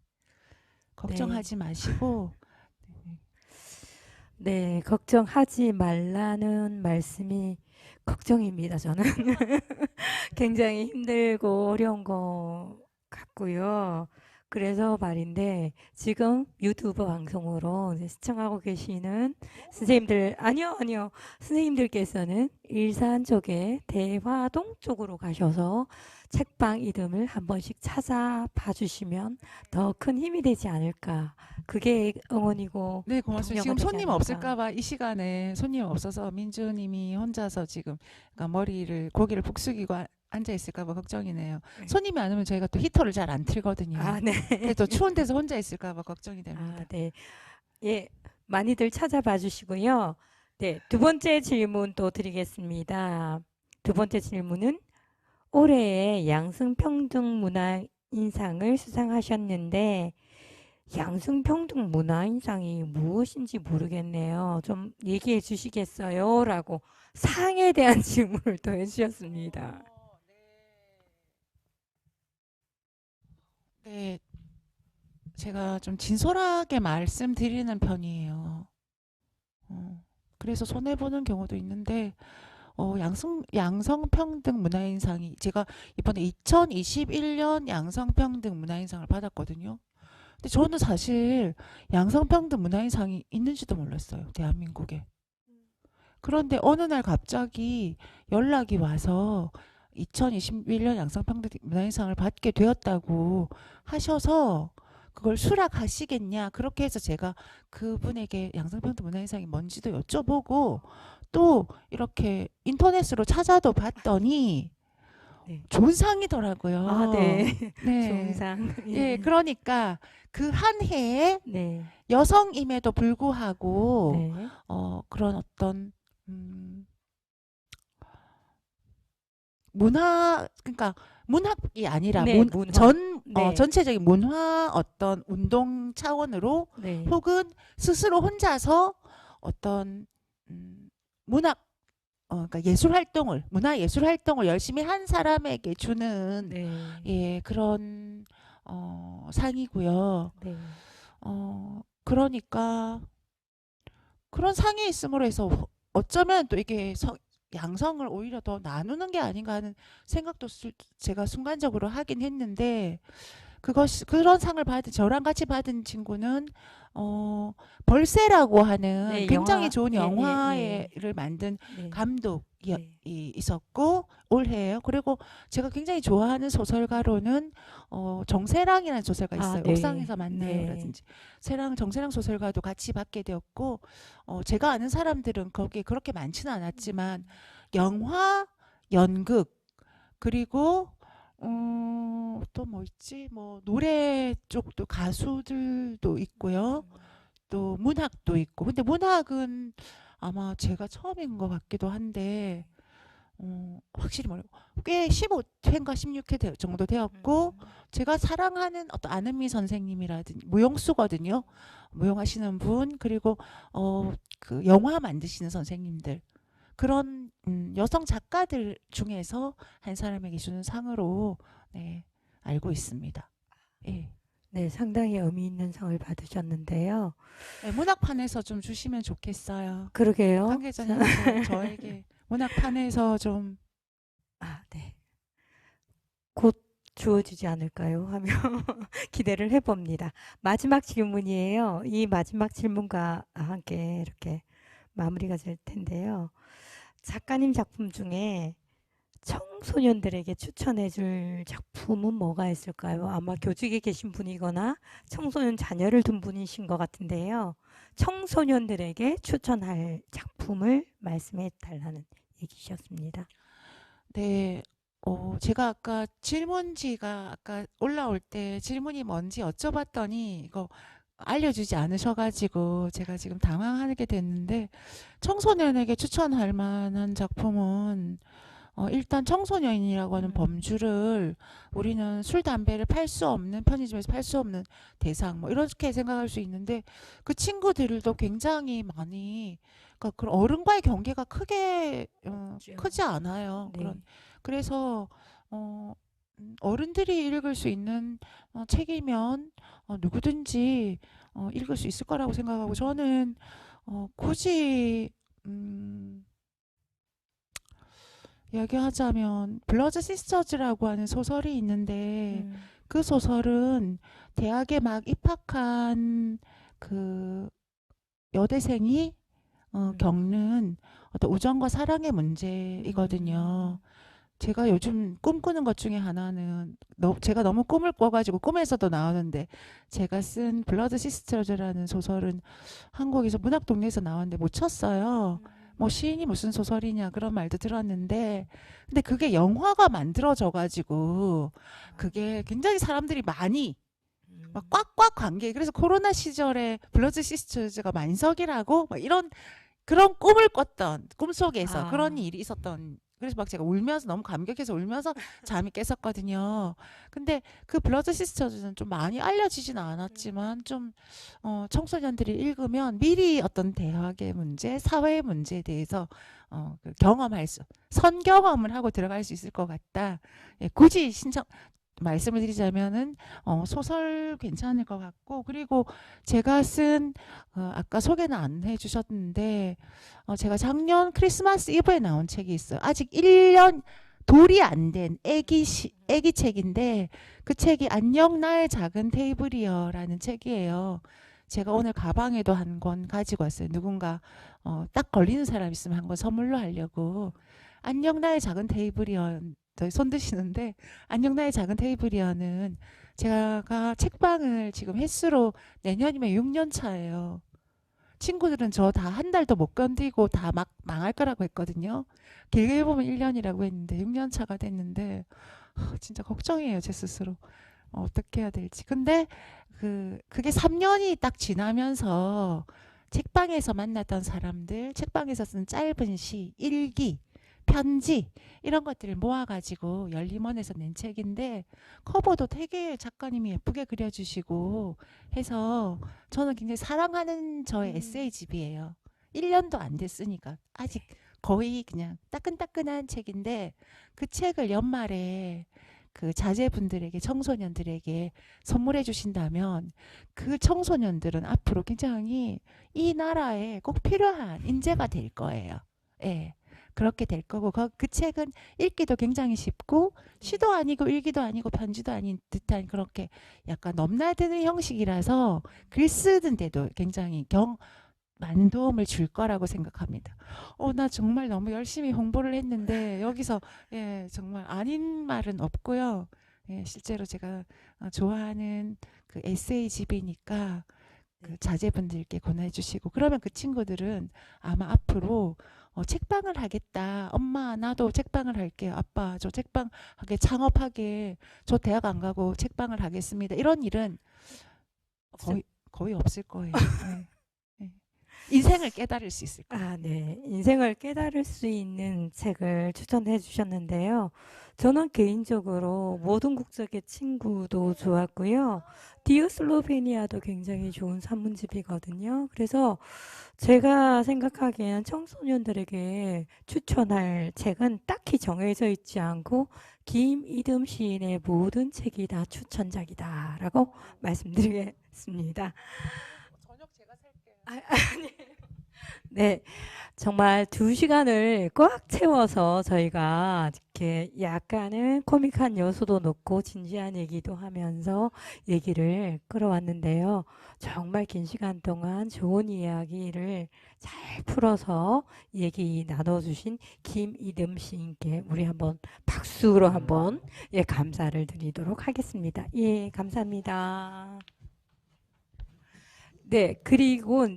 걱정하지 마시고 네. 네, 걱정하지 말라는 말씀이 걱정입니다, 저는. 굉장히 힘들고 어려운 것 같고요. 그래서 말인데, 지금 유튜브 방송으로 이제 시청하고 계시는 선생님들, 아니요. 선생님들께서는 일산 쪽에 대화동 쪽으로 가셔서 책방 이름을 한 번씩 찾아봐 주시면 더 큰 힘이 되지 않을까. 그게 응원이고 네, 고맙습니다. 격려가 지금 되지 손님 않을까. 없을까 봐 이 시간에 손님 없어서 민주님이 혼자서 지금 그러니까 고개를 푹 숙이고 앉아 있을까 봐 걱정이네요. 네. 손님이 안 오면 저희가 또 히터를 잘 안 틀거든요. 아, 네. 그래서 또 추운 데서 혼자 있을까 봐 걱정이 아, 됩니다. 네. 예, 많이들 찾아봐 주시고요. 네, 두 번째 질문 또 드리겠습니다. 두 번째 질문은 올해의 양승평등 문화인상을 수상하셨는데 양승평등 문화인상이 무엇인지 모르겠네요. 좀 얘기해 주시겠어요? 라고 상에 대한 질문을 또 해주셨습니다. 네, 제가 좀 진솔하게 말씀드리는 편이에요. 그래서 손해보는 경우도 있는데 양성평등 문화인상이 제가 이번에 2021년 양성평등 문화인상을 받았거든요. 근데 저는 사실 양성평등 문화인상이 있는지도 몰랐어요. 대한민국에. 그런데 어느 날 갑자기 연락이 와서 2021년 양성평등 문화인상을 받게 되었다고 하셔서 그걸 수락하시겠냐. 그렇게 해서 제가 그분에게 양성평등 문화인상이 뭔지도 여쭤보고 또 이렇게 인터넷으로 찾아도 봤더니 네. 좋은 상이더라고요. 아, 네. 네. 좋은 상. 예, 그러니까 그 한 해에 네. 여성임에도 불구하고 네. 그런 어떤 문화, 그러니까 문학이 아니라 네, 문화. 네. 전체적인 문화 어떤 운동 차원으로 네. 혹은 스스로 혼자서 어떤 문학 그러니까 문화 예술 활동을 열심히 한 사람에게 주는 네. 예, 그런 상이고요. 네. 그러니까 그런 상이 있음으로 해서 어쩌면 또 이게 양성을 오히려 더 나누는 게 아닌가 하는 생각도 제가 순간적으로 하긴 했는데 그런 상을 받은 저랑 같이 받은 친구는 벌새라고 하는 네, 굉장히 영화. 좋은 예, 예, 영화를 만든 예. 네. 감독이 네. 있었고 올해예요. 그리고 제가 굉장히 좋아하는 소설가로는 정세랑이라는 소설가 아, 있어요. 네. 옥상에서 네. 만나요라든지 정세랑 소설가도 같이 받게 되었고 제가 아는 사람들은 거기에 그렇게 많지는 않았지만 영화, 연극 그리고 또 뭐 있지? 뭐 노래 쪽도 가수들도 있고요. 또 문학도 있고. 근데 문학은 아마 제가 처음인 것 같기도 한데 확실히 모르고 꽤 15회인가 16회 정도 되었고 제가 사랑하는 어떤 안은미 선생님이라든지 무용수거든요. 무용하시는 분 그리고 그 영화 만드시는 선생님들 그런 여성 작가들 중에서 한 사람에게 주는 상으로 네, 알고 있습니다. 예. 네, 상당히 의미 있는 상을 받으셨는데요. 네, 문학판에서 좀 주시면 좋겠어요. 그러게요. 관계자님도 저에게 문학판에서 좀 아, 네. 곧 주어지지 않을까요? 하며 기대를 해봅니다. 마지막 질문이에요. 이 마지막 질문과 함께 이렇게 마무리가 될 텐데요. 작가님 작품 중에 청소년들에게 추천해줄 작품은 뭐가 있을까요? 아마 교직에 계신 분이거나 청소년 자녀를 둔 분이신 것 같은데요. 청소년들에게 추천할 작품을 말씀해 달라는 얘기셨습니다. 네. 제가 아까 질문지가 아까 올라올 때 질문이 뭔지 여쭤봤더니 이거 알려주지 않으셔가지고 제가 지금 당황하게 됐는데 청소년에게 추천할 만한 작품은 일단 청소년이라고 하는 범주를 우리는 술, 담배를 팔 수 없는 편의점에서 팔 수 없는 대상 뭐 이렇게 생각할 수 있는데 그 친구들도 굉장히 많이 그러니까 그런 어른과의 경계가 크게 크지 않아요. 네. 그래서 어른들이 읽을 수 있는 책이면 누구든지 읽을 수 있을 거라고 생각하고 저는 굳이 이야기하자면 블러드 시스터즈라고 하는 소설이 있는데 그 소설은 대학에 막 입학한 그 여대생이 겪는 어떤 우정과 사랑의 문제이거든요. 제가 요즘 꿈꾸는 것 중에 하나는 제가 너무 꿈을 꿔가지고 꿈에서도 나오는데 제가 쓴 블러드 시스터즈라는 소설은 한국에서 문학동네에서 나왔는데 못 쳤어요. 뭐 시인이 무슨 소설이냐 그런 말도 들었는데 근데 그게 영화가 만들어져 가지고 그게 굉장히 사람들이 많이 막 꽉꽉 관계 그래서 코로나 시절에 블러드 시스터즈가 만석이라고 막 이런 그런 꿈을 꿨던 꿈속에서 그런 일이 있었던 그래서 막 제가 울면서 너무 감격해서 울면서 잠이 깼었거든요. 근데 그 블러드 시스터즈는 좀 많이 알려지진 않았지만 좀 청소년들이 읽으면 미리 어떤 대학의 문제, 사회의 문제에 대해서 그 선경험을 하고 들어갈 수 있을 것 같다. 예, 굳이 말씀을 드리자면은 소설 괜찮을 것 같고 그리고 제가 쓴 아까 소개는 안 해주셨는데 제가 작년 크리스마스 이브에 나온 책이 있어요. 아직 1년 돌이 안 된 애기 책인데 그 책이 안녕 나의 작은 테이블이여라는 책이에요. 제가 오늘 가방에도 한 권 가지고 왔어요. 누군가 딱 걸리는 사람 있으면 한 권 선물로 하려고. 안녕 나의 작은 테이블이여 저희 손 드시는데 안녕 나의 작은 테이블이여는 제가 책방을 지금 횟수로 내년이면 6년 차예요. 친구들은 저 다 한 달도 못 견디고 다 막 망할 거라고 했거든요. 길게 보면 1년이라고 했는데 6년 차가 됐는데 진짜 걱정이에요, 제 스스로. 어떻게 해야 될지. 근데 그게 3년이 딱 지나면서 책방에서 만났던 사람들, 책방에서 쓴 짧은 시, 일기, 편지 이런 것들을 모아가지고 열림원에서 낸 책인데 커버도 되게 작가님이 예쁘게 그려주시고 해서 저는 굉장히 사랑하는 저의 에세이집이에요. 1년도 안 됐으니까 아직 거의 그냥 따끈따끈한 책인데 그 책을 연말에 그 자제분들에게 청소년들에게 선물해 주신다면 그 청소년들은 앞으로 굉장히 이 나라에 꼭 필요한 인재가 될 거예요. 예. 그렇게 될 거고 그 책은 읽기도 굉장히 쉽고 시도 아니고 일기도 아니고 편지도 아닌 듯한 그렇게 약간 넘나드는 형식이라서 글 쓰는데도 굉장히 많은 도움을 줄 거라고 생각합니다. 나 정말 너무 열심히 홍보를 했는데 여기서 예, 정말 아닌 말은 없고요. 예, 실제로 제가 좋아하는 그 에세이집이니까 그 자제분들께 권해주시고 그러면 그 친구들은 아마 앞으로 책방을 하겠다. 엄마 나도 책방을 할게요. 아빠 저 책방 하게 창업하게 저 대학 안 가고 책방을 하겠습니다. 이런 일은 거의 없을 거예요. 네. 네. 인생을 깨달을 수 있을 거예요. 아, 네. 인생을 깨달을 수 있는 책을 추천해 주셨는데요. 저는 개인적으로 모든 국적의 친구도 좋았고요. 디어 슬로베니아도 굉장히 좋은 산문집이거든요. 그래서 제가 생각하기에는 청소년들에게 추천할 책은 딱히 정해져 있지 않고 김이듬 시인의 모든 책이 다 추천작이다라고 말씀드리겠습니다. 저녁 제가 살게요. 네, 정말 2시간을 꽉 채워서 저희가 이렇게 약간은 코믹한 요소도 넣고 진지한 얘기도 하면서 얘기를 끌어왔는데요. 정말 긴 시간 동안 좋은 이야기를 잘 풀어서 얘기 나눠주신 김이듬 시인께 우리 한번 박수로 한번 예, 감사를 드리도록 하겠습니다. 예, 감사합니다. 네, 그리고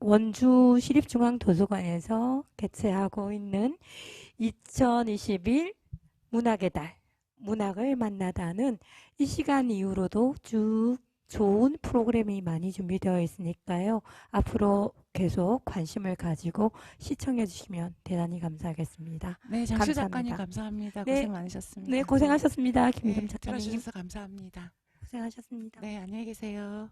원주 시립중앙도서관에서 개최하고 있는 2021 문학의 달, 문학을 만나다는 이 시간 이후로도 쭉 좋은 프로그램이 많이 준비되어 있으니까요. 앞으로 계속 관심을 가지고 시청해 주시면 대단히 감사하겠습니다. 네, 장수 작가님 감사합니다. 감사합니다. 네, 고생 많으셨습니다. 네, 고생하셨습니다. 네, 김이듬 작가님. 들어주셔서 감사합니다. 고생하셨습니다. 네, 안녕히 계세요.